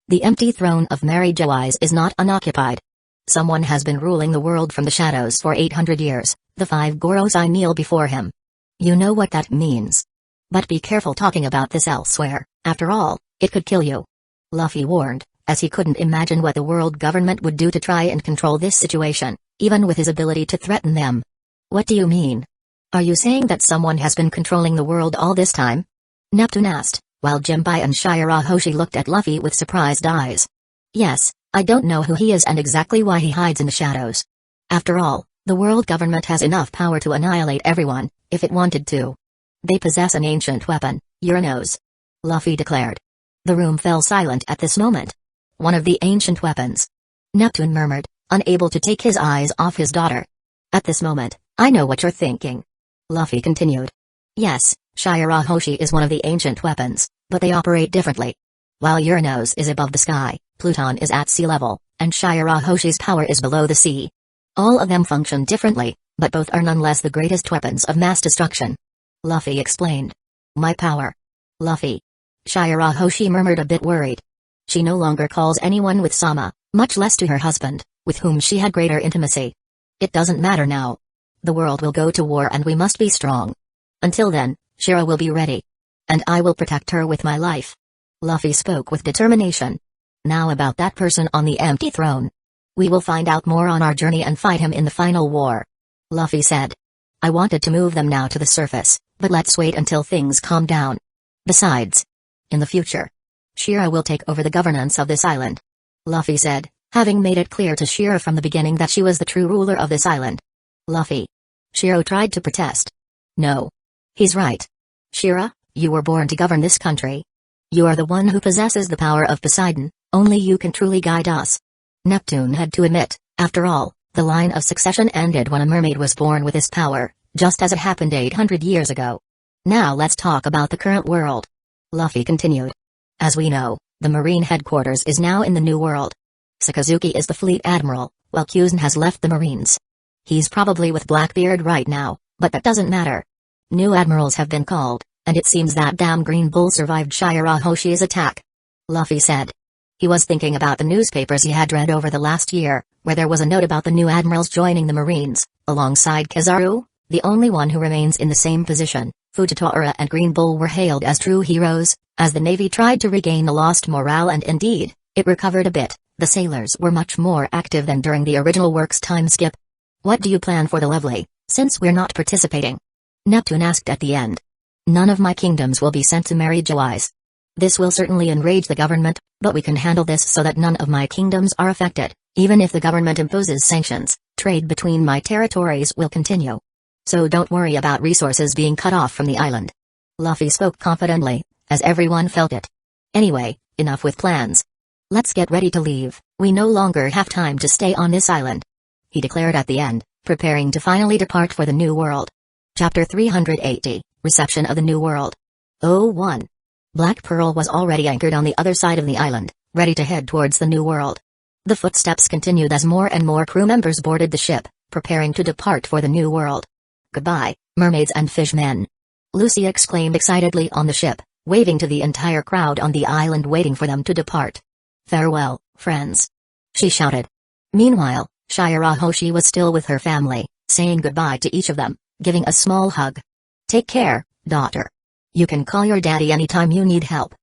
"The empty throne of Mary Joyce is not unoccupied. Someone has been ruling the world from the shadows for 800 years, the 5 Gorosei kneel before him. You know what that means. But be careful talking about this elsewhere, after all, it could kill you," Luffy warned, as he couldn't imagine what the world government would do to try and control this situation, even with his ability to threaten them. "What do you mean? Are you saying that someone has been controlling the world all this time?" Neptune asked, while Jinbai and Shirahoshi looked at Luffy with surprised eyes. "Yes, I don't know who he is and exactly why he hides in the shadows. After all, the world government has enough power to annihilate everyone, if it wanted to. They possess an ancient weapon, Uranos," Luffy declared. The room fell silent at this moment. "One of the ancient weapons," Neptune murmured, unable to take his eyes off his daughter. "At this moment, I know what you're thinking," Luffy continued. "Yes, Shirahoshi is one of the ancient weapons, but they operate differently. While Uranos is above the sky, Pluton is at sea level, and Shirahoshi's power is below the sea. All of them function differently, but both are nonetheless the greatest weapons of mass destruction," Luffy explained. "My power. Luffy." Shirahoshi murmured, a bit worried. She no longer calls anyone with Sama, much less to her husband, with whom she had greater intimacy. "It doesn't matter now. The world will go to war and we must be strong. Until then, Shira will be ready. And I will protect her with my life." Luffy spoke with determination. "Now about that person on the empty throne. We will find out more on our journey and fight him in the final war," Luffy said. "I wanted to move them now to the surface, but let's wait until things calm down. Besides, in the future, Shira will take over the governance of this island," Luffy said, having made it clear to Shira from the beginning that she was the true ruler of this island. "Luffy." Shiro tried to protest. "No. He's right. Shira, you were born to govern this country. You are the one who possesses the power of Poseidon, only you can truly guide us." Neptune had to admit, after all, the line of succession ended when a mermaid was born with this power, just as it happened 800 years ago. "Now let's talk about the current world," Luffy continued. "As we know, the Marine headquarters is now in the New World. Sakazuki is the fleet admiral, while Kuzan has left the Marines. He's probably with Blackbeard right now, but that doesn't matter. New admirals have been called, and it seems that damn Green Bull survived Shirahoshi's attack," Luffy said. He was thinking about the newspapers he had read over the last year, where there was a note about the new admirals joining the Marines, alongside Kizaru, the only one who remains in the same position. Fujitora and Green Bull were hailed as true heroes, as the Navy tried to regain the lost morale, and indeed, it recovered a bit. The sailors were much more active than during the original works time skip. "What do you plan for the Lovely, since we're not participating?" Neptune asked at the end. "None of my kingdoms will be sent to Mary Joyce. This will certainly enrage the government, but we can handle this so that none of my kingdoms are affected. Even if the government imposes sanctions, trade between my territories will continue. So don't worry about resources being cut off from the island." Luffy spoke confidently, as everyone felt it. "Anyway, enough with plans. Let's get ready to leave, we no longer have time to stay on this island," he declared at the end, preparing to finally depart for the New World. Chapter 380, Reception of the New World. 01. Black Pearl was already anchored on the other side of the island, ready to head towards the New World. The footsteps continued as more and more crew members boarded the ship, preparing to depart for the New World. "Goodbye, mermaids and fishmen," Lucy exclaimed excitedly on the ship, waving to the entire crowd on the island waiting for them to depart. "Farewell, friends," she shouted. Meanwhile, Shirahoshi was still with her family, saying goodbye to each of them, giving a small hug. "Take care, daughter. You can call your daddy anytime you need help.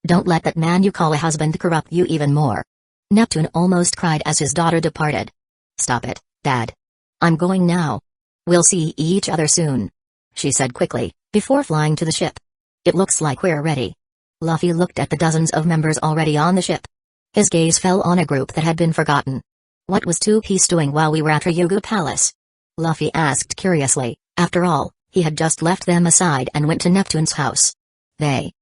Don't let that man you call a husband corrupt you even more." Neptune almost cried as his daughter departed. "Stop it, Dad. I'm going now. We'll see each other soon," she said quickly, before flying to the ship. "It looks like we're ready." Luffy looked at the dozens of members already on the ship. His gaze fell on a group that had been forgotten. "What was Two Piece doing while we were at Ryugu Palace?" Luffy asked curiously. After all, he had just left them aside and went to Neptune's house. They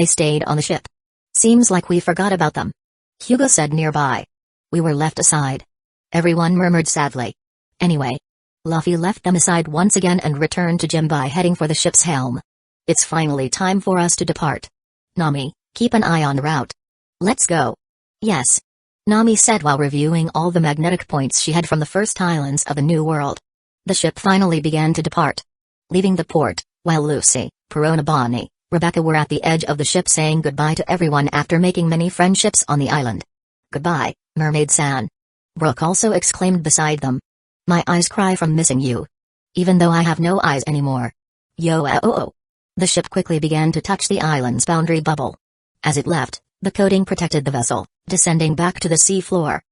stayed on the ship. "Seems like we forgot about them," Hugo said nearby. "We were left aside," everyone murmured sadly. Anyway, Luffy left them aside once again and returned to Jinbai, heading for the ship's helm. "It's finally time for us to depart. Nami, keep an eye on the route. Let's go. Yes. Nami said while reviewing all the magnetic points she had from the first islands of the New World. The ship finally began to depart. Leaving the port, while Lucy, Perona Bonnie, Rebecca were at the edge of the ship saying goodbye to everyone after making many friendships on the island. Goodbye, Mermaid-san. Brooke also exclaimed beside them. My eyes cry from missing you. Even though I have no eyes anymore. Yo-oh-oh. The ship quickly began to touch the island's boundary bubble. As it left, the coating protected the vessel, descending back to the sea floor.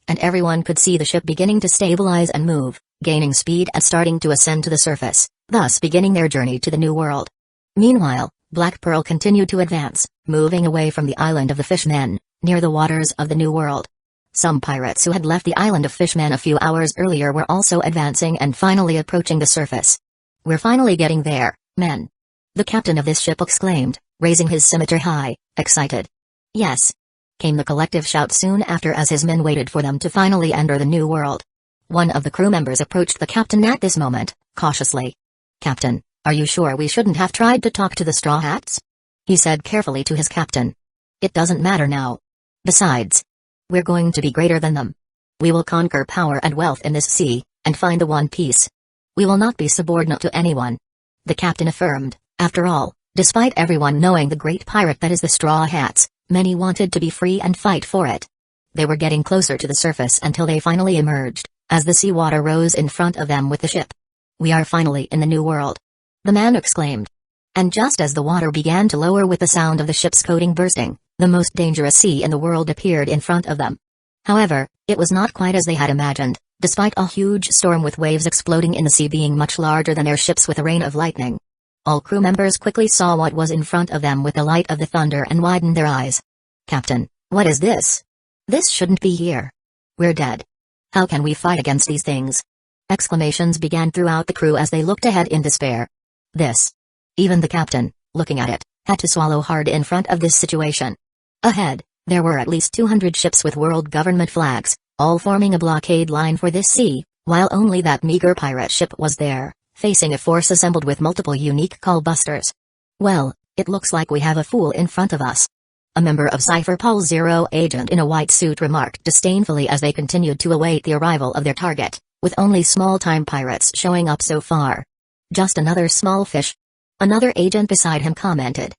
And everyone could see the ship beginning to stabilize and move, gaining speed and starting to ascend to the surface, thus beginning their journey to the New World. Meanwhile, Black Pearl continued to advance, moving away from the island of the Fishmen, near the waters of the New World. Some pirates who had left the island of Fishmen a few hours earlier were also advancing and finally approaching the surface. We're finally getting there, men. The captain of this ship exclaimed, raising his scimitar high, excited. Yes. Came the collective shout soon after as his men waited for them to finally enter the New World. One of the crew members approached the captain at this moment, cautiously. Captain, are you sure we shouldn't have tried to talk to the Straw Hats? He said carefully to his captain. It doesn't matter now. Besides, we're going to be greater than them. We will conquer power and wealth in this sea, and find the One Piece. We will not be subordinate to anyone. The captain affirmed. After all, despite everyone knowing the great pirate that is the Straw Hats, many wanted to be free and fight for it. They were getting closer to the surface until they finally emerged, as the seawater rose in front of them with the ship. We are finally in the New World. The man exclaimed. And just as the water began to lower with the sound of the ship's coating bursting, the most dangerous sea in the world appeared in front of them. However, it was not quite as they had imagined, despite a huge storm with waves exploding in the sea being much larger than their ships with a rain of lightning. All crew members quickly saw what was in front of them with the light of the thunder and widened their eyes. Captain, what is this? This shouldn't be here. We're dead. How can we fight against these things? Exclamations began throughout the crew as they looked ahead in despair. This. Even the captain, looking at it, had to swallow hard in front of this situation. Ahead, there were at least 200 ships with world government flags, all forming a blockade line for this sea, while only that meager pirate ship was there, facing a force assembled with multiple unique callbusters. Well, it looks like we have a fool in front of us. A member of Cypher Paul Zero agent in a white suit remarked disdainfully as they continued to await the arrival of their target, with only small-time pirates showing up so far. Just another small fish. Another agent beside him commented.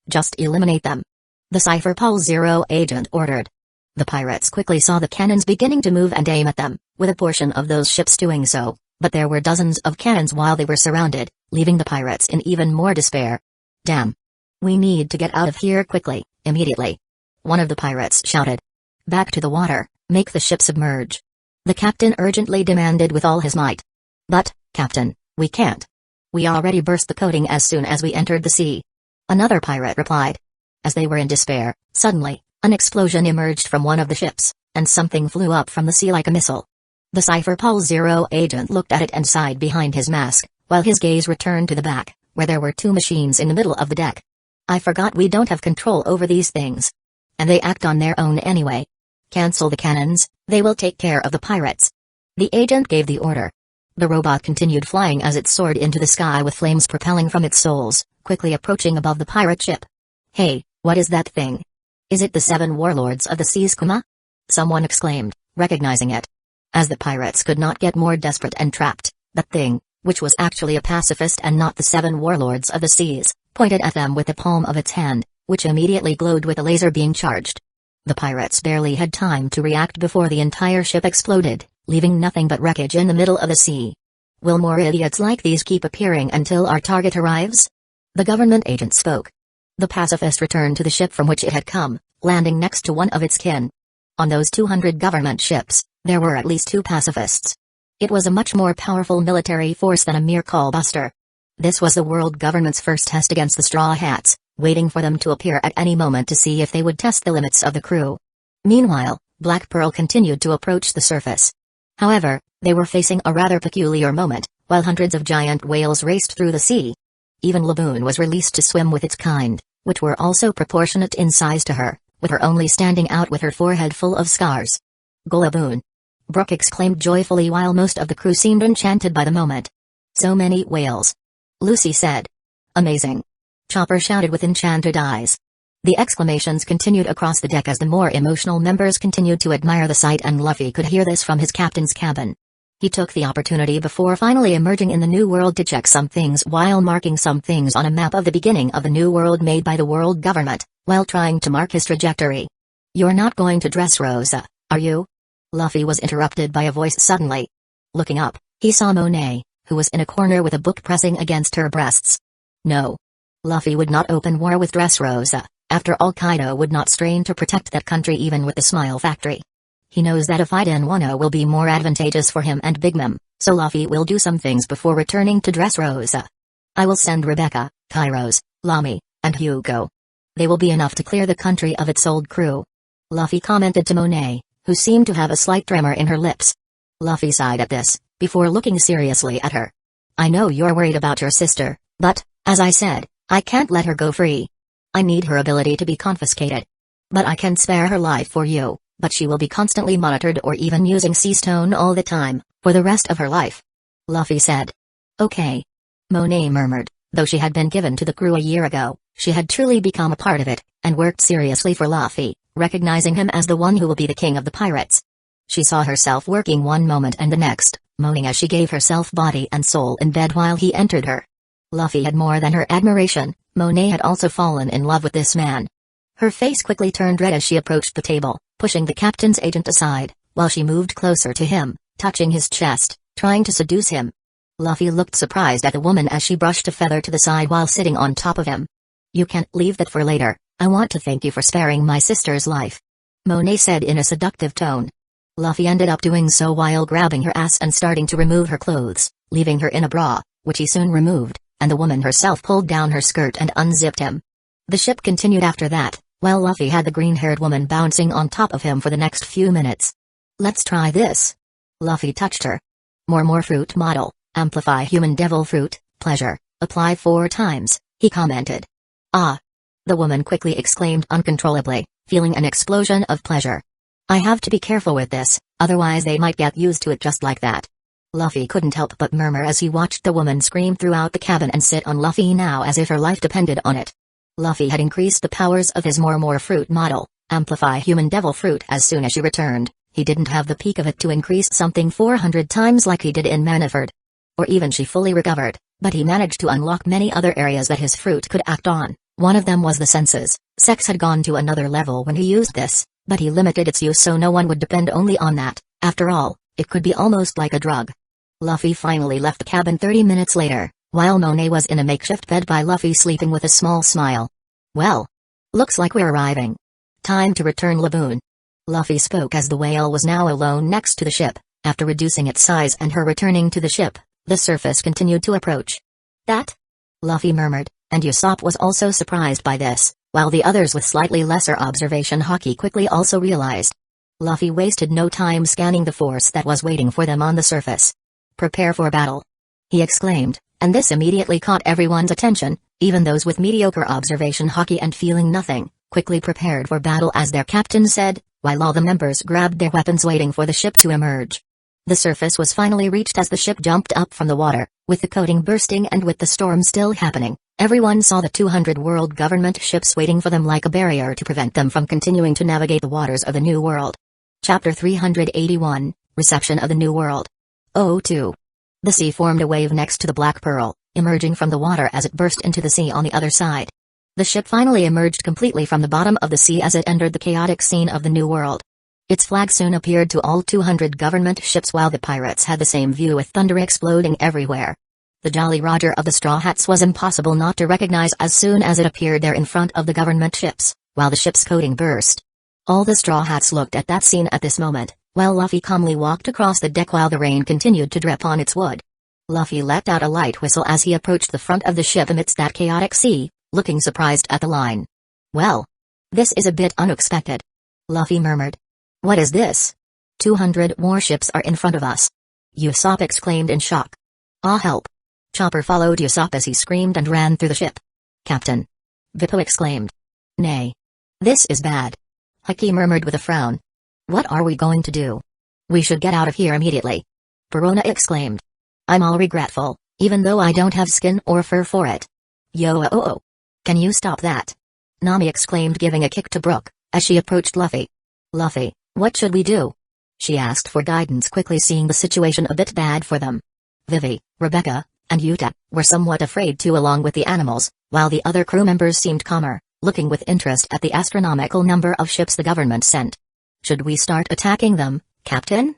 Just eliminate them. The Cypher Paul Zero agent ordered. The pirates quickly saw the cannons beginning to move and aim at them, with a portion of those ships doing so, but there were dozens of cannons while they were surrounded, leaving the pirates in even more despair. Damn. We need to get out of here quickly, immediately. One of the pirates shouted. Back to the water, make the ship submerge. The captain urgently demanded with all his might. But, Captain, we can't. We already burst the coating as soon as we entered the sea. Another pirate replied. As they were in despair, suddenly, an explosion emerged from one of the ships, and something flew up from the sea like a missile. The Cypher Paul Zero agent looked at it and sighed behind his mask, while his gaze returned to the back, where there were two machines in the middle of the deck. I forgot we don't have control over these things. And they act on their own anyway. Cancel the cannons, they will take care of the pirates. The agent gave the order. The robot continued flying as it soared into the sky with flames propelling from its soles, quickly approaching above the pirate ship. Hey, what is that thing? Is it the 7 warlords of the seas, Kuma? Someone exclaimed, recognizing it. As the pirates could not get more desperate and trapped, that thing, which was actually a pacifist and not the 7 warlords of the seas, pointed at them with the palm of its hand, which immediately glowed with a laser being charged. The pirates barely had time to react before the entire ship exploded, leaving nothing but wreckage in the middle of the sea. Will more idiots like these keep appearing until our target arrives? The government agent spoke. The pacifist returned to the ship from which it had come, landing next to one of its kin. On those 200 government ships, there were at least 2 pacifists. It was a much more powerful military force than a mere callbuster. This was the world government's first test against the Straw Hats, waiting for them to appear at any moment to see if they would test the limits of the crew. Meanwhile, Black Pearl continued to approach the surface. However, they were facing a rather peculiar moment, while hundreds of giant whales raced through the sea. Even Laboon was released to swim with its kind, which were also proportionate in size to her, with her only standing out with her forehead full of scars. Go Laboon! Brooke exclaimed joyfully while most of the crew seemed enchanted by the moment. So many whales. Lucy said. Amazing. Chopper shouted with enchanted eyes. The exclamations continued across the deck as the more emotional members continued to admire the sight, and Luffy could hear this from his captain's cabin. He took the opportunity before finally emerging in the New World to check some things while marking some things on a map of the beginning of the New World made by the world government, while trying to mark his trajectory. "You're not going to Dressrosa, are you?" Luffy was interrupted by a voice suddenly. Looking up, he saw Monet, who was in a corner with a book pressing against her breasts. No. Luffy would not open war with Dressrosa. After all, Kaido would not strain to protect that country even with the Smile Factory. He knows that a fight in Wano will be more advantageous for him and Big Mom, so Luffy will do some things before returning to Dressrosa. "I will send Rebecca, Kairos, Lamy, and Hugo. They will be enough to clear the country of its old crew," Luffy commented to Monet, who seemed to have a slight tremor in her lips. Luffy sighed at this, before looking seriously at her. "I know you're worried about your sister, but, as I said, I can't let her go free. I need her ability to be confiscated. But I can spare her life for you, but she will be constantly monitored or even using sea stone all the time, for the rest of her life," Luffy said. "Okay," Monet murmured. Though she had been given to the crew a year ago, she had truly become a part of it, and worked seriously for Luffy, recognizing him as the one who will be the king of the pirates. She saw herself working one moment and the next, moaning as she gave herself body and soul in bed while he entered her. Luffy had more than her admiration. Monet had also fallen in love with this man. Her face quickly turned red as she approached the table, pushing the captain's agent aside, while she moved closer to him, touching his chest, trying to seduce him. Luffy looked surprised at the woman as she brushed a feather to the side while sitting on top of him. "You can't leave that for later. I want to thank you for sparing my sister's life," Monet said in a seductive tone. Luffy ended up doing so while grabbing her ass and starting to remove her clothes, leaving her in a bra, which he soon removed, and the woman herself pulled down her skirt and unzipped him. The ship continued after that, while Luffy had the green-haired woman bouncing on top of him for the next few minutes. "Let's try this." Luffy touched her. More fruit model, amplify human devil fruit, pleasure, apply 4 times, he commented. "Ah!" the woman quickly exclaimed uncontrollably, feeling an explosion of pleasure. "I have to be careful with this, otherwise they might get used to it just like that." Luffy couldn't help but murmur as he watched the woman scream throughout the cabin and sit on Luffy now as if her life depended on it. Luffy had increased the powers of his more fruit model, amplify human devil fruit, as soon as she returned. He didn't have the peak of it to increase something 400 times like he did in Maniford. Or even she fully recovered, but he managed to unlock many other areas that his fruit could act on. One of them was the senses. Sex had gone to another level when he used this, but he limited its use so no one would depend only on that. After all, it could be almost like a drug. Luffy finally left the cabin 30 minutes later, while Monet was in a makeshift bed by Luffy sleeping with a small smile. "Well, looks like we're arriving. Time to return Laboon," Luffy spoke as the whale was now alone next to the ship. After reducing its size and her returning to the ship, the surface continued to approach. "That?" Luffy murmured, and Usopp was also surprised by this, while the others with slightly lesser observation haki quickly also realized. Luffy wasted no time scanning the force that was waiting for them on the surface. "Prepare for battle," he exclaimed, and this immediately caught everyone's attention. Even those with mediocre observation haki and feeling nothing, quickly prepared for battle as their captain said, while all the members grabbed their weapons waiting for the ship to emerge. The surface was finally reached as the ship jumped up from the water, with the coating bursting and with the storm still happening. Everyone saw the 200 world government ships waiting for them like a barrier to prevent them from continuing to navigate the waters of the New World. Chapter 381, Reception of the New World. 02. The sea formed a wave next to the Black Pearl, emerging from the water as it burst into the sea on the other side. The ship finally emerged completely from the bottom of the sea as it entered the chaotic scene of the New World. Its flag soon appeared to all 200 government ships while the pirates had the same view with thunder exploding everywhere. The Jolly Roger of the Straw Hats was impossible not to recognize as soon as it appeared there in front of the government ships, while the ship's coating burst. All the Straw Hats looked at that scene at this moment, while Luffy calmly walked across the deck while the rain continued to drip on its wood. Luffy let out a light whistle as he approached the front of the ship amidst that chaotic sea, looking surprised at the line. "Well, this is a bit unexpected," Luffy murmured. "What is this? 200 warships are in front of us," Usopp exclaimed in shock. "Ah, help!" Chopper followed Usopp as he screamed and ran through the ship. "Captain!" Bippo exclaimed. "Nay. This is bad," Haki murmured with a frown. "What are we going to do? We should get out of here immediately," Perona exclaimed. "I'm all regretful, even though I don't have skin or fur for it." "Yo-oh-oh. Can you stop that?" Nami exclaimed, giving a kick to Brooke, as she approached Luffy. Luffy, what should we do? She asked for guidance, quickly seeing the situation a bit bad for them. Vivi, Rebecca, and Yuta were somewhat afraid too, along with the animals, while the other crew members seemed calmer, looking with interest at the astronomical number of ships the government sent. Should we start attacking them, Captain?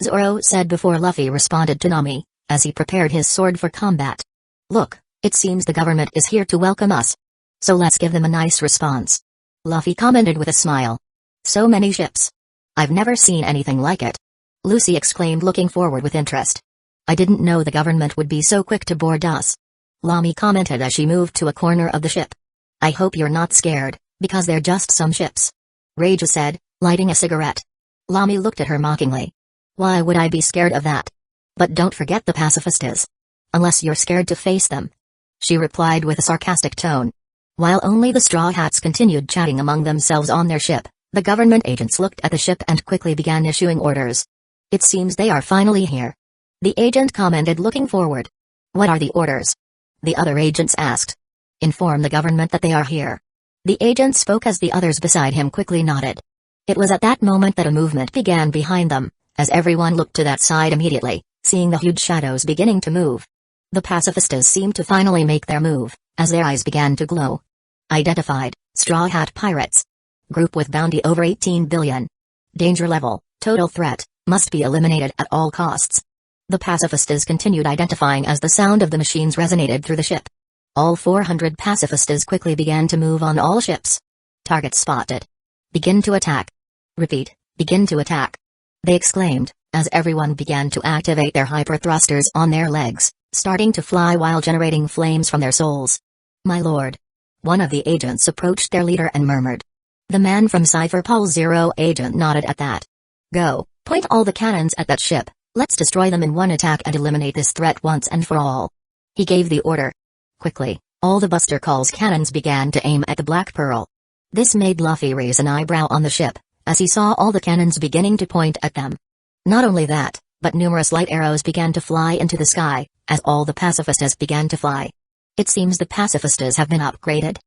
Zoro said before Luffy responded to Nami, as he prepared his sword for combat. Look, it seems the government is here to welcome us. So let's give them a nice response. Luffy commented with a smile. So many ships. I've never seen anything like it. Lucy exclaimed, looking forward with interest. I didn't know the government would be so quick to board us. Lami commented as she moved to a corner of the ship. I hope you're not scared, because they're just some ships. Raja said, lighting a cigarette. Lami looked at her mockingly. Why would I be scared of that? But don't forget the pacifistas. Unless you're scared to face them. She replied with a sarcastic tone. While only the Straw Hats continued chatting among themselves on their ship, the government agents looked at the ship and quickly began issuing orders. It seems they are finally here. The agent commented, looking forward. What are the orders? The other agents asked. Inform the government that they are here. The agent spoke as the others beside him quickly nodded. It was at that moment that a movement began behind them, as everyone looked to that side immediately, seeing the huge shadows beginning to move. The pacifistas seemed to finally make their move, as their eyes began to glow. Identified, Straw Hat Pirates. Group with bounty over 18 billion. Danger level, total threat, must be eliminated at all costs. The pacifistas continued identifying as the sound of the machines resonated through the ship. All 400 pacifistas quickly began to move on all ships. Target spotted. Begin to attack. Repeat, begin to attack. They exclaimed, as everyone began to activate their hyper thrusters on their legs, starting to fly while generating flames from their souls. My lord. One of the agents approached their leader and murmured. The man from Cypher Pole 0 agent nodded at that. Go, point all the cannons at that ship. Let's destroy them in one attack and eliminate this threat once and for all. He gave the order. Quickly, all the Buster Call's cannons began to aim at the Black Pearl. This made Luffy raise an eyebrow on the ship, as he saw all the cannons beginning to point at them. Not only that, but numerous light arrows began to fly into the sky, as all the pacifistas began to fly. It seems the pacifistas have been upgraded.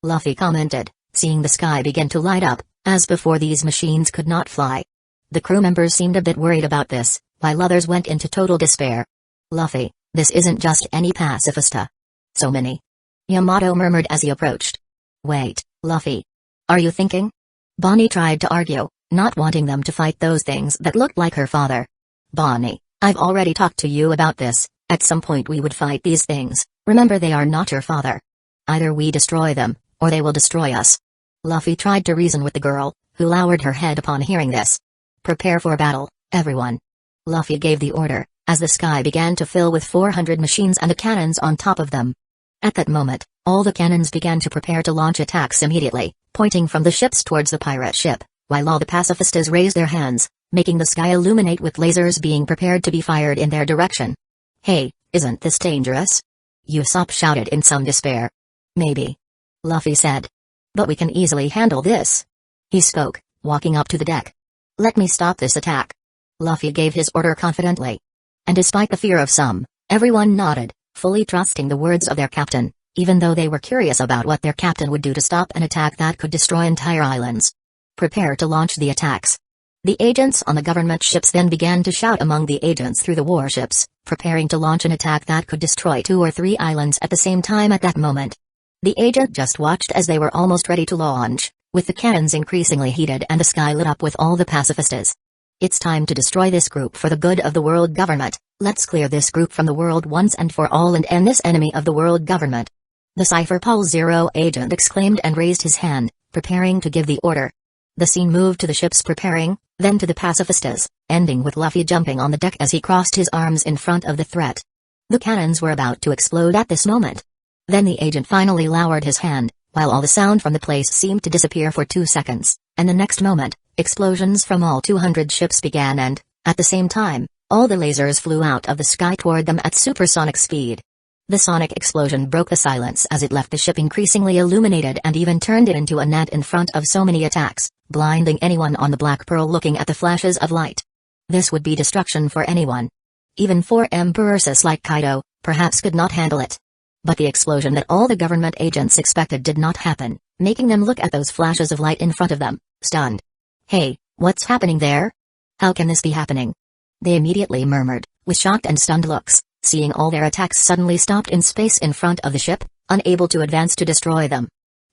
Luffy commented, seeing the sky begin to light up, as before these machines could not fly. The crew members seemed a bit worried about this, while others went into total despair. Luffy, this isn't just any pacifista. So many. Yamato murmured as he approached. Wait, Luffy. Are you thinking? Bonnie tried to argue, not wanting them to fight those things that looked like her father. Bonnie, I've already talked to you about this. At some point we would fight these things. Remember, they are not your father. Either we destroy them, or they will destroy us. Luffy tried to reason with the girl, who lowered her head upon hearing this. Prepare for battle, everyone. Luffy gave the order, as the sky began to fill with 400 machines and the cannons on top of them. At that moment, all the cannons began to prepare to launch attacks immediately, pointing from the ships towards the pirate ship, while all the pacifistas raised their hands, making the sky illuminate with lasers being prepared to be fired in their direction. Hey, isn't this dangerous? Usopp shouted in some despair. Maybe. Luffy said. But we can easily handle this. He spoke, walking up to the deck. Let me stop this attack. Luffy gave his order confidently. And despite the fear of some, everyone nodded, fully trusting the words of their captain, even though they were curious about what their captain would do to stop an attack that could destroy entire islands. Prepare to launch the attacks. The agents on the government ships then began to shout among the agents through the warships, preparing to launch an attack that could destroy 2 or 3 islands at the same time at that moment. The agent just watched as they were almost ready to launch, with the cannons increasingly heated and the sky lit up with all the pacifistas. It's time to destroy this group for the good of the world government. Let's clear this group from the world once and for all and end this enemy of the world government. The Cypher Pole 0 agent exclaimed and raised his hand, preparing to give the order. The scene moved to the ships preparing, then to the pacifistas, ending with Luffy jumping on the deck as he crossed his arms in front of the threat. The cannons were about to explode at this moment. Then the agent finally lowered his hand, while all the sound from the place seemed to disappear for 2 seconds, and the next moment, explosions from all 200 ships began and, at the same time, all the lasers flew out of the sky toward them at supersonic speed. The sonic explosion broke the silence as it left the ship increasingly illuminated and even turned it into a net in front of so many attacks, blinding anyone on the Black Pearl looking at the flashes of light. This would be destruction for anyone. Even 4 emperors like Kaido, perhaps could not handle it. But the explosion that all the government agents expected did not happen, making them look at those flashes of light in front of them, stunned. "Hey, what's happening there? How can this be happening?" They immediately murmured, with shocked and stunned looks, seeing all their attacks suddenly stopped in space in front of the ship, unable to advance to destroy them.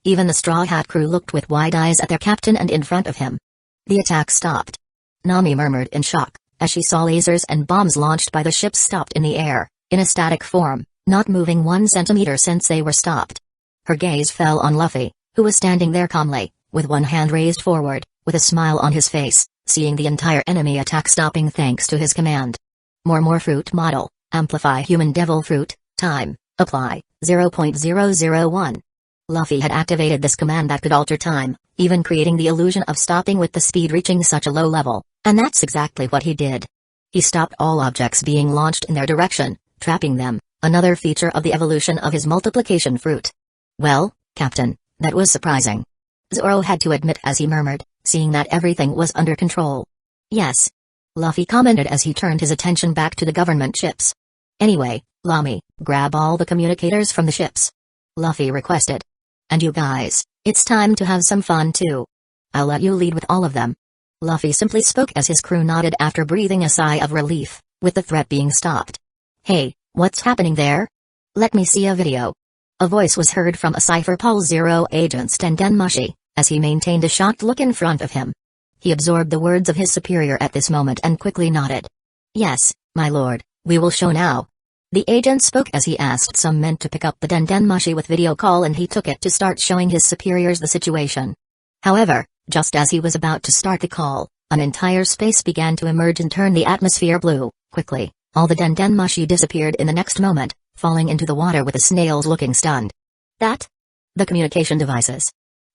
Even the Straw Hat crew looked with wide eyes at their captain and in front of him. The attack stopped. Nami murmured in shock, as she saw lasers and bombs launched by the ship stopped in the air, in a static form, not moving 1 centimeter since they were stopped. Her gaze fell on Luffy, who was standing there calmly, with one hand raised forward, with a smile on his face, seeing the entire enemy attack stopping thanks to his command. More fruit model, amplify human devil fruit, time, apply, 0.001. Luffy had activated this command that could alter time, even creating the illusion of stopping with the speed reaching such a low level, and that's exactly what he did. He stopped all objects being launched in their direction, trapping them, another feature of the evolution of his multiplication fruit. "Well, Captain, that was surprising," Zoro had to admit as he murmured, seeing that everything was under control. "Yes," Luffy commented as he turned his attention back to the government ships. "Anyway, Lami, grab all the communicators from the ships," Luffy requested. "And you guys, it's time to have some fun too. I'll let you lead with all of them." Luffy simply spoke as his crew nodded after breathing a sigh of relief, with the threat being stopped. "Hey, what's happening there? Let me see a video." A voice was heard from a Cypher Pol Zero agent Dendenmushi, as he maintained a shocked look in front of him. He absorbed the words of his superior at this moment and quickly nodded. "Yes, my lord, we will show now." The agent spoke as he asked some men to pick up the Dendenmushi with video call and he took it to start showing his superiors the situation. However, just as he was about to start the call, an entire space began to emerge and turn the atmosphere blue. Quickly, all the Dendenmushi disappeared in the next moment, falling into the water with the snails looking stunned. "That? The communication devices.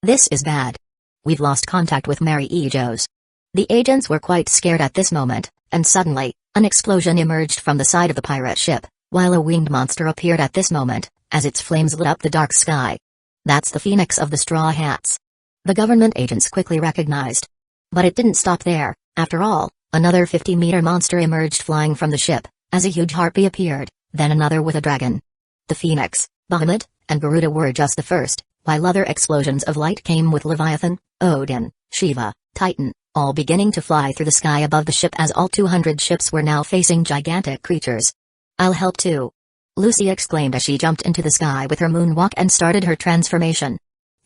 This is bad. We've lost contact with Mary Ejos." The agents were quite scared at this moment, and suddenly, an explosion emerged from the side of the pirate ship, while a winged monster appeared at this moment, as its flames lit up the dark sky. "That's the Phoenix of the Straw Hats," the government agents quickly recognized. But it didn't stop there. After all, another 50-meter monster emerged flying from the ship, as a huge harpy appeared, then another with a dragon. The Phoenix, Bahamut, and Garuda were just the first, while other explosions of light came with Leviathan, Odin, Shiva, Titan, all beginning to fly through the sky above the ship as all 200 ships were now facing gigantic creatures. "I'll help too," Lucy exclaimed as she jumped into the sky with her moonwalk and started her transformation.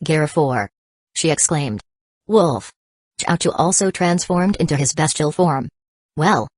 "Gear 4. She exclaimed. "Wolf." Chouchou also transformed into his bestial form. "Well,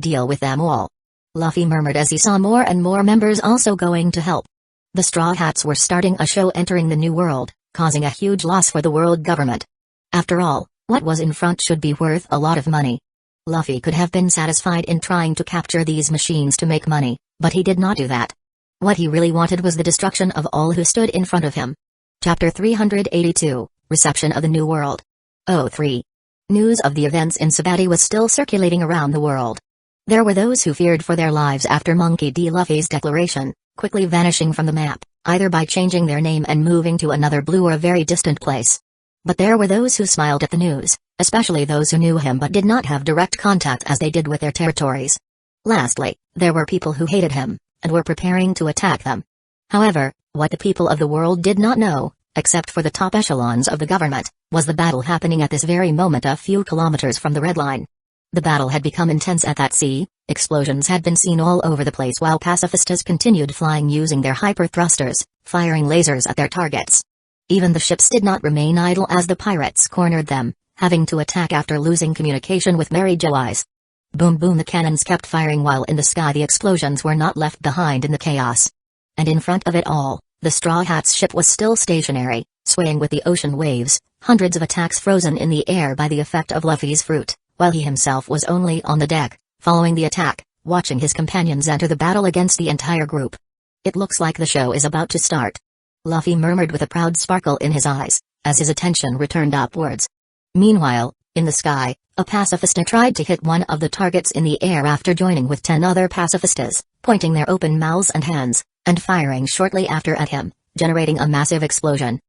deal with them all," Luffy murmured as he saw more and more members also going to help. The Straw Hats were starting a show entering the New World, causing a huge loss for the world government. After all, what was in front should be worth a lot of money. Luffy could have been satisfied in trying to capture these machines to make money, but he did not do that. What he really wanted was the destruction of all who stood in front of him. Chapter 382, Reception of the New World. 03. News of the events in Sabaody was still circulating around the world. There were those who feared for their lives after Monkey D. Luffy's declaration, quickly vanishing from the map, either by changing their name and moving to another blue or a very distant place. But there were those who smiled at the news, especially those who knew him but did not have direct contact as they did with their territories. Lastly, there were people who hated him, and were preparing to attack them. However, what the people of the world did not know, except for the top echelons of the government, was the battle happening at this very moment a few kilometers from the Red Line. The battle had become intense at that sea, explosions had been seen all over the place while pacifistas continued flying using their hyper-thrusters, firing lasers at their targets. Even the ships did not remain idle as the pirates cornered them, having to attack after losing communication with Mary Jo Eyes. Boom boom, the cannons kept firing while in the sky the explosions were not left behind in the chaos. And in front of it all, the Straw Hats ship was still stationary, swaying with the ocean waves, hundreds of attacks frozen in the air by the effect of Luffy's fruit, while he himself was only on the deck, following the attack, watching his companions enter the battle against the entire group. "It looks like the show is about to start," Luffy murmured with a proud sparkle in his eyes, as his attention returned upwards. Meanwhile, in the sky, a pacifista tried to hit one of the targets in the air after joining with 10 other pacifistas, pointing their open mouths and hands, and firing shortly after at him, generating a massive explosion.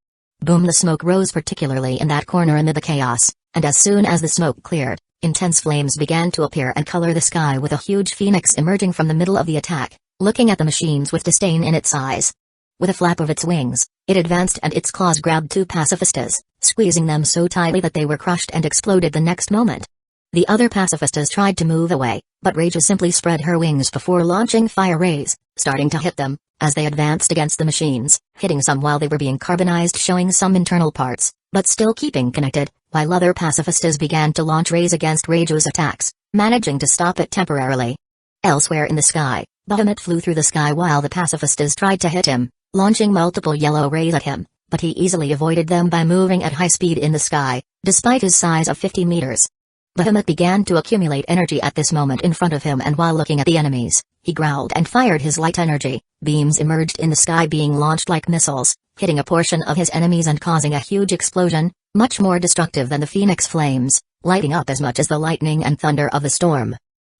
Boom, the smoke rose particularly in that corner amid the chaos, and as soon as the smoke cleared, intense flames began to appear and color the sky with a huge phoenix emerging from the middle of the attack, looking at the machines with disdain in its eyes. With a flap of its wings, it advanced and its claws grabbed two pacifistas, squeezing them so tightly that they were crushed and exploded the next moment. The other pacifistas tried to move away, but Raja simply spread her wings before launching fire rays, starting to hit them, as they advanced against the machines, hitting some while they were being carbonized, showing some internal parts, but still keeping connected, while other pacifistas began to launch rays against Raju's attacks, managing to stop it temporarily. Elsewhere in the sky, Bahamut flew through the sky while the pacifistas tried to hit him, launching multiple yellow rays at him, but he easily avoided them by moving at high speed in the sky, despite his size of 50 meters. Bahamut began to accumulate energy at this moment in front of him, and while looking at the enemies, he growled and fired his light energy. Beams emerged in the sky being launched like missiles, hitting a portion of his enemies and causing a huge explosion, much more destructive than the phoenix flames, lighting up as much as the lightning and thunder of the storm.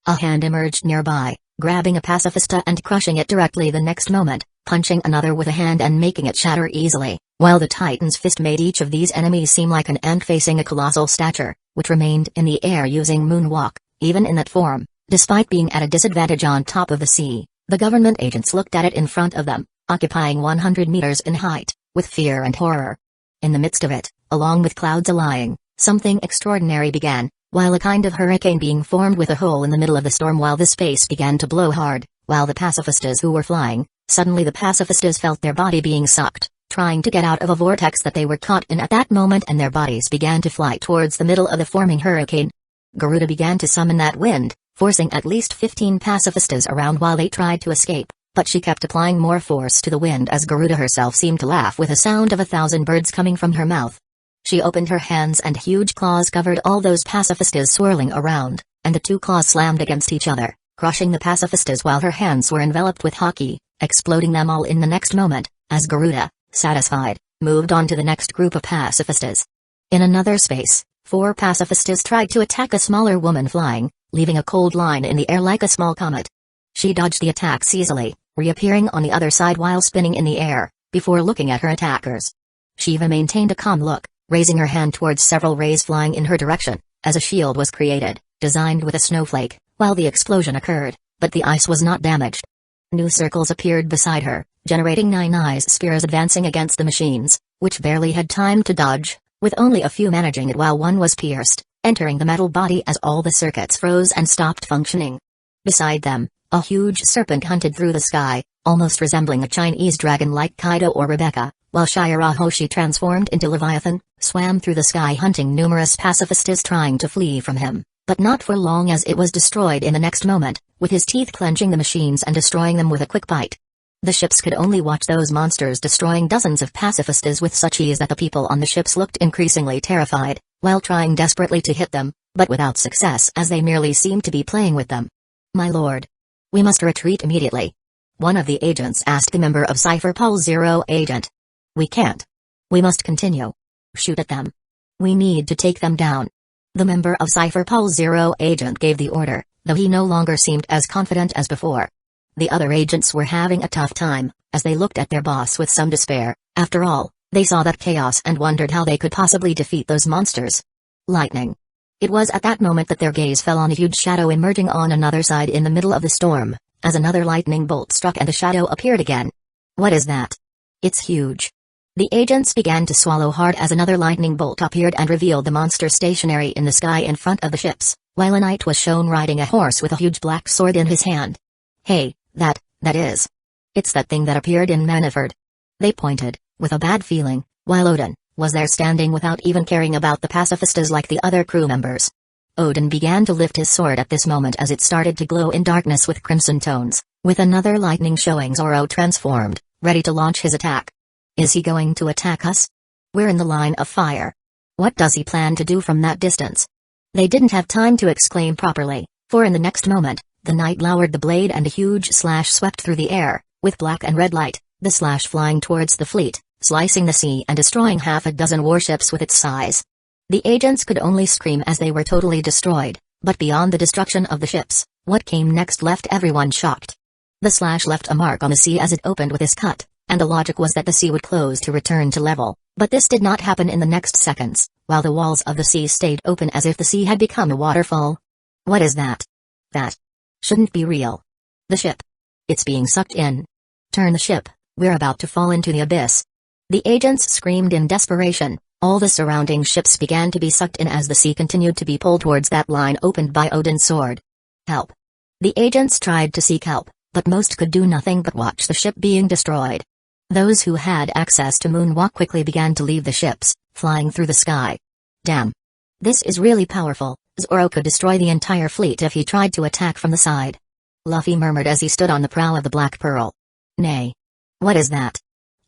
A hand emerged nearby, grabbing a pacifista and crushing it directly the next moment, punching another with a hand and making it shatter easily, while the Titan's fist made each of these enemies seem like an ant facing a colossal stature, which remained in the air using moonwalk, even in that form, despite being at a disadvantage on top of the sea. The government agents looked at it in front of them, occupying 100 meters in height, with fear and horror. In the midst of it, along with clouds allying, something extraordinary began, while a kind of hurricane being formed with a hole in the middle of the storm while the space began to blow hard, while the pacifistas who were flying, suddenly the pacifistas felt their body being sucked, trying to get out of a vortex that they were caught in at that moment, and their bodies began to fly towards the middle of the forming hurricane. Garuda began to summon that wind, forcing at least 15 pacifistas around while they tried to escape, but she kept applying more force to the wind as Garuda herself seemed to laugh with a sound of 1,000 birds coming from her mouth. She opened her hands and huge claws covered all those pacifistas swirling around, and the two claws slammed against each other, crushing the pacifistas while her hands were enveloped with hockey, exploding them all in the next moment, as Garuda, satisfied, moved on to the next group of pacifistas. In another space, 4 pacifistas tried to attack a smaller woman flying, leaving a cold line in the air like a small comet. She dodged the attacks easily, reappearing on the other side while spinning in the air, before looking at her attackers. Shiva maintained a calm look, raising her hand towards several rays flying in her direction, as a shield was created, designed with a snowflake, while the explosion occurred, but the ice was not damaged. New circles appeared beside her, generating 9 ice spears advancing against the machines, which barely had time to dodge, with only a few managing it while one was pierced, entering the metal body as all the circuits froze and stopped functioning. Beside them, a huge serpent hunted through the sky, almost resembling a Chinese dragon like Kaido or Rebecca, while Shirahoshi transformed into Leviathan, swam through the sky hunting numerous pacifistas trying to flee from him, but not for long as it was destroyed in the next moment, with his teeth clenching the machines and destroying them with a quick bite. The ships could only watch those monsters destroying dozens of pacifistas with such ease that the people on the ships looked increasingly terrified, while trying desperately to hit them, but without success as they merely seemed to be playing with them. "My lord. We must retreat immediately," one of the agents asked the member of Cypher Pulse 0 agent. "We can't. We must continue. Shoot at them. We need to take them down." The member of Cypher Pulse 0 agent gave the order, though he no longer seemed as confident as before. The other agents were having a tough time, as they looked at their boss with some despair. After all, they saw that chaos and wondered how they could possibly defeat those monsters. Lightning. It was at that moment that their gaze fell on a huge shadow emerging on another side in the middle of the storm, as another lightning bolt struck and the shadow appeared again. "What is that?" "It's huge." The agents began to swallow hard as another lightning bolt appeared and revealed the monster stationary in the sky in front of the ships, while a knight was shown riding a horse with a huge black sword in his hand. "Hey, that is. It's that thing that appeared in Maniford." They pointed, with a bad feeling, while Odin was there standing without even caring about the pacifistas like the other crew members. Odin began to lift his sword at this moment as it started to glow in darkness with crimson tones, with another lightning showing Zoro transformed, ready to launch his attack. Is he going to attack us? We're in the line of fire. What does he plan to do from that distance? They didn't have time to exclaim properly, for in the next moment, the knight lowered the blade and a huge slash swept through the air, with black and red light, the slash flying towards the fleet, slicing the sea and destroying half a dozen warships with its size. The agents could only scream as they were totally destroyed, but beyond the destruction of the ships, what came next left everyone shocked. The slash left a mark on the sea as it opened with this cut, and the logic was that the sea would close to return to level, but this did not happen in the next seconds, while the walls of the sea stayed open as if the sea had become a waterfall. What is that? That shouldn't be real. The ship. It's being sucked in. Turn the ship, We're about to fall into the abyss. The agents screamed in desperation. All the surrounding ships began to be sucked in as the sea continued to be pulled towards that line opened by Odin's sword. Help. The agents tried to seek help, but most could do nothing but watch the ship being destroyed. Those who had access to moonwalk quickly began to leave the ships, flying through the sky. Damn. This is really powerful. Zoro could destroy the entire fleet if he tried to attack from the side. Luffy murmured as he stood on the prow of the Black Pearl. Nay. What is that?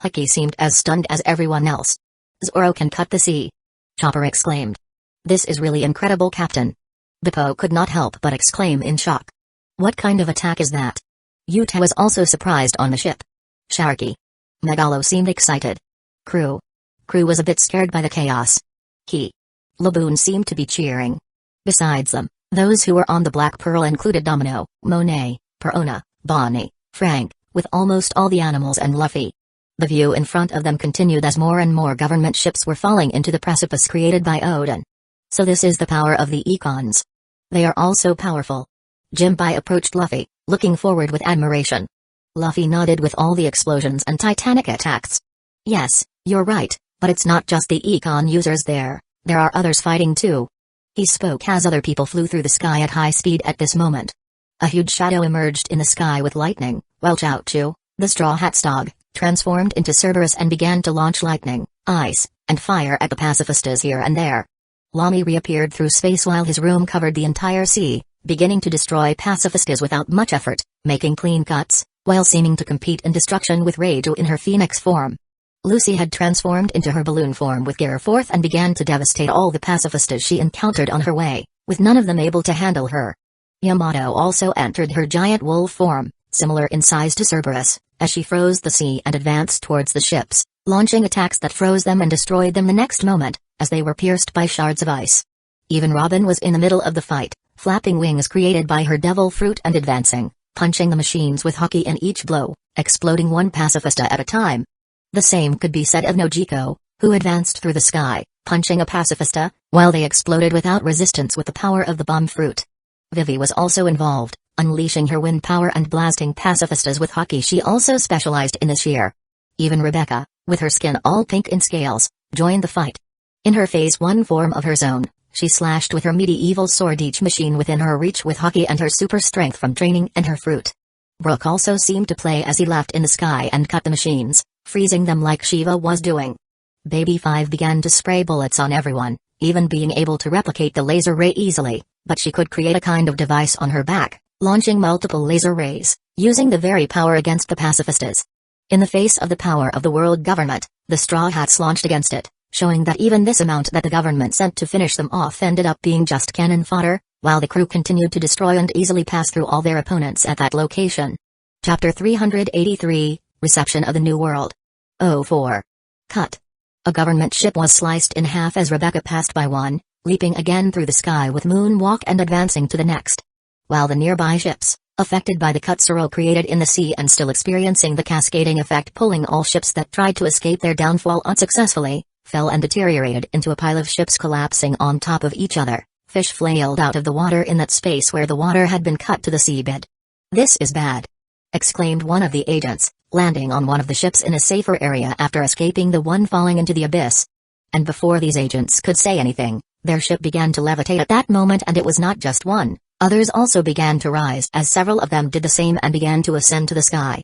Ecchi seemed as stunned as everyone else. Zoro can cut the sea. Chopper exclaimed. This is really incredible, Captain. Bippo could not help but exclaim in shock. What kind of attack is that? Yuta was also surprised on the ship. Sharky. Megalo seemed excited. Crew was a bit scared by the chaos. Laboon seemed to be cheering. Besides them, those who were on the Black Pearl included Domino, Monet, Perona, Bonnie, Frank, with almost all the animals and Luffy. The view in front of them continued as more and more government ships were falling into the precipice created by Odin. So this is the power of the Econs. They are all so powerful. Jinbai approached Luffy, looking forward with admiration. Luffy nodded with all the explosions and titanic attacks. Yes, you're right, but it's not just the Econ users there are others fighting too. He spoke as other people flew through the sky at high speed at this moment. A huge shadow emerged in the sky with lightning, while Chaochu, the Straw Hat's dog, transformed into Cerberus and began to launch lightning, ice, and fire at the pacifistas here and there. Lamy reappeared through space while his room covered the entire sea, beginning to destroy pacifistas without much effort, making clean cuts, while seeming to compete in destruction with Reiju in her phoenix form. Lucy had transformed into her balloon form with Gear Forth and began to devastate all the pacifistas she encountered on her way, with none of them able to handle her. Yamato also entered her giant wolf form, similar in size to Cerberus, as she froze the sea and advanced towards the ships, launching attacks that froze them and destroyed them the next moment, as they were pierced by shards of ice. Even Robin was in the middle of the fight, flapping wings created by her devil fruit and advancing, punching the machines with hockey in each blow, exploding one pacifista at a time. The same could be said of Nojiko, who advanced through the sky, punching a pacifista, while they exploded without resistance with the power of the bomb fruit. Vivi was also involved, unleashing her wind power and blasting pacifistas with hockey. She also specialized in the shear. Even Rebecca, with her skin all pink in scales, joined the fight. In her phase 1 form of her zone, she slashed with her medieval sword each machine within her reach with hockey and her super strength from training and her fruit. Brook also seemed to play as he laughed in the sky and cut the machines, freezing them like Shiva was doing. Baby 5 began to spray bullets on everyone, even being able to replicate the laser ray easily, but she could create a kind of device on her back, launching multiple laser rays, using the very power against the pacifistas. In the face of the power of the world government, the Straw Hats launched against it, showing that even this amount that the government sent to finish them off ended up being just cannon fodder, while the crew continued to destroy and easily pass through all their opponents at that location. Chapter 383, Reception of the New World. 04. Cut. A government ship was sliced in half as Rebecca passed by one, leaping again through the sky with moonwalk and advancing to the next. While the nearby ships, affected by the cut Zoro created in the sea and still experiencing the cascading effect pulling all ships that tried to escape their downfall unsuccessfully, fell and deteriorated into a pile of ships collapsing on top of each other. Fish flailed out of the water in that space where the water had been cut to the seabed. "This is bad," exclaimed one of the agents, landing on one of the ships in a safer area after escaping the one falling into the abyss. And before these agents could say anything, their ship began to levitate at that moment, and it was not just one. Others also began to rise as several of them did the same and began to ascend to the sky.